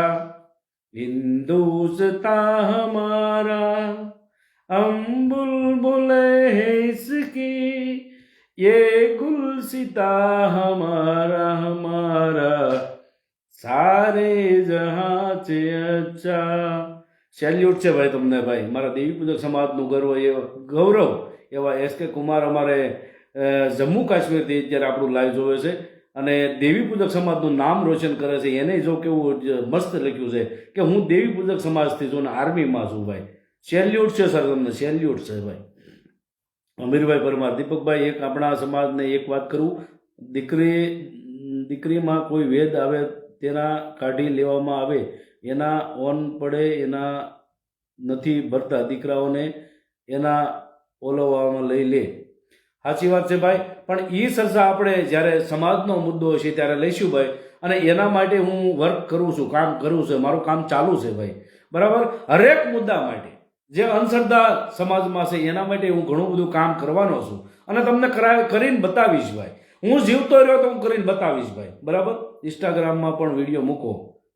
हिंदुस्तान हमारा, हम बुलबुले हैं इसकी, ये गुलसिता हमारा हमारा, सारे जहां से अच्छा. સેલ્યુટ છે ભાઈ તમને ભાઈ, મારા દેવી પૂજક સમાજનું ગૌરવ એવા એસ કે કુમાર અમારે જમ્મુ કાશ્મીરથી અત્યારે આપણું લાઈવ જોવે છે અને દેવી પૂજક સમાજનું નામ રોશન કરે છે. એને જો કેવું મસ્ત લખ્યું છે કે હું દેવી પૂજક સમાજથી છું ને આર્મીમાં છું ભાઈ. સેલ્યુટ છે સર તમને, સેલ્યુટ છે ભાઈ. અમીરભાઈ પરમાર, દીપકભાઈ એક આપણા સમાજને એક વાત કરું, દીકરીમાં કોઈ વેદ આવે તેના કાઢી લેવામાં આવે, એના ઓન પડે એના નથી ભરતા, દીકરાઓને એના ઓલવવામાં લઈ લે. સાચી વાત છે ભાઈ, પણ એ ચર્ચા આપણે જ્યારે સમાજનો મુદ્દો છે ત્યારે લઈશું ભાઈ, અને એના માટે હું વર્ક કરું છું, કામ કરું છું, મારું કામ ચાલુ છે ભાઈ, બરાબર. હરેક મુદ્દા માટે જે અંધશ્રદ્ધા સમાજમાં છે એના માટે હું ઘણું બધું કામ કરવાનો છું અને તમને કરીને બતાવીશ ભાઈ. હું જીવતો રહ્યો તો હું કરીને બતાવીશ ભાઈ, બરાબર. ઇન્સ્ટાગ્રામમાં પણ વિડીયો મૂકો,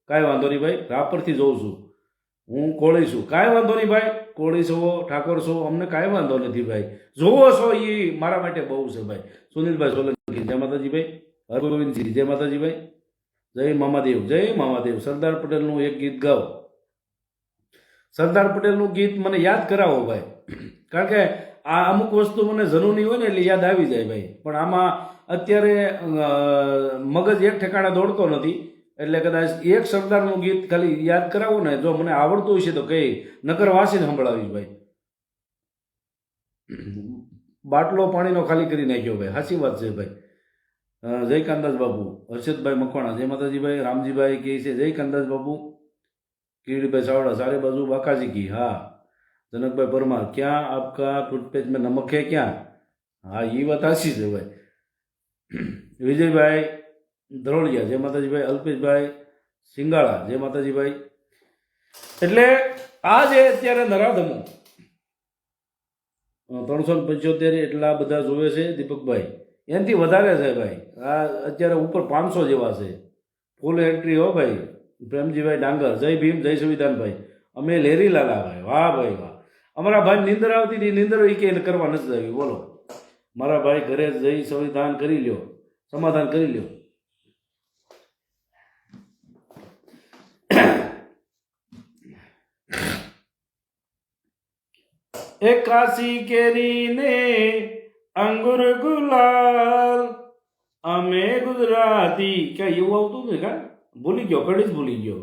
કાંઈ વાંધો નહીં ભાઈ. રાપરથી જોઉં છું, હું કોળી છું, કાંઈ વાંધો નહીં ભાઈ. કોળી છો, ઠાકોર છો, અમને કાંઈ વાંધો નથી ભાઈ. જોવો છો એ મારા માટે બહુ છે ભાઈ. સુનિલભાઈ સોલંકી જય માતાજી ભાઈ. હરગોવિંદજી જય માતાજી ભાઈ. જય મામાદેવ, જય મામાદેવ. સરદાર પટેલનું એક ગીત ગાઓ. સરદાર પટેલનું ગીત મને યાદ કરાવો ભાઈ, કારણ કે આ અમુક વસ્તુ મને જરૂરી હોય ને એટલે યાદ આવી જાય ભાઈ. પણ આમાં અત્યારે મગજ એક ઠેકાણે દોડતો નથી, એટલે કદાચ એક સરદારનું ગીત ખાલી યાદ કરાવું ને, જો મને આવડતું હશે તો કઈ, નકર વાસીને સંભળાવીશ ભાઈ. બાટલો પાણીનો ખાલી કરી નાખ્યો ભાઈ, સાચી વાત છે ભાઈ. જય કાંદાજ બાપુ. હર્ષદભાઈ મકવાણા જય માતાજી ભાઈ. રામજીભાઈ કહે છે જય કાંદાજ બાપુ. કિરીટભાઈ ચાવડા સારે બાજુ બાકાજી કી. હા. જનકભાઈ પરમાર ક્યાં આપકા ટૂથપેસ્ટ में नमक है क्या? હા એ વાત સાચી છે ભાઈ. વિજયભાઈ ધરોળિયા જય માતાજી ભાઈ. અલ્પેશભાઈ સિંગાળા જય માતાજી ભાઈ. એટલે આ જે અત્યારે નરાધમો 375 એટલા બધા જોવે છે દીપકભાઈ, એનાથી વધારે છે ભાઈ. આ અત્યારે ઉપર 500 જેવા છે. ફૂલ એન્ટ્રી હો ભાઈ. પ્રેમજીભાઈ ડાંગર જય ભીમ જય સંવિધાનભાઈ. અમે લેરી લાલા ભાઈ. વાહ ભાઈ વાહ. અમારા ભાઈ નિંદર આવતી હતી, નિંદર એ કે કરવા નથી આવી. બોલો મારા ભાઈ ઘરે જઈ સંવિધાન કરી લ્યો, સમાધાન કરી લ્યો. એકાસી કેરીને અંગુર ગુલાલ, અમે ગુજરાતી. ક્યાં એવું આવતું ને? કા ભૂલી ગયો, કડી જ ભૂલી ગયો.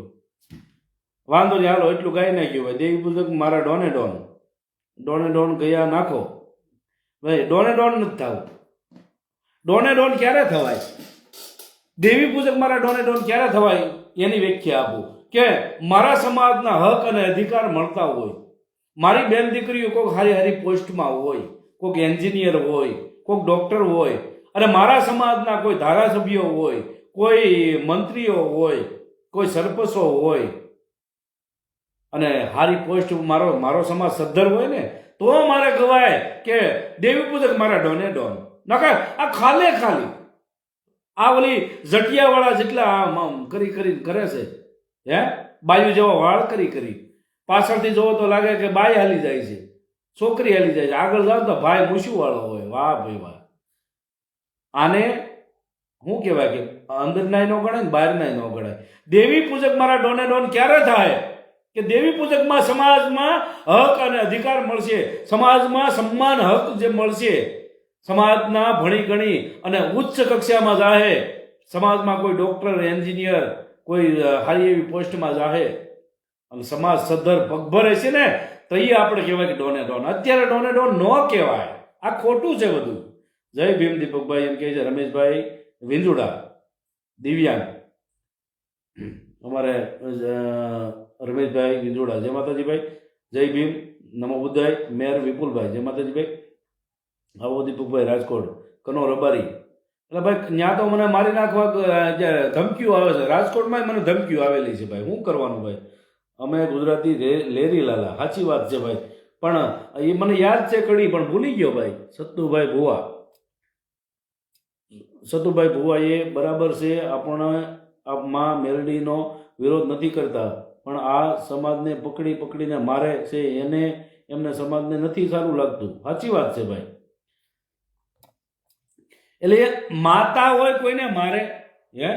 વાંધો નહીં, હાલો એટલું ગાઈ નાખ્યું ભાઈ. દેવી પૂજક મારા ડોને ડોન ગયા નાખો ભાઈ. ડોને ડોન નથી થવું. ડોને ડોન ક્યારે થવાય? દેવી પૂજક મારા ડોને ડોન ક્યારે થવાય એની વ્યાખ્યા આપું કે મારા સમાજના હક અને અધિકાર મળતા હોય, મારી બેન દીકરીઓ કોઈક હારી હારી પોસ્ટમાં હોય, કોઈક એન્જિનિયર હોય, કોઈક ડોક્ટર હોય, અને મારા સમાજના કોઈ ધારાસભ્યો હોય, કોઈ મંત્રીઓ હોય, કોઈ સરપંચો હોય, અને હારી પોસ્ટ મારો સમાજ સદ્ધર હોય ને, તો મારે કહેવાય કે દેવી પૂજક મારા ડોને ડોન. નકર આ ખાલી આ ઓલી જટિયાવાળા જેટલા કરી કરે છે, હે બાયુ જેવા વાળ કરી પાછળથી જોવો તો લાગે કે બાઈ હાલી જાય છે, છોકરી હાલી જાય છે, આગળ જાવ તો ભાઈ મૂછું વાળો હોય. વાહ ભાઈ વાહ. આને શું કહેવાય કે અંદર નાય ન ગણાય ને બહાર નાય ન ગણાય. દેવી પૂજક મારા ડોને ડોન ક્યારે થાય કે દેવી પૂજકમાં સમાજમાં હક અને અધિકાર મળશે, સમાજમાં સન્માન હક જે મળશે, સમાજના ભણી ગણી અને ઉચ્ચ કક્ષામાં જાહે, સમાજમાં કોઈ ડોક્ટર એન્જિનિયર કોઈ સારી એવી પોસ્ટમાં જાહે અને સમાજ સદ્ધર પગભર છે ને, તો એ આપણે કહેવાય કે ડોને ડોન. અત્યારે ડોને ડોન ન કહેવાય, આ ખોટું છે બધું. જય ભીમ દીપકભાઈ એમ કહે છે રમેશભાઈ વિંજુડા દિવ્યાંગ. અમારે રમેશભાઈ વિંજોડા જય માતાજી ભાઈ. જય ભીમ નમો બુદ્ધાય. મેયર વિપુલભાઈ જય માતાજી ભાઈ. આવો દીપકભાઈ રાજકોટ. કનો રબારી એટલે ભાઈ ત્યાં તો મને મારી નાખવા ધમકીઓ આવે છે. રાજકોટમાં મને ધમકીઓ આવેલી છે ભાઈ. શું કરવાનું ભાઈ? અમે ગુજરાતી લેરી લાલા, સાચી વાત છે ભાઈ. પણ એ મને યાદ છે કડી, પણ ભૂલી ગયો ભાઈ. સતુભાઈ ભુવા એ બરાબર છે. આપણે માં મેલડીનો વિરોધ નથી કરતા, પણ આ સમાજને પકડીને મારે છે એમને સમાજને નથી સારું લાગતું. સાચી વાત છે ભાઈ. એટલે માતા હોય કોઈને મારે, હે?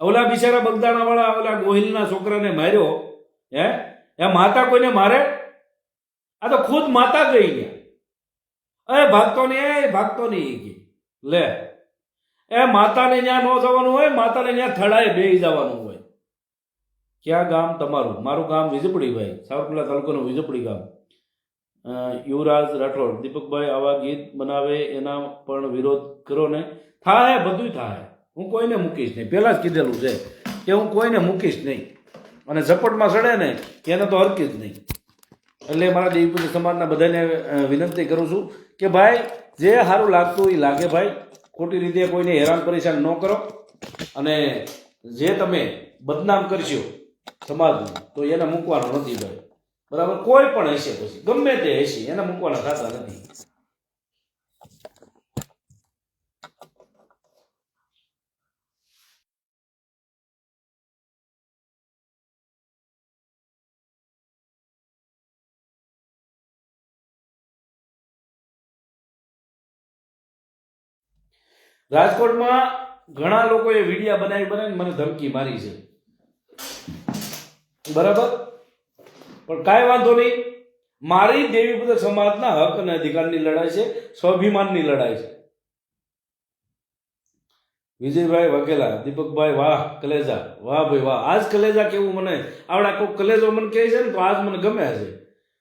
ઓલા બિચારા બગદાણા વાળા ઓલા ગોહિલના છોકરાને માર્યો, હે? એ માતા કોઈને મારે? આ તો ખુદ માતા ગઈ ને ભાગતો નહીં લે. એ માતાને ત્યાં ન જવાનું હોય, માતાને ત્યાં થડાએ બેસી જવાનું હોય. ક્યાં ગામ તમારું? મારું ગામ વિજપડી ભાઈ, સાવરકુંડલા તાલુકાનું વિજપડી ગામ. યુવરાજ રાઠોડ, દીપકભાઈ આવા ગીત બનાવે એના પણ વિરોધ કરો ને. થાય, બધું થાય. હું કોઈને મૂકીશ નહીં. પહેલાં જ કીધેલું છે કે હું કોઈને મૂકીશ નહીં, અને ઝપટમાં ચડે ને એને તો હરકી જ નહીં. એટલે મારા દેવીપુરી સમાજના બધાને વિનંતી કરું છું કે ભાઈ જે સારું લાગતું એ લાગે ભાઈ. ખોટી રીતે કોઈને હેરાન પરેશાન ન કરો, અને જે તમે બદનામ કરશો સમાજનું તો એને મૂકવાનો નથી ભાઈ. બરાબર? કોઈ પણ હશે, પછી ગમે તે હશે, એને મૂકવાના થતા નથી. રાજકોટમાં ઘણા લોકોએ વિડીયા બનાવીને મને ધમકી મારી છે. બરાબર? પણ કાંઈ વાંધો નહીં. મારી દેવીપુત્ર સમાજના હક અને અધિકારની લડાઈ છે, સ્વાભિમાનની લડાઈ છે. વિજયભાઈ વાઘેલા, દીપકભાઈ વાહ કલેજા, વાહ ભાઈ વાહ. આજ કલેજા કેવું મને આવડા કોઈ કલેજો મને કહે છે ને તો આજ મને ગમે છે.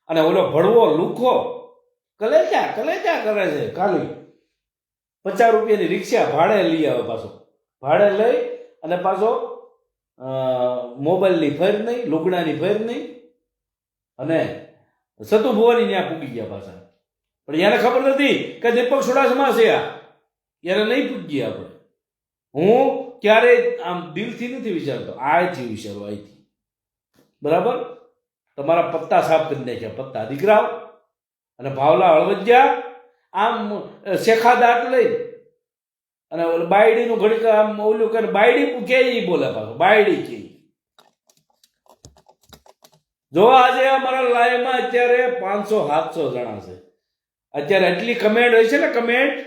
અને ઓલો ભડવો લુખો કલેજા કરે છે. ખાલી 50 રૂપિયાની રિક્ષા ભાડે લઈ આવે, પાછો ભાડે લઈ અને પાછો મોબાઈલની ફેર નહીં, લુગડાની ફેર નહીં, અને સતુ ભુવાની ત્યાં પૂગી ગયા પાછા. પણ એને ખબર નથી કે દીપક ચુડાસમા છે. એને નહીં પૂગી આપણે. હું ક્યારેય આમ દિલથી નથી વિચારતો, આયથી વિચારો, આયથી. બરાબર? તમારા પત્તા સાફ કરી નાખ્યા, પત્તા દીકરાઓ. અને ભાવલા હળવજ્યા આમ શેખા દાંત લઈ અને બાયડીનું ઘડીક આમ ઓલું કરે, બાયડી કે બોલે પાછો, બાયડી કે. જો આજે અમારા લાઈવમાં અત્યારે 500-700 જણા છે. અત્યારે એટલી કમેન્ટ હોય છે ને, કમેન્ટ,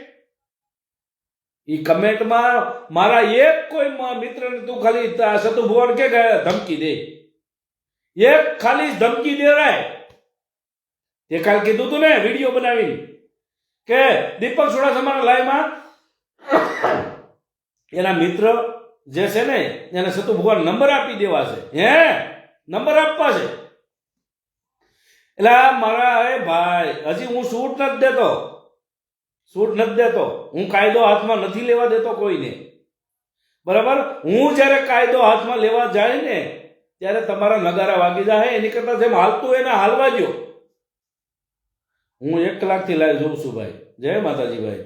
એ કમેન્ટમાં મારા એક કોઈ મિત્રને તું ખાલી સતુ ભુવન કે ધમકી દે, એક ખાલી ધમકી દે રાય. તે કાલ કીધું તું ને વિડીયો બનાવીને કે દીપક ચુડાસમાના લાઈવમાં એના મિત્ર જે છે ને એને સતુ ભુવન નંબર આપી દેવા છે, નંબર આપવા છે. એટલે મારા ભાઈ હજી હું છૂટ નથી દેતો, હું કાયદો હાથમાં નથી લેવા દેતો કોઈને. બરાબર? હું જ્યારે કાયદો હાથમાં લેવા જાય ને ત્યારે તમારા નગારા વાગી જાય. એની કરતા જેમ હાલતું એને હાલવા દો. હું 1 કલાકથી લાઈવ જોઉં છું ભાઈ. જય માતાજી ભાઈ.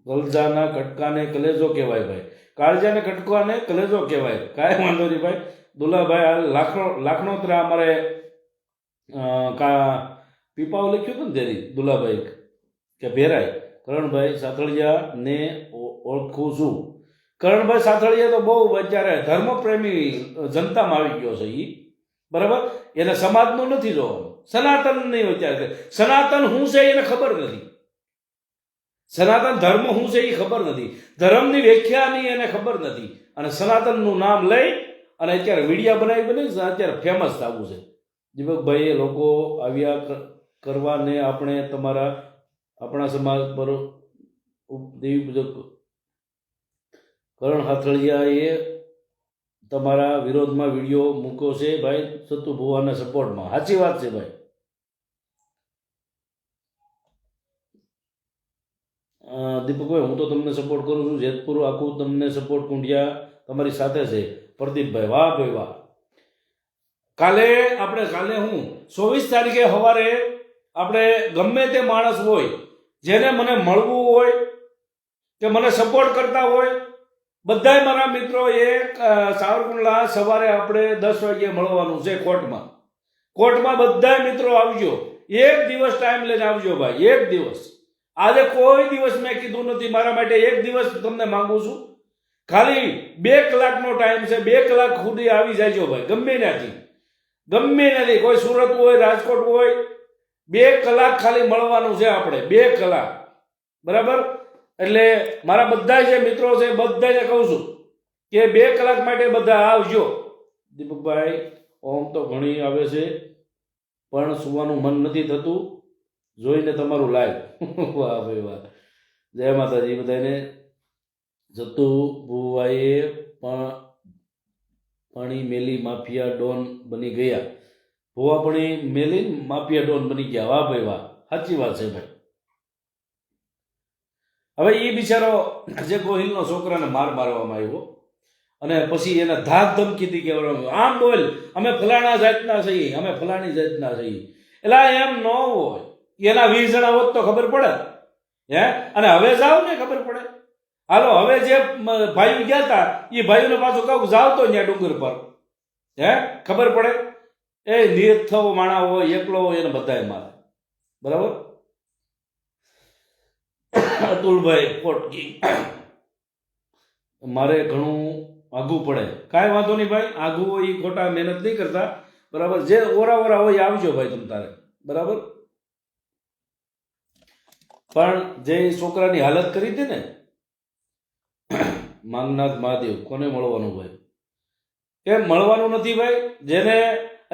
ગલજાના કટકાને કલેજો કહેવાય ભાઈ, કાળજાને કટકાને કલેજો કહેવાય. કાંઈ વાંધો નહીં ભાઈ. દુલાભાઈ લાખણોત્રા અમારે પીપાઓ લખ્યું હતું ને તેરી દુલાભાઈ કે ભેરાય. કરણભાઈ સાથળિયા ને ઓળખું છું. કરણભાઈ સાથળિયા તો બહુ અત્યારે ધર્મપ્રેમી જનતામાં આવી ગયો છે. એ બરાબર? એને સમાજનું નથી જોવાનું, સનાતન નહીં વિચાર. સનાતન શું છે એને ખબર નથી. સનાતન ધર્મ શું છે એ ખબર નથી. ધર્મની વ્યાખ્યાની એને ખબર નથી. અને સનાતનનું નામ લઈ અને અત્યારે વિડીયા બનાવી અત્યારે ફેમસ થવું છે. દીપકભાઈ એ લોકો આવ્યા કરવાને આપણે આપણા સમાજ પર દેવી પૂજક કરણ હાથળિયાએ તમારા વિરોધમાં વિડીયો મૂક્યો છે ભાઈ, સતુ ભુવાના સપોર્ટમાં. સાચી વાત છે ભાઈ. દીપકભાઈ હું તો તમને સપોર્ટ કરું છું. જેતપુર આખું તમને સપોર્ટ, કુંડિયા તમારી સાથે છે. પ્રદીપભાઈ વાહ ભાઈ વાહ. કાલે હું 24 તારીખે સવારે આપણે ગમે તે માણસ હોય જેને મને મળવું હોય કે મને સપોર્ટ કરતા હોય બધાય મારા મિત્રો એક સાવરકુંડલા સવારે આપણે 10 વાગ્યે મળવાનું છે કોર્ટમાં બધાય મિત્રો આવજો, એક દિવસ ટાઈમ લઈને આવજો ભાઈ, એક દિવસ. આજે કોઈ દિવસ મેં કીધું નથી, મારા માટે એક દિવસ તમને માંગુ છું. ખાલી 2 કલાકનો ટાઈમ છે, 2 કલાક સુધી આવી જાયજો ભાઈ, ગમે ત્યાંથી, કોઈ સુરત હોય, રાજકોટ હોય, 2 કલાક ખાલી મળવાનું છે આપણે, 2 કલાક, બરાબર. એટલે મારા બધા જે મિત્રો છે બધાને કહું છું કે 2 કલાક માટે બધા આવજો. દીપકભાઈ ઓમ તો ઘણી આવે છે પણ સુવાનું મન નથી થતું જોઈને તમારું લાઈવ. વાહ ભાઈ વાહ, જય માતાજી બધાને. જતુ ભુવાએ પાણી મેલી માફિયા ડોન બની ગયા, ભુવા પાણી મેલી માફિયા ડોન બની ગયા. વાહ ભાઈ વાહ, સાચી વાત છે ભાઈ. હવે એ બિચારો જે ગોહિલનો છોકરાને મારવામાં આવ્યો અને પછી એને ધાક ધમકીથી કહેવામાં આમ બોલ, અમે ફલાણા જાતના છીએ, અમે ફલાણી જાતના છીએ. એટલે એમ ન હોય, એના 20 જણા હોત તો ખબર પડે હે. અને હવે જાવ ને ખબર પડે. હાલો હવે જે ભાઈઓ ગયા હતા એ ભાઈઓને પાછું કહું જાવ તો ત્યાં ડુંગર પર હે, ખબર પડે. એ નિરથવો માણા હોય, એકલો હોય, એને બધાય મારે, બરાબર. અતુલભાઈ કોટકી, મારે ઘણું આઘું પડે, કાંઈ વાંધો નહીં ભાઈ, આઘું હોય એ ખોટા મહેનત નહીં કરતા, બરાબર. જે ઓરા હોય આવજો ભાઈ તમ તારે, બરાબર. પણ જે છોકરાની હાલત કરી હતી ને, માંગનાથ મહાદેવ, કોને મળવાનું ભાઈ? કેમ મળવાનું નથી ભાઈ? જેને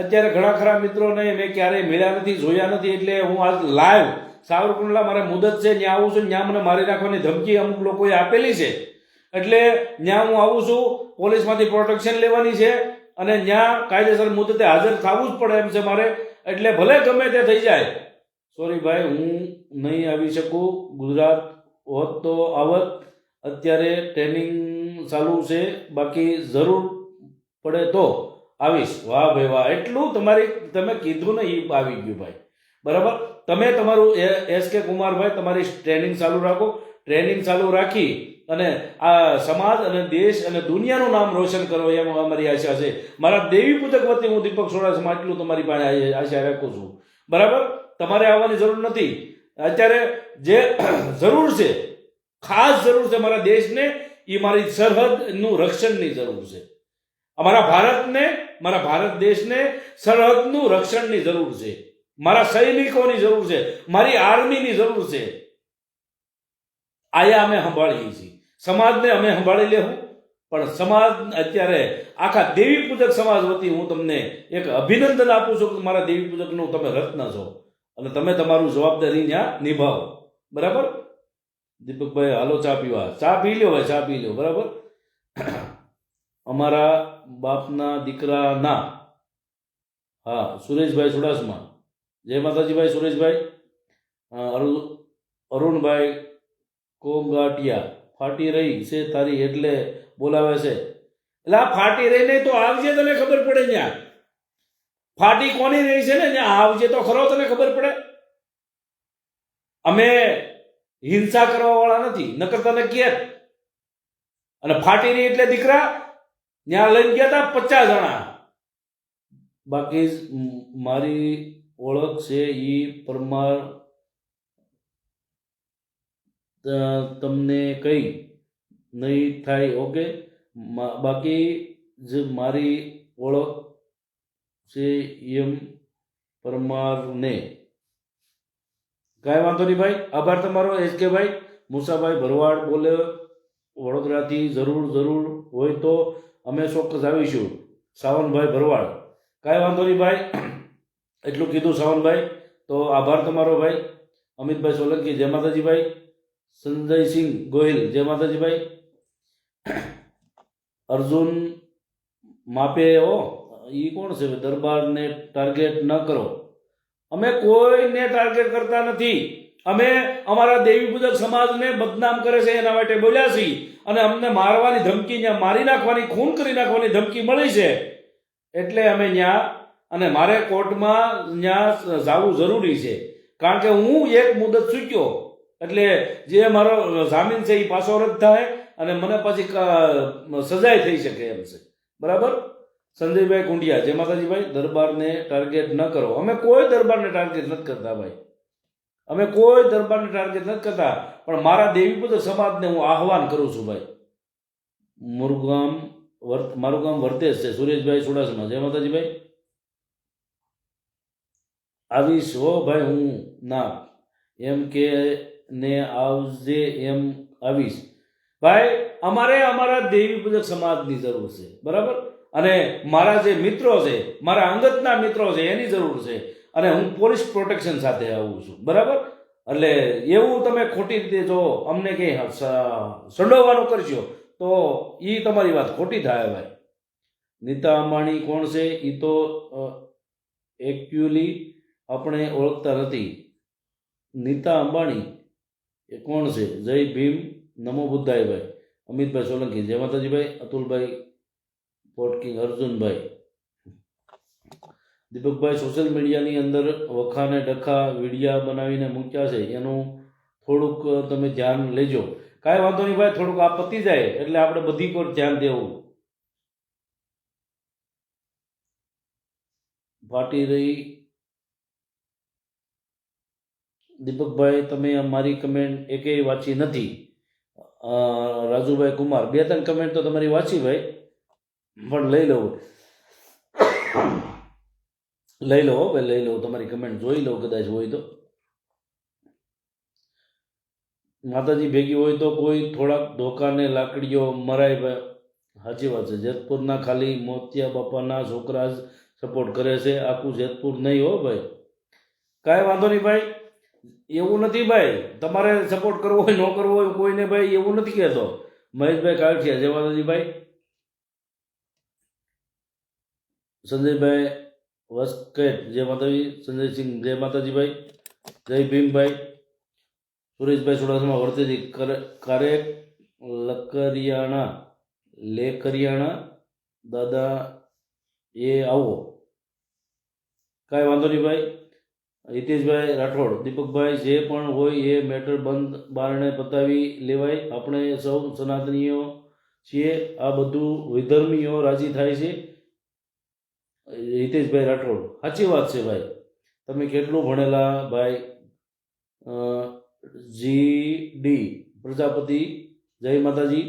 અત્યારે ઘણા ખરા મિત્રોને મેં ક્યારેય મળ્યા નથી, જોયા નથી, એટલે હું આજ લાઈવ સાવરકુંડલા મારે મુદત છે ત્યાં આવું છું. ત્યાં મને મારી નાખવાની ધમકી અમુક લોકોએ આપેલી છે, એટલે ત્યાં હું આવું છું. પોલીસમાંથી પ્રોટેક્શન લેવાની છે અને ત્યાં કાયદેસર મુદતે હાજર થવું જ પડે એમ છે મારે. એટલે ભલે ગમે તે થઈ જાય, સોરી ભાઈ, હું નહીં આવી શકું. ગુજરાત હોત તો આવત, અત્યારે ટ્રેનિંગ ચાલુ છે, બાકી જરૂર પડે તો આવીશ. વાહ ભાઈ વાહ, એટલું તમે કીધું ને એ આવી ગયું ભાઈ, બરાબર. તમે તમારું SK કુમારભાઈ તમારી ટ્રેનિંગ ચાલુ રાખો, ટ્રેનિંગ ચાલુ રાખી અને આ સમાજ અને દેશ અને દુનિયાનું નામ રોશન કરો એમ અમારી આશા છે. મારા દેવી પૂજક વતી હું દીપક સોડાસમા એટલું તમારી પાસે આશા રાખું છું, બરાબર. તમારે આવવાની જરૂર નથી. અત્યારે જે જરૂર છે, ખાસ જરૂર છે મારા દેશને, એ મારી સરહદનું રક્ષણની જરૂર છે. અમારા ભારતને, મારા ભારત દેશને સરહદનું રક્ષણની જરૂર છે, મારા સૈનિકોની જરૂર છે, મારી આર્મીની જરૂર છે. આયા અમે સંભાળીએ છીએ, સમાજને અમે સંભાળી લેવું. પણ સમાજ અત્યારે આખા દેવી પૂજક સમાજ વતી હું તમને એક અભિનંદન આપું છું કે મારા દેવી પૂજકનું તમે રત્ન છો અને તમે તમારું જવાબદારી ત્યાં નિભાવો, બરાબર. દીપકભાઈ હાલો ચા પીવા, ચા પી લ્યો ભાઈ, ચા પી લ્યો, બરાબર. અમારા બાપના દીકરાના, હા, સુરેશભાઈ ચુડાસમા, જય માતાજી ભાઈ. સુરેશભાઈ, અરુણભાઈ કોગાટિયા, ફાટી રહી છે તારી એટલે બોલાવે છે. એટલે આ ફાટી રહી નહીં તો આવજે, તને ખબર પડે. ત્યાં ફાટી કોની રહી છે ને ત્યાં આવજે તો ખરો, તને ખબર પડે. અમે હિંસા કરવા વાળા નથી, નકર તને કે. અને ફાટી રહી એટલે દીકરા ત્યાં લઈને ગયા હતા 50 જણા. બાકી મારી ઓળખ છે એ પરમાર, તમને કઈ નહીં થાય, ઓકે. બાકી જે મારી ઓળખ છે એમ પરમારને. કાંઈ વાંધો નહીં ભાઈ, આભાર તમારો. SK ભાઈ, મુસાભાઈ ભરવાડ બોલે વડોદરાથી, જરૂર હોય તો અમે ચોક્કસ આવીશું. સાવનભાઈ ભરવાડ, કાંઈ વાંધો નહીં ભાઈ, એટલું કીધું સાવનભાઈ, તો આભાર તમારો ભાઈ. અમિતભાઈ સોલંકી, જય માતાજી ભાઈ. સંજયસિંહ ગોહિલ, જય માતાજી ભાઈ. અર્જુન માપે, ઓ એ કોણ છે? દરબારને ટાર્ગેટ ન કરો. અમે કોઈને ટાર્ગેટ કરતા નથી. અમે અમારા દેવી પૂજક સમાજને બદનામ કરે છે એના માટે બોલ્યા છીએ, અને અમને મારવાની ધમકી, ત્યાં મારી નાખવાની, ખૂન કરી નાખવાની ધમકી મળી છે, એટલે અમે ત્યાં, અને મારે કોર્ટમાં ત્યાં જવું જરૂરી છે, કારણ કે હું એક મુદત ચૂક્યો. એટલે જે મારો જામીન છે એ પાછો રદ થાય અને મને પછી સજાય થઈ શકે એમ છે. બરાબર. સંજયભાઈ કુંડિયા, જય માતાજીભાઈ. દરબારને ટાર્ગેટ ન કરો. અમે કોઈ દરબારને ટાર્ગેટ નથી કરતા ભાઈ, અમે કોઈ દરબારને ટાર્ગેટ નથી કરતા, પણ મારા દેવીપુત્ર સમાજને હું આહવાન કરું છું ભાઈ. મારું ગામ વર્તેજ છે. સુરેશભાઈ ચુડાસમા, જય માતાજીભાઈ. આવીશ હો ભાઈ, હું ના એમ કે ને આવજે એમ આવીશ ભાઈ. અમારે અમારા દેવી પૂજક સમાજની જરૂર છે. બરાબર. અને મારા જે મિત્રો છે, મારા અંગતના મિત્રો છે, એની જરૂર છે. અને હું પોલીસ પ્રોટેક્શન સાથે આવું છું. બરાબર. એટલે એવું તમે ખોટી રીતે જો અમને કંઈ સંડોવાનું કરશો તો એ તમારી વાત ખોટી થાય ભાઈ. નીતા અંબાણી કોણ છે એ તો એકચ્યુઅલી આપણે ઓળખતા નથી. નીતા અંબાણી એ કોણ છે? જય ભીમ, નમો બુદ્ધાય ભાઈ. અમિતભાઈ સોલંકી, જય માતાજીભાઈ. અતુલભાઈ પોટકિંગ, અર્જુનભાઈ. દીપકભાઈ, સોશિયલ મીડિયાની અંદર વખાને ડખા વિડીયા બનાવીને મૂક્યા છે, એનું થોડુંક તમે ધ્યાન લેજો. કાંઈ વાંધો નહીં ભાઈ, થોડુંક આ પતી જાય એટલે આપણે બધી પર ધ્યાન દેવું. ફાટી રહી. દીપકભાઈ, તમે મારી કમેન્ટ એકેય વાંચી નથી. રાજુભાઈ કુમાર, 2-3 કમેન્ટ તો તમારી વાંચી ભાઈ, પણ લઈ લઉં ભાઈ, લઈ લઉં. તમારી કમેન્ટ જોઈ લઉં, કદાચ હોય તો. માતાજી ભેગી હોય તો કોઈ થોડાક ધોકાને લાકડીઓ મરાય ભાઈ. સાચી વાત છે. જેતપુરના ખાલી મોતિયા બાપાના છોકરા જ સપોર્ટ કરે છે, આખું જેતપુર નહીં હો ભાઈ. કાંઈ વાંધો નહીં ભાઈ, એવું નથી ભાઈ. તમારે સપોર્ટ કરવો હોય, ન કરવો હોય કોઈને ભાઈ, એવું નથી કહેતો. મહેશભાઈ કાળઠિયા, જય માતાજી ભાઈ. સંજયભાઈ વસ્કેટ, જય માતાજી. સંજયસિંહ, જય માતાજી ભાઈ. જય ભીમભાઈ. સુરેશભાઈ ચુડાસમા, વર્તેજી કારેક લેકરિયાણા દાદા એ આવો. કાંઈ વાંધો નહીં ભાઈ. હિતેશભાઈ રાઠોડ, દીપકભાઈ, જે પણ હોય એ મેટર બંધ બારણે પતાવી લેવાય. આપણે સૌ સનાતનીઓ છીએ, આ બધું વિધર્મીઓ રાજી થાય છે. હિતેશભાઈ રાઠોડ, સાચી વાત છે ભાઈ. તમે કેટલું ભણેલા ભાઈ? GD પ્રજાપતિ, જય માતાજી.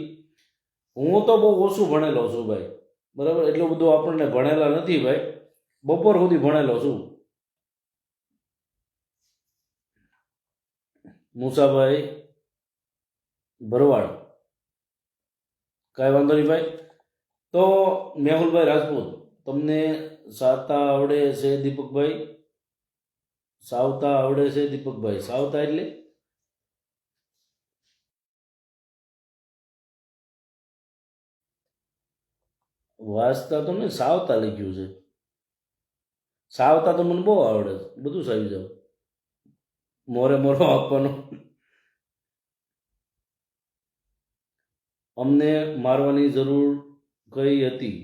હું તો બહુ ઓછું ભણેલો છું ભાઈ. બરાબર. એટલું બધું આપણને ભણેલા નથી ભાઈ, બપોર સુધી ભણેલો છું. મુસાભાઈ ભરવાડ, કાંઈ વાંધો નહીં ભાઈ. તો મેહુલભાઈ રાજપૂત, તમને સાવતા આવડે છે દીપકભાઈ? સાવતા આવડે છે દીપકભાઈ? સાવતા એટલે વાંચતા તો નહીં, સાવતા લખ્યું છે. સાવતા તો મને બહુ આવડે છે, બધું સાવી જાવ. મોરે મોરો આપવાનો. અમને મારવાની જરૂર કઈ હતી?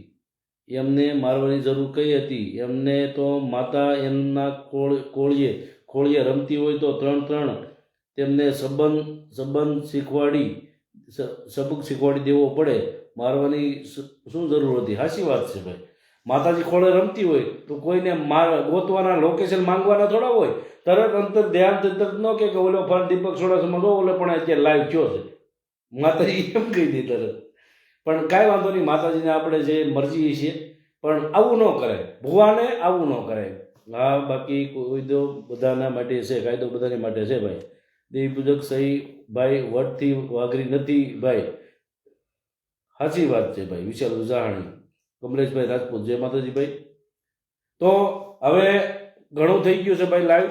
એમને મારવાની જરૂર કઈ હતી? એમને તો માતા એમના કોળીએ રમતી હોય તો 3 તેમને સંબંધ સબક શીખવાડી દેવો પડે. મારવાની શું જરૂર હતી? સાચી વાત છે ભાઈ. માતાજી ખોળે રમતી હોય તો કોઈને ગોતવાના, લોકેશન માંગવાના થોડા હોય. તરત અંતર ધ્યાન તરત ન કે ઓલો ફાન દીપક સોડાસમા જો ઓલે પણ અત્યારે લાઈવ થયો છે, માતાજી એમ કહી દે તરત. પણ કાંઈ વાંધો નહીં, માતાજીને આપણે જે મરજી છે, પણ આવું ન કરાય ભગવાને, આવું ન કરાય. હા, બાકી કોઈ તો બધાના માટે છે, કાયદો બધાની માટે છે ભાઈ. દેવી પૂજક સહી ભાઈ, વટથી વાઘરી નથી ભાઈ. સાચી વાત છે ભાઈ. વિશાલ ઉજાહાણી, કમલેશભાઈ રાજપૂત, જય માતાજી ભાઈ. તો હવે ઘણું થઈ ગયું છે ભાઈ, લાઈવ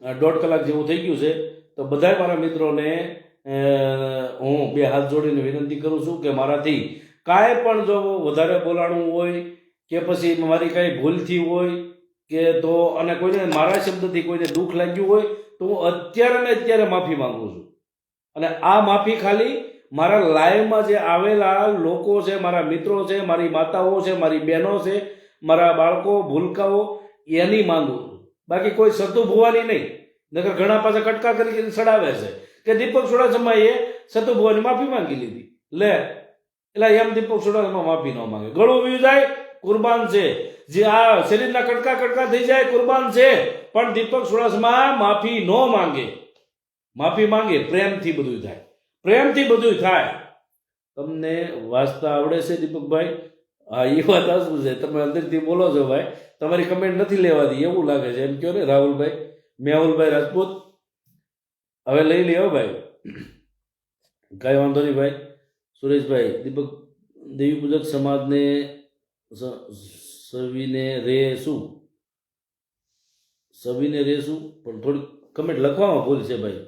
1.5 કલાક જેવું થઈ ગયું છે. તો બધાય મારા મિત્રોને હું 2 હાથ જોડીને વિનંતી કરું છું કે મારાથી કાંઈ પણ જો વધારે બોલાણું હોય કે પછી મારી કાંઈ ભૂલથી હોય કે તો, અને કોઈને મારા શબ્દથી કોઈને દુઃખ લાગ્યું હોય તો હું અત્યારે ને અત્યારે માફી માંગુ છું. અને આ માફી ખાલી મારા લાઈવમાં જે આવેલા લોકો છે, મારા મિત્રો છે, મારી માતાઓ છે, મારી બહેનો છે, મારા બાળકો ભૂલકાઓ, એની માંગુ છું. બાકી કોઈ સતુ ભુવાની નહીં. નકર ઘણા પાછા કટકા કરી સડાવે છે કે દીપક ચુડાસમાએ સતુ ભુવાની માફી માંગી લીધી. લે એટલે એમ દીપક ચુડાસમા માફી ન માંગે, ગળું વી જાય કુરબાન છે, જે આ શરીરના કટકા થઈ જાય કુરબાન છે, પણ દીપક ચુડાસમા માફી ન માંગે. માફી માંગે પ્રેમથી બધું થાય, પ્રેમથી બધું થાય. તમને વાંચતા આવડે છે દીપકભાઈ? હા, એ વાત શું છે, તમે અંદરથી બોલો છો ભાઈ, તમારી કમેન્ટ નથી લેવાતી એવું લાગે છે. એમ કહો ને રાહુલભાઈ, મેહુલભાઈ રાજપૂત, હવે લઈ લે ભાઈ, કાંઈ વાંધો નહીં ભાઈ. સુરેશભાઈ, દીપક દેવી પૂજક સમાજને સવીને રે શું પણ થોડી કમેન્ટ લખવામાં ભૂલ છે ભાઈ.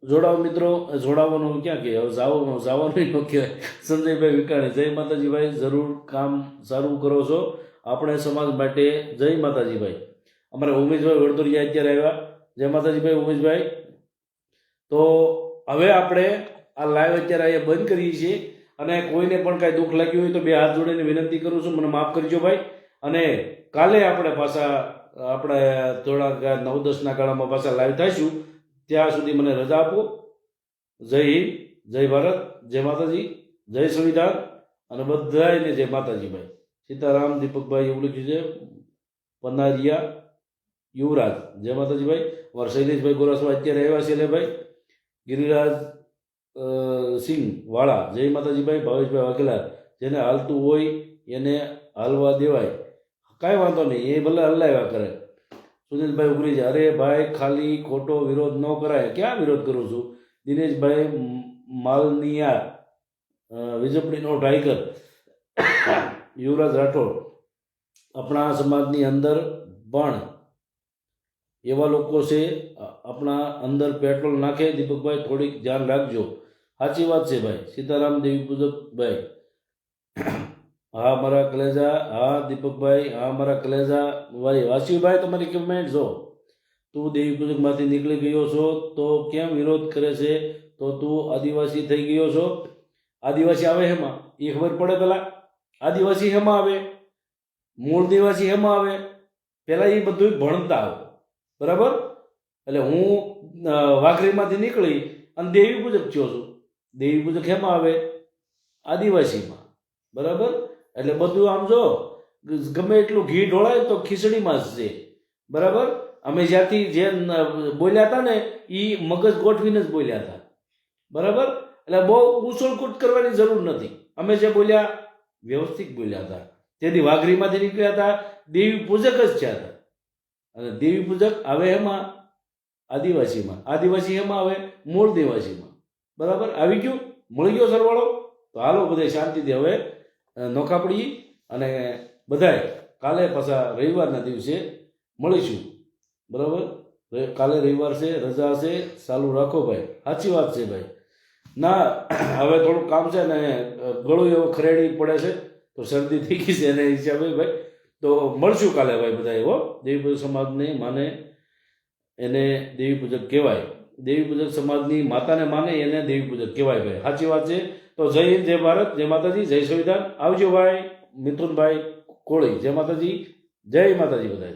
જોડાવો મિત્રો, જોડાવાનું ક્યાં કે હવે જવાનું ન કહેવાય. સંજયભાઈ વિકાણી, જય માતાજી ભાઈ, જરૂર કામ સારું કરો છો આપણે સમાજ માટે. જય માતાજી ભાઈ. અમારા ઉમેશભાઈ વડોદરિયા અત્યારે આવ્યા. જય માતાજી ભાઈ ઉમેશભાઈ. તો હવે આપણે આ લાઈવ અત્યારે અહીંયા બંધ કરીએ છીએ, અને કોઈને પણ કાંઈ દુઃખ લાગ્યું હોય તો બે હાથ જોડીને વિનંતી કરું છું, મને માફ કરજો ભાઈ. અને કાલે આપણે પાછા આપણે થોડાક 9-10ના ગાળામાં પાછા લાઈવ થઈશું. ત્યાં સુધી મને રજા આપો. જય હિન્દ, જય ભારત, જય માતાજી, જય સંવિધાન, અને બધાને જય માતાજી ભાઈ. સીતારામ, દીપકભાઈ એવું લખ્યું છે. પનારિયા યુવરાજ, જય માતાજી ભાઈ. અમારા શૈલેષભાઈ ગોરાસવા અત્યારે આવ્યા છે. ભાઈ ગિરિરાજ સિંહ વાળા, જય માતાજી ભાઈ. ભાવેશભાઈ વાઘેલા, જેને હાલતું હોય એને હાલવા દેવાય, કાંઈ વાંધો નહીં, એ ભલે હલાવ્યા કરે. સુનિલભાઈ ઉગરી છે, અરે ભાઈ ખાલી ખોટો વિરોધ ન કરાય. ક્યાં વિરોધ કરું છું? દિનેશભાઈ માલનિયા, વીજપડીનો ટાઈગર. યુવરાજ રાઠોડ, આપણા સમાજની અંદર પણ એવા લોકો છે આપણા અંદર પેટ્રોલ નાખે. દીપકભાઈ થોડીક ધ્યાન રાખજો. સાચી વાત છે ભાઈ. સીતારામ દેવી પૂજક ભાઈ, હા મારા કલેજા, હા દીપકભાઈ, હા મારા કલેજા ભાઈ. વાસીભાઈ તમારી કમેન્ટ જો, તું દેવી પૂજકમાંથી નીકળી ગયો છો તો કેમ વિરોધ કરે છે? તો તું આદિવાસી થઈ ગયો છો. આદિવાસી આવે હેમાં એ ખબર પડે પહેલાં? આદિવાસી હેમાં આવે? મૂળ નિવાસી હેમાં આવે? પહેલાં એ બધું ભણતા આવે, બરાબર? એટલે હું વાઘરીમાંથી નીકળી અને દેવી પૂજક થયો છું. દેવી પૂજક હેમાં આવે? આદિવાસીમાં, બરાબર? એટલે બધું આમ જો ગમે એટલું ઘી ઢોળાય તો ખીચડીમાં જ છે, બરાબર? અમે જ્યાંથી જે બોલ્યા હતા ને એ મગજ ગોઠવીને જ બોલ્યા હતા, બરાબર? એટલે બહુ ઉછળકૂટ કરવાની જરૂર નથી. અમે જે બોલ્યા વ્યવસ્થિત બોલ્યા હતા. તેથી વાઘરીમાંથી નીકળ્યા હતા, દેવી પૂજક જ થયા હતા. અને દેવી પૂજક આવે એમાં આદિવાસીમાં, આદિવાસી એમાં આવે મૂળ નિવાસીમાં, બરાબર? આવી ગયું, મળી ગયો સરવાળો. તો હાલો બધે શાંતિથી હવે નોખા પડીએ, અને બધાય કાલે પાછા રવિવારના દિવસે મળીશું, બરાબર? કાલે રવિવાર છે, રજા છે, ચાલુ રાખો ભાઈ. સાચી વાત છે ભાઈ. ના હવે થોડુંક કામ છે ને, ગળું એવો ખરેડી પડે છે, તો શરદી થઈ ગઈ છે એના હિસાબે ભાઈ. તો મળશું કાલે ભાઈ બધા. એવો દેવી પૂજક સમાજને માને એને દેવી પૂજક કહેવાય. દેવી પૂજક સમાજની માતાને માને એને દેવી પૂજક કહેવાય ભાઈ. સાચી વાત છે. તો જય હિન્દ, જય ભારત, જય માતાજી, જય સંવિધાન. આવજો ભાઈ મિથુનભાઈ કોળી. જય માતાજી, જય માતાજી બધા.